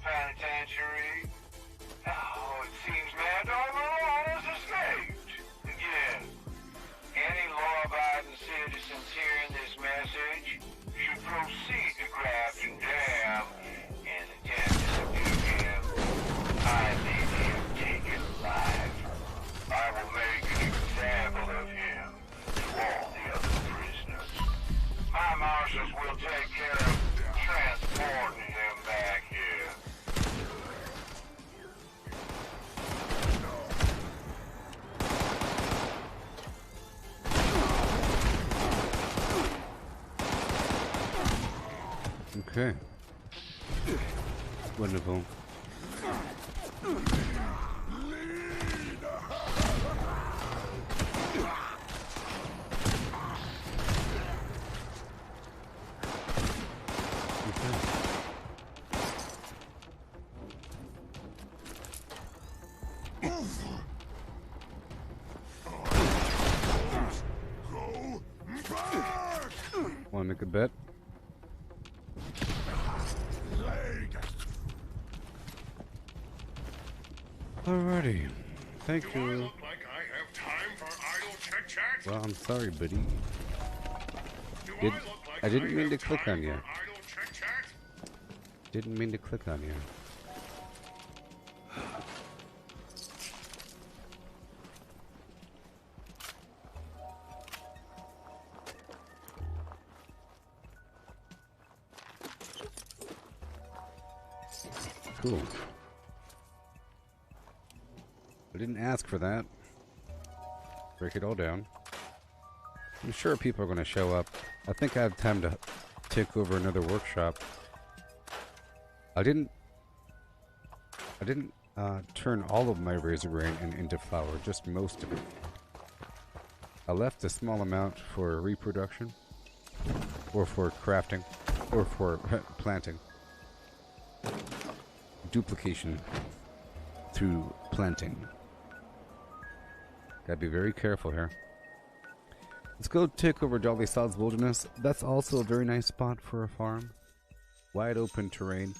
Penitentiary. Oh, it seems Mad Dog Malone has escaped. Again, any law-abiding citizens hearing this message should proceed to grab and jam in attempt to subdue him. I need him taken alive. I will make an example of him to all the other prisoners. My marshals will take care of transporting him back here. Okay. Wonderful. Want to make a bet? Alrighty. Thank you. Like I have time Well, I'm sorry, buddy. I didn't mean to click on you. Didn't mean to click on you. Cool. I didn't ask for that. Break it all down. I'm sure people are going to show up. I think I have time to take over another workshop. I didn't turn all of my razor grain into flour, just most of it. I left a small amount for reproduction, or for crafting, or for planting. Duplication through planting. Gotta be very careful here. Let's go take over Jolly Sod's Wilderness. That's also a very nice spot for a farm. Wide open terrain.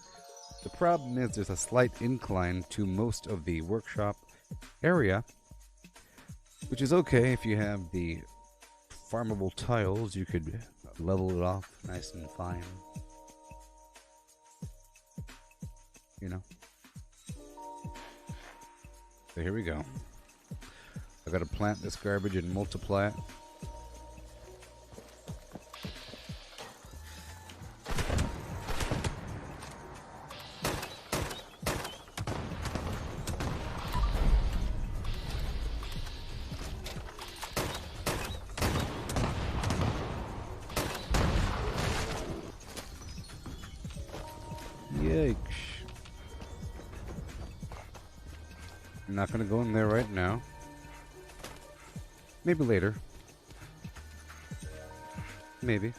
The problem is there's a slight incline to most of the workshop area, which is okay if you have the farmable tiles. You could level it off nice and fine. You know. So here we go. I gotta plant this garbage and multiply it. Yikes. I'm not gonna go in there right now. Maybe later. Maybe.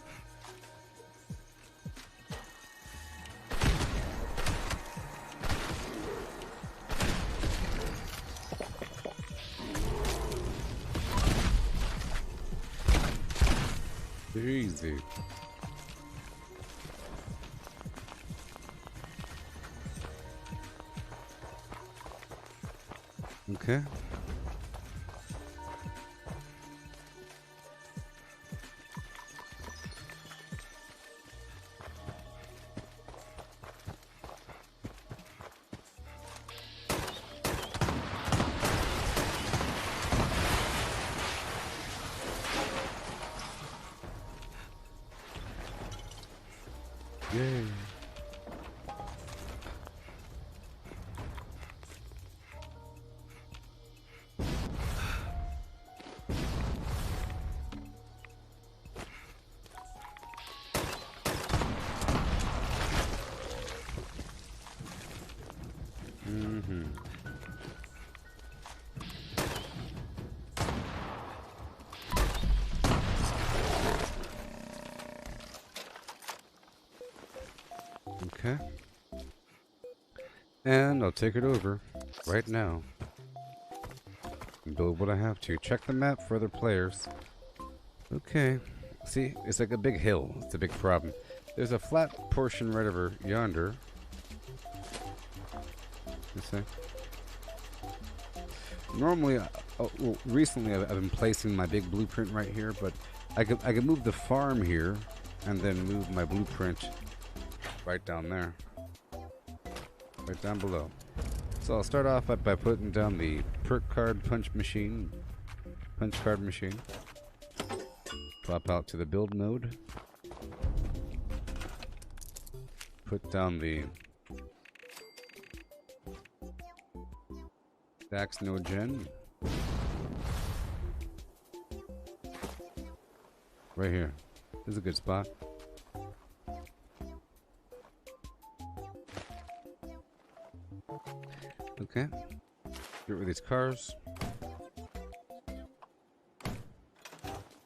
Easy. Okay. Yay. Okay. And I'll take it over right now. Build what I have to. Check the map for other players. Okay. See, it's like a big hill. It's a big problem. There's a flat portion right over yonder. You see? Normally, well, recently I've been placing my big blueprint right here, but I could move the farm here and then move my blueprint right down there. Right down below. So I'll start off by putting down the perk card punch card machine. Pop out to the build mode. Put down the Dax no gen. Right here. This is a good spot. Okay. Get rid of these cars.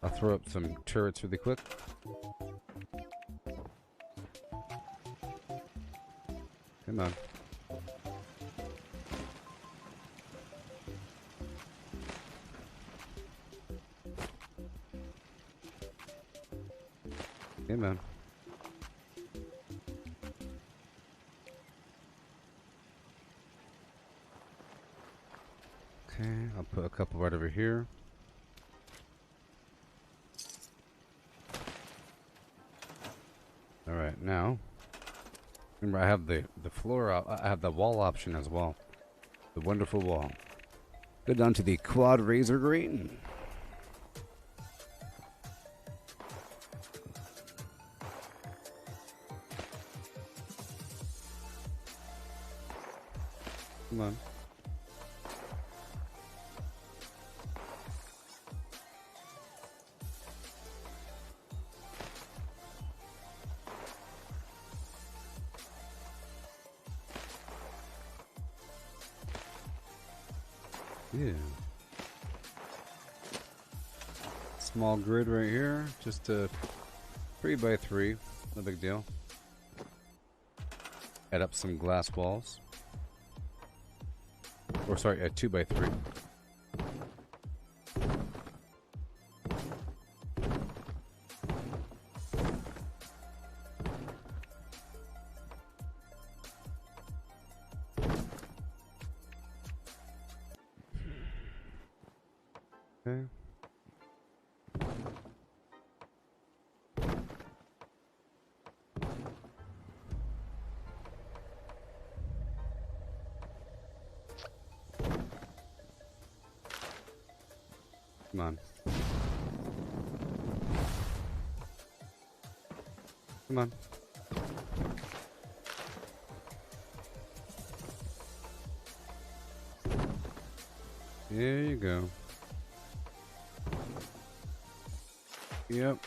I'll throw up some turrets really quick. Come on. Come on. Okay, I'll put a couple right over here. now. Remember, I have the floor. I have the wall option as well. The wonderful wall. Go down to the quad razor green. Come on. Yeah. Small grid right here. Just a 3x3. No big deal. Add up some glass walls. Or sorry, a 2x3. Okay. Come on. Come on. There you go. Yep.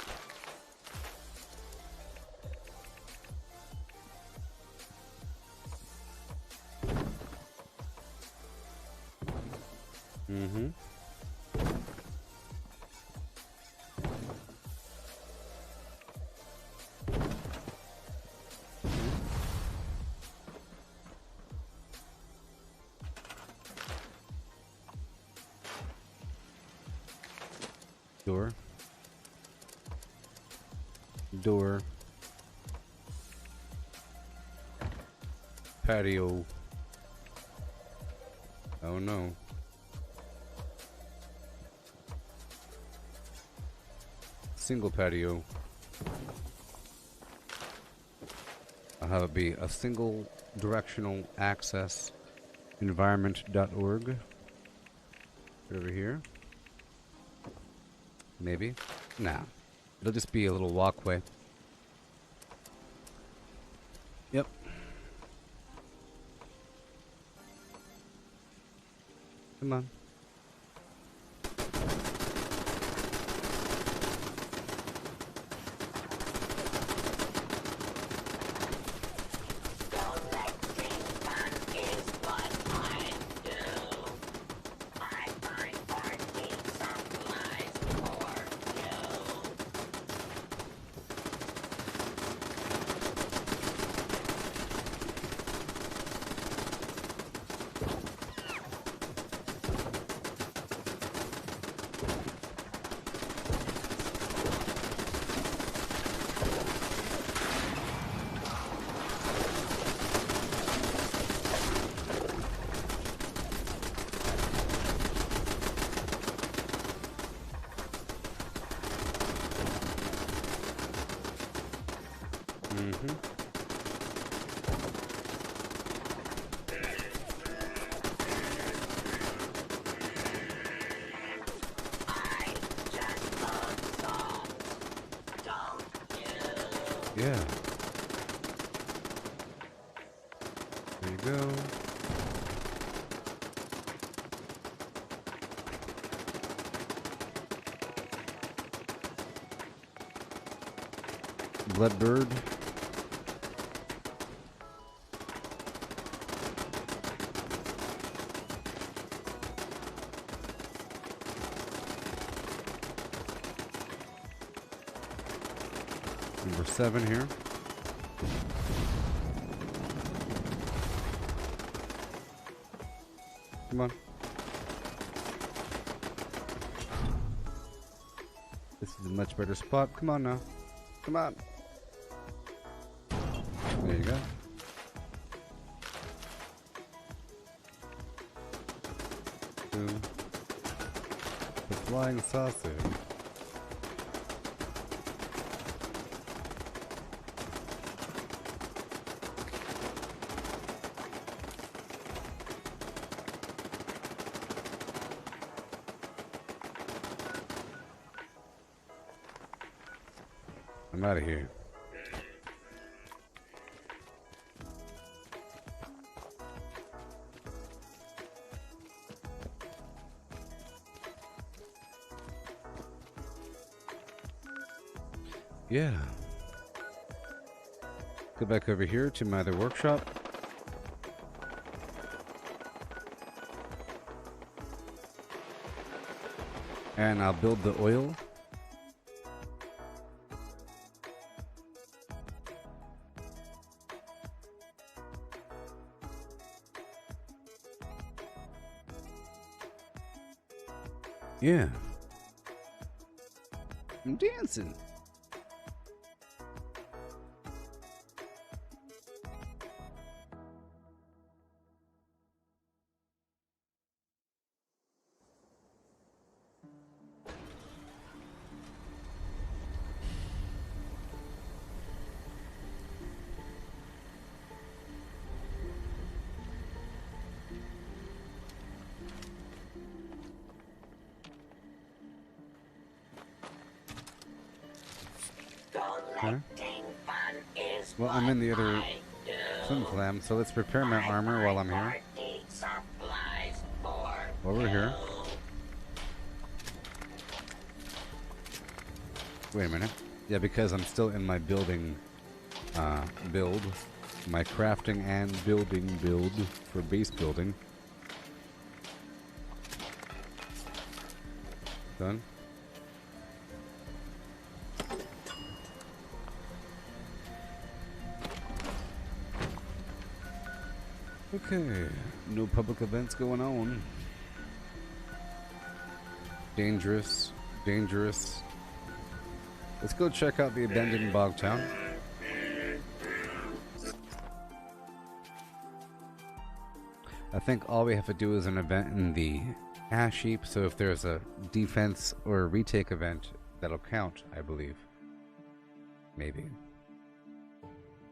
Mm-hmm. Door. Door. Patio. Oh no. Single patio. I'll have it be a single directional access environment.org. Over here. Maybe. Nah. It'll just be a little walkway. Yep. Come on. Yeah. There you go. Bloodbird. Number 7 here. Come on. This is a much better spot. Come on now. Come on. There you go. Boom. The flying sausage. I'm out of here. Yeah. Go back over here to my other workshop. And I'll build the oil. Yeah. I'm dancing. Collecting fun is Well, I'm in the other swim clam, so let's prepare my armor while I'm here. supplies for While we're here. Wait a minute. Yeah, because I'm still in my building build. My crafting and building build for base building. Done. Okay, no public events going on. Dangerous, dangerous. Let's go check out the abandoned bog town. I think all we have to do is an event in the ash heap, so if there's a defense or a retake event, that'll count, I believe. Maybe.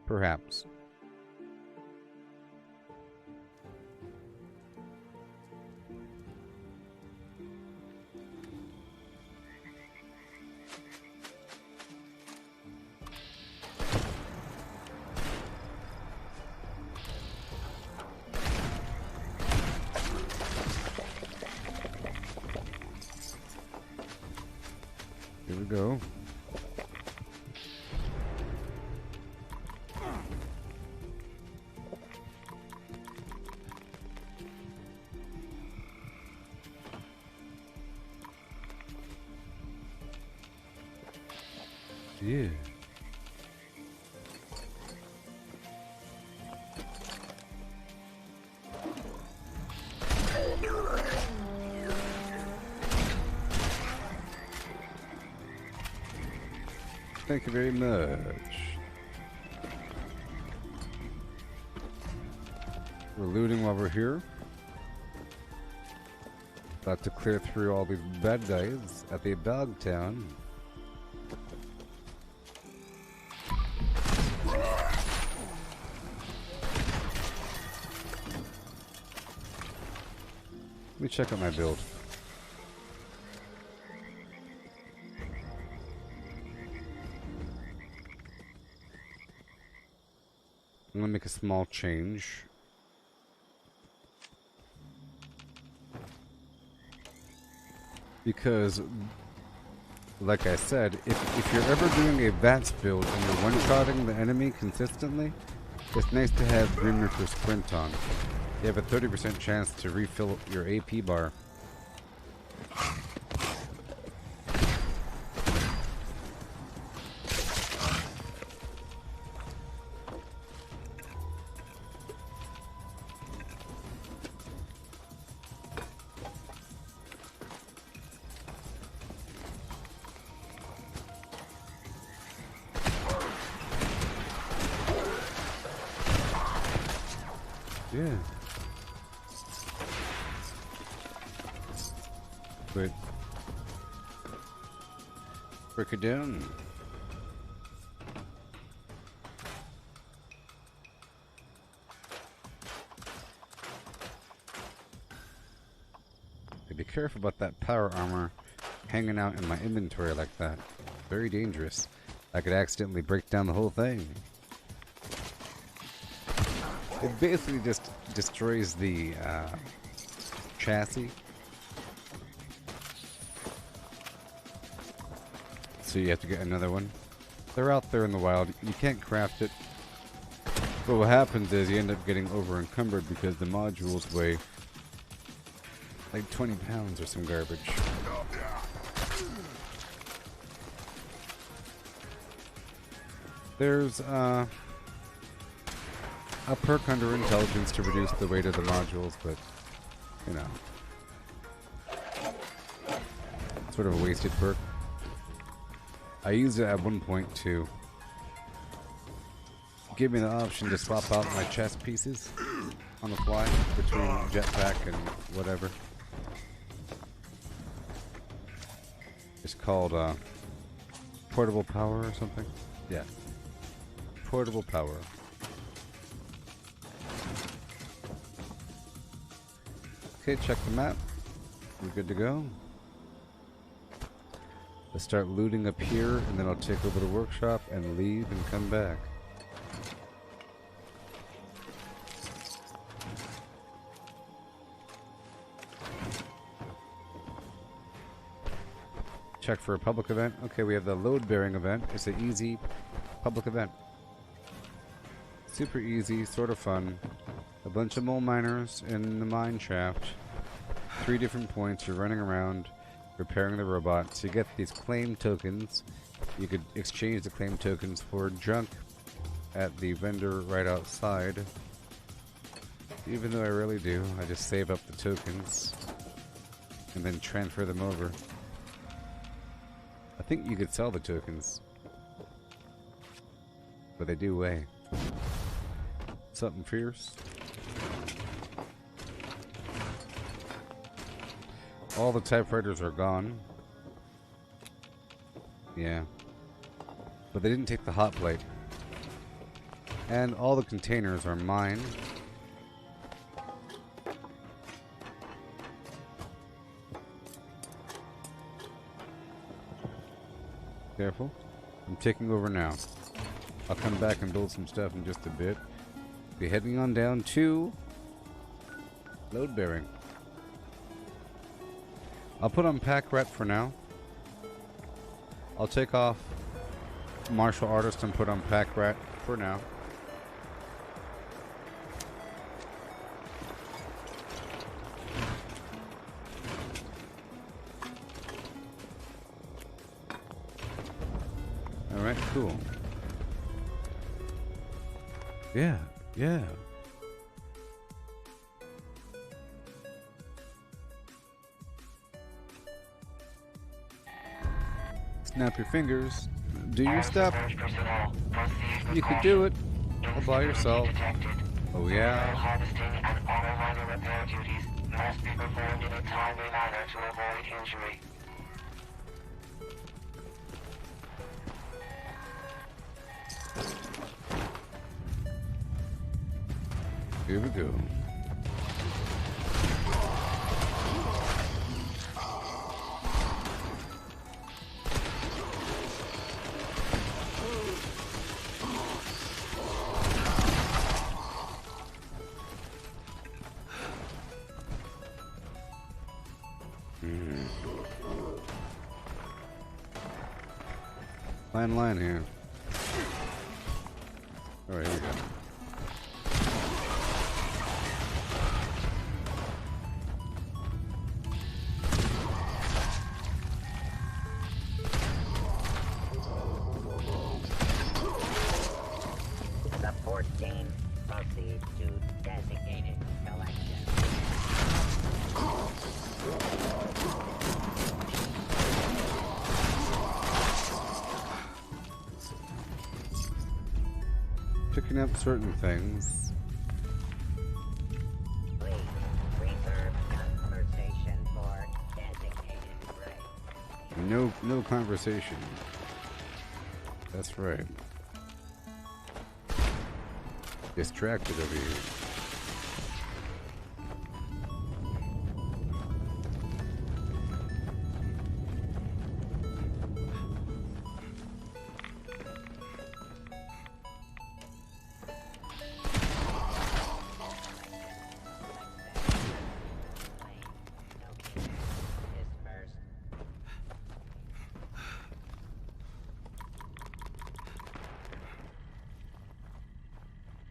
Perhaps. Here we go. Yeah. Thank you very much. We're looting while we're here. About to clear through all these bad guys at the dog town. Let me check out my build. I'm gonna make a small change. Because, like I said, if you're ever doing a VATS build and you're one-shotting the enemy consistently, it's nice to have Grim Reaper Sprint on. You have a 30% chance to refill your AP bar. Yeah. Wait. Break it down. Be careful about that power armor hanging out in my inventory like that. Very dangerous. I could accidentally break down the whole thing. It basically just destroys the chassis. So you have to get another one. They're out there in the wild. You can't craft it. But what happens is you end up getting over encumbered because the modules weigh like 20 pounds or some garbage. There's a perk under intelligence to reduce the weight of the modules, but you know, sort of a wasted perk. I used it at one point to give me the option to swap out my chest pieces on the fly between jetpack and whatever. It's called portable power or something. Yeah, portable power. Okay, check the map. We're good to go. Let's start looting up here, and then I'll take over the workshop and leave and come back. Check for a public event. Okay, we have the load-bearing event. It's an easy public event. Super easy, sort of fun. A bunch of mole miners in the mine shaft. 3 different points. You're running around repairing the robots. You get these claim tokens. You could exchange the claim tokens for junk at the vendor right outside. Even though I rarely do, I just save up the tokens and then transfer them over. I think you could sell the tokens, but they do weigh. Something fierce. All the typewriters are gone. Yeah. But they didn't take the hot plate. And all the containers are mine. Careful. I'm taking over now. I'll come back and build some stuff in just a bit. Be heading on down to load bearing. I'll put on pack rat for now. I'll take off martial artist and put on pack rat for now. Alright, cool. Yeah, yeah. Snap your fingers. Do your stuff. You could do it all by yourself. Oh yeah. Harvesting and auto liner repair duties must be performed in a timely manner to avoid injury. Here we go. Fine line here. Alright, here we go. Support team, proceed to designated collection. Picking up certain things. Please reserve conversation for designated break. No conversation. That's right. Distracted over here.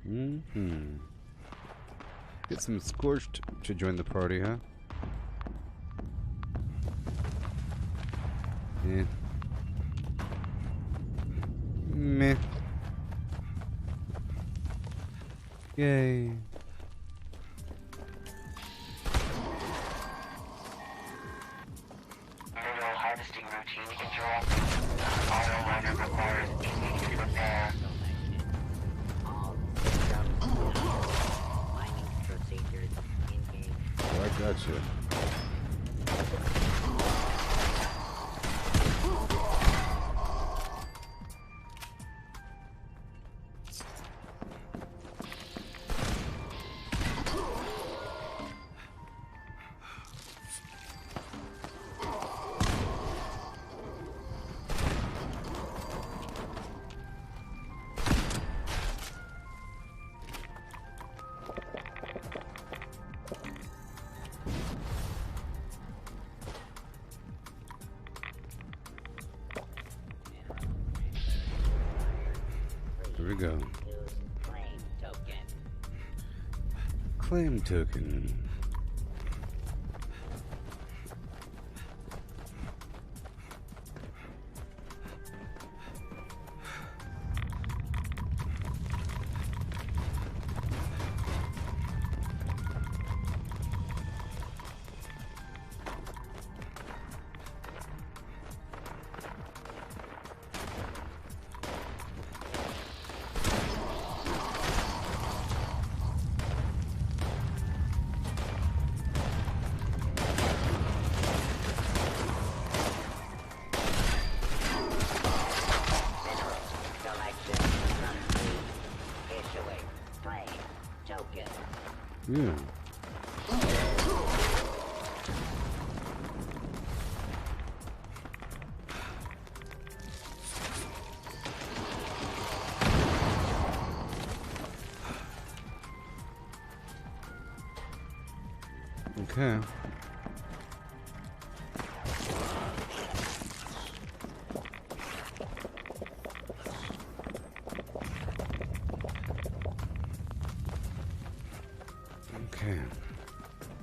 Mm-hmm. Get some Scorched to join the party, huh? Yeah. Meh. Yay. Mineral harvesting routine interrupted. Auto miner requires immediate repair. All systems mining procedures engaged. Oh, I got you. Here we go. Claim token. Claim token. Yeah. Okay. Okay.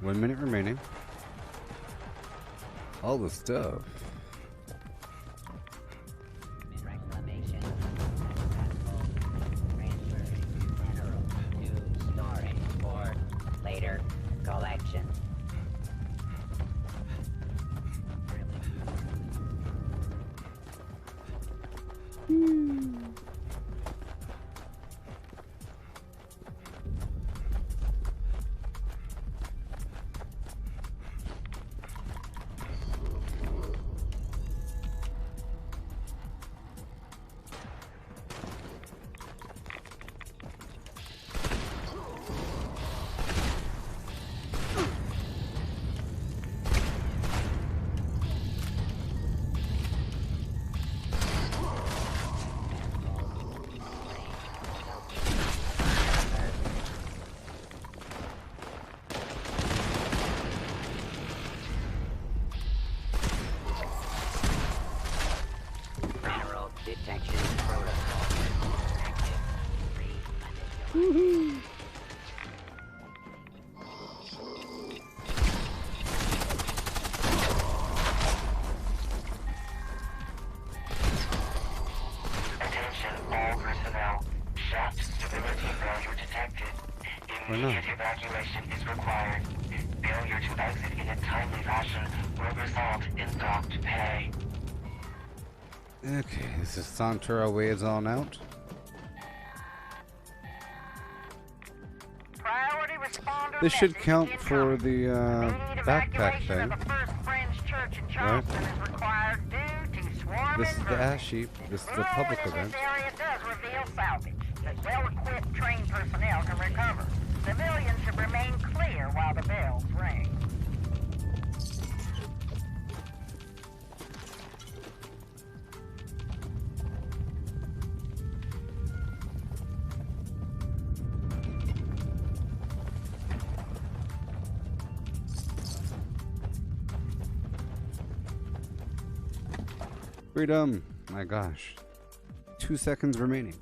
1 minute remaining. All the stuff. Reclamation. Transferring mineral to storage for later collection. Mineral detection protocol. Active. Woohoo! Attention all personnel. Shaft stability failure detected. Immediate evacuation is required. Failure to exit in a timely fashion will result in docked pay. Okay, this is Santura Waves on out. Priority responder This should message count incoming. for the Immediate backpack evacuation thing. of the First French Church in Right? Charleston is required due to swarming This is the birds. Ash Sheep. This is the public Movement in event. this area does reveal salvage that well-equipped trained personnel can recover. Civilians should remain clear while the bells ring. Freedom! My gosh. 2 seconds remaining.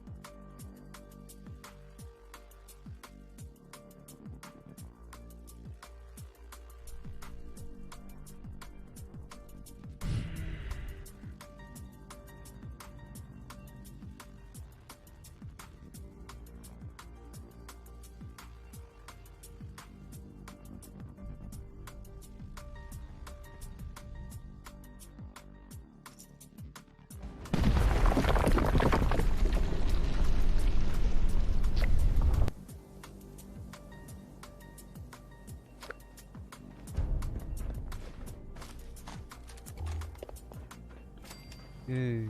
Yay.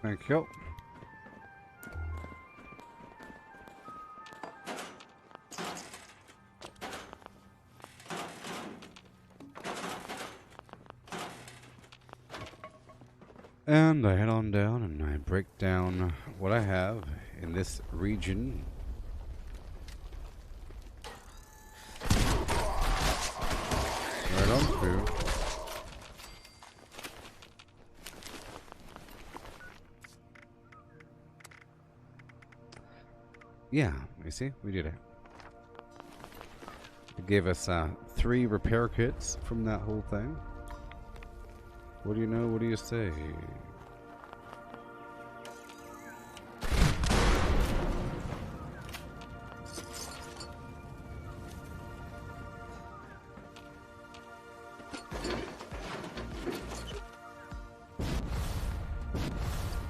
Thank you. And I head on down and I break down what I have in this region. Right on through. Yeah, you see, we did it. It gave us 3 repair kits from that whole thing. What do you know? What do you say?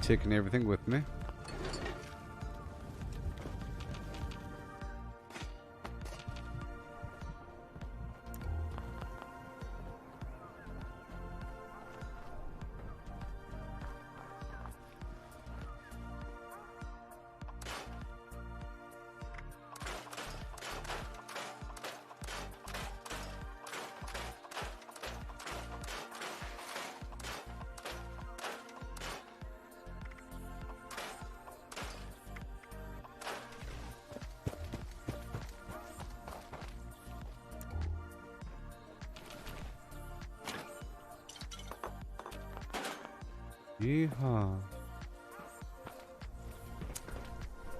Taking everything with me. Yeehaw.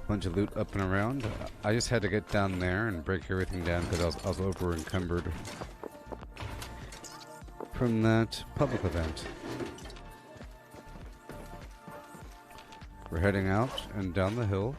Bunch of loot up and around. I just had to get down there and break everything down because I was over encumbered from that public event. We're heading out and down the hill.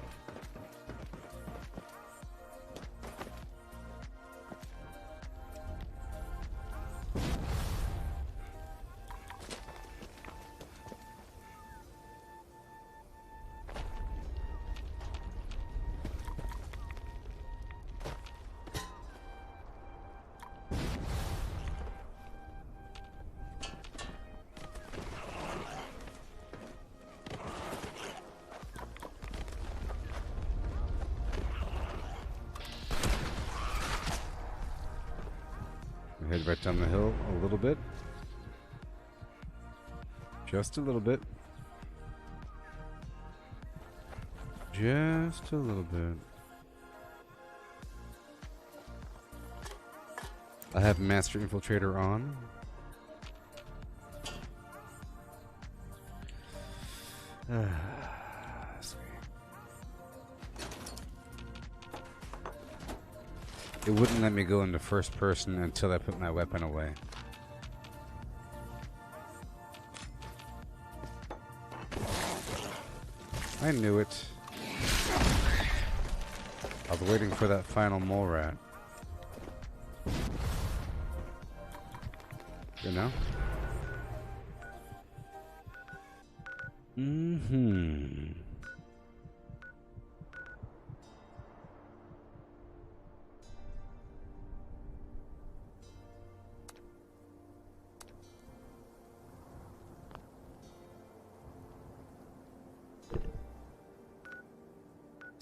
Head right down the hill a little bit. Just a little bit. Just a little bit. I have Master Infiltrator on. It wouldn't let me go into first person until I put my weapon away. I knew it. I was waiting for that final mole rat. You know? Mm-hmm.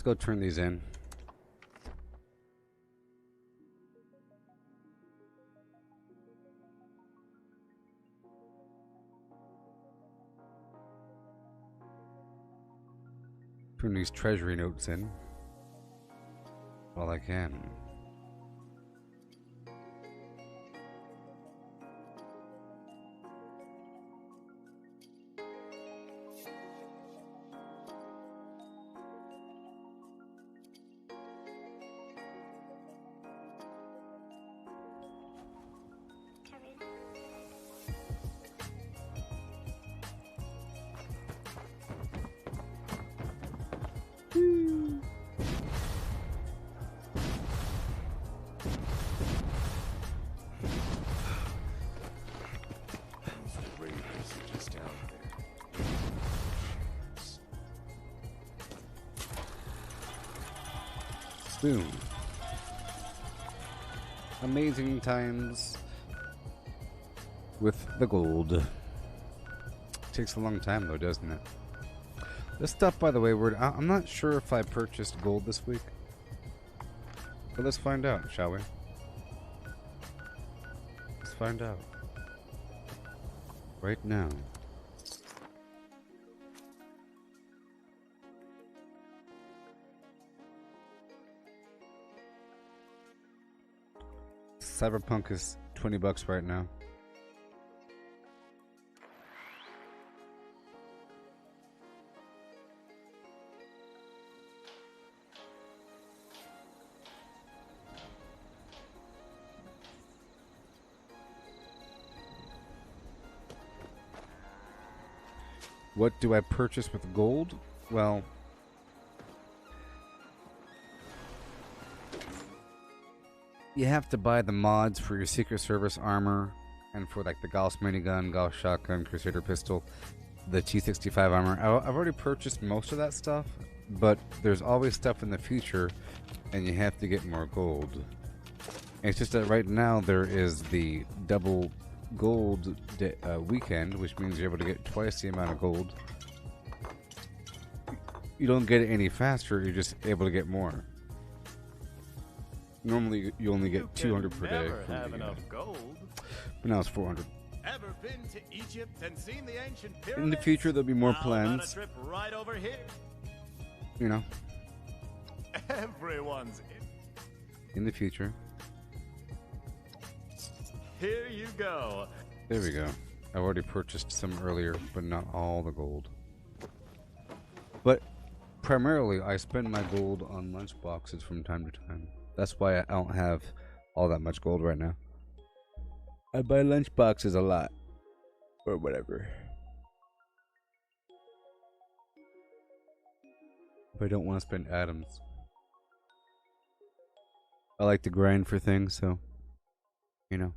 Let's go turn these in. Turn these treasury notes in while I can. Boom. Amazing times with the gold. Takes a long time though, doesn't it? This stuff, by the way, I'm not sure if I purchased gold this week. But let's find out, shall we? Let's find out. Right now. Cyberpunk is $20 right now. What do I purchase with gold? Well, you have to buy the mods for your Secret Service armor and for like the Gauss minigun, Gauss shotgun, Crusader pistol, the T65 armor. I've already purchased most of that stuff, but there's always stuff in the future and you have to get more gold. And it's just that right now there is the double gold weekend, which means you're able to get twice the amount of gold. You don't get it any faster, you're just able to get more. Normally you only get 200 per day. Never have enough gold. But now it's 400. Ever been to Egypt and seen the ancient pyramids? In the future there'll be more How about a plans. trip right over here? You know. Everyone's In the future. Here you go. There we go. I've already purchased some earlier, but not all the gold. But primarily, I spend my gold on lunchboxes from time to time. That's why I don't have all that much gold right now. I buy lunchboxes a lot. Or whatever. If I don't want to spend atoms. I like to grind for things, so, you know.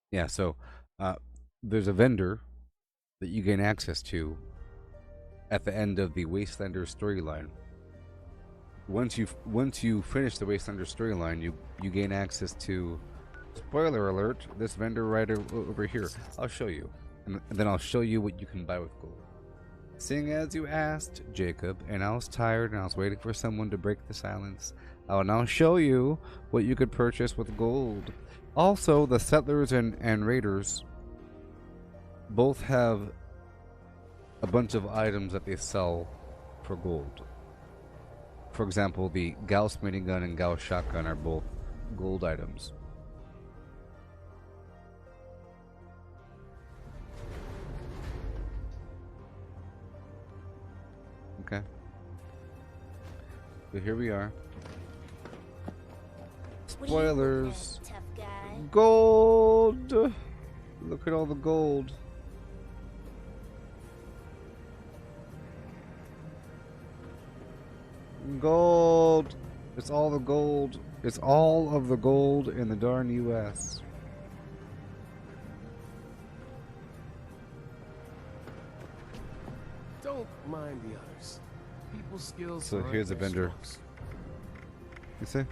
Yeah, so there's a vendor that you gain access to at the end of the Wastelander storyline. Once you finish the Wastelander storyline, you gain access to, spoiler alert, this vendor right over here. I'll show you, and then I'll show you what you can buy with gold. Seeing as you asked, Jacob, and I was tired and I was waiting for someone to break the silence, I will now show you what you could purchase with gold. Also, the Settlers and Raiders both have a bunch of items that they sell for gold. For example, the Gauss minigun and Gauss shotgun are both gold items. Okay. So here we are. Spoilers. Gold! Look at all the gold. Gold! It's all the gold. It's all of the gold in the darn US. Don't mind the others. People's skills. So aren't here's a their vendor. strongest. You see?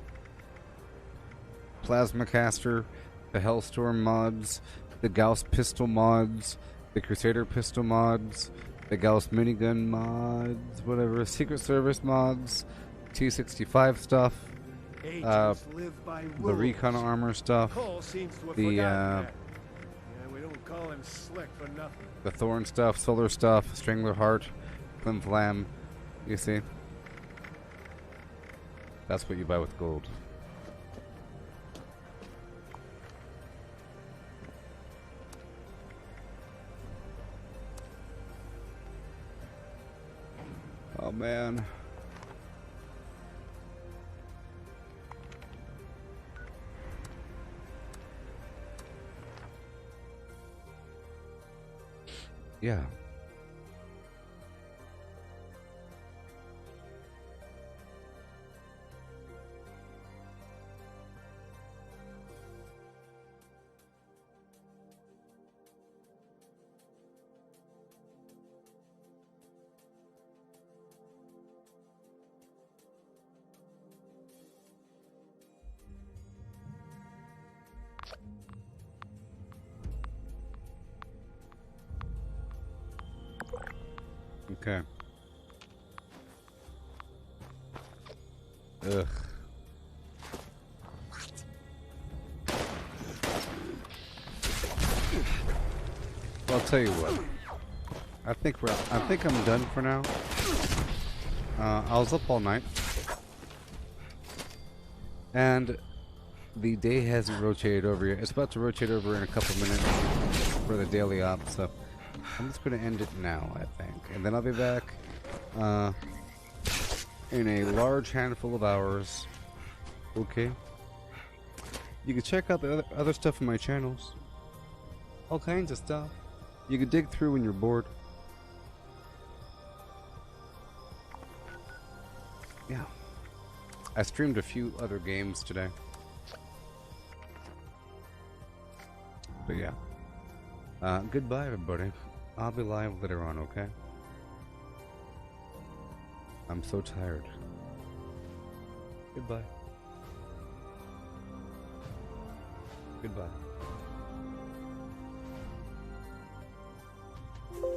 Plasma caster, the Hellstorm mods, the Gauss pistol mods, the Crusader pistol mods, the Gauss minigun mods, whatever, Secret Service mods, T65 stuff, Agents live by the rules. recon armor stuff, Cole seems to have the forgotten that. Yeah, we don't call him Slick for nothing. the Thorn stuff, Solar stuff, Strangler Heart, Flim Flam. You see? That's what you buy with gold. Oh man. Yeah. Okay. Ugh. Well, I'll tell you what. I think I'm done for now. I was up all night, and the day hasn't rotated over yet. It's about to rotate over in a couple minutes for the daily op, so I'm just going to end it now, I think. And then I'll be back in a large handful of hours. Okay? You can check out the other stuff on my channels. All kinds of stuff. You can dig through when you're bored. Yeah. I streamed a few other games today. But yeah. Goodbye, everybody. I'll be live later on, okay? I'm so tired. Goodbye. Goodbye.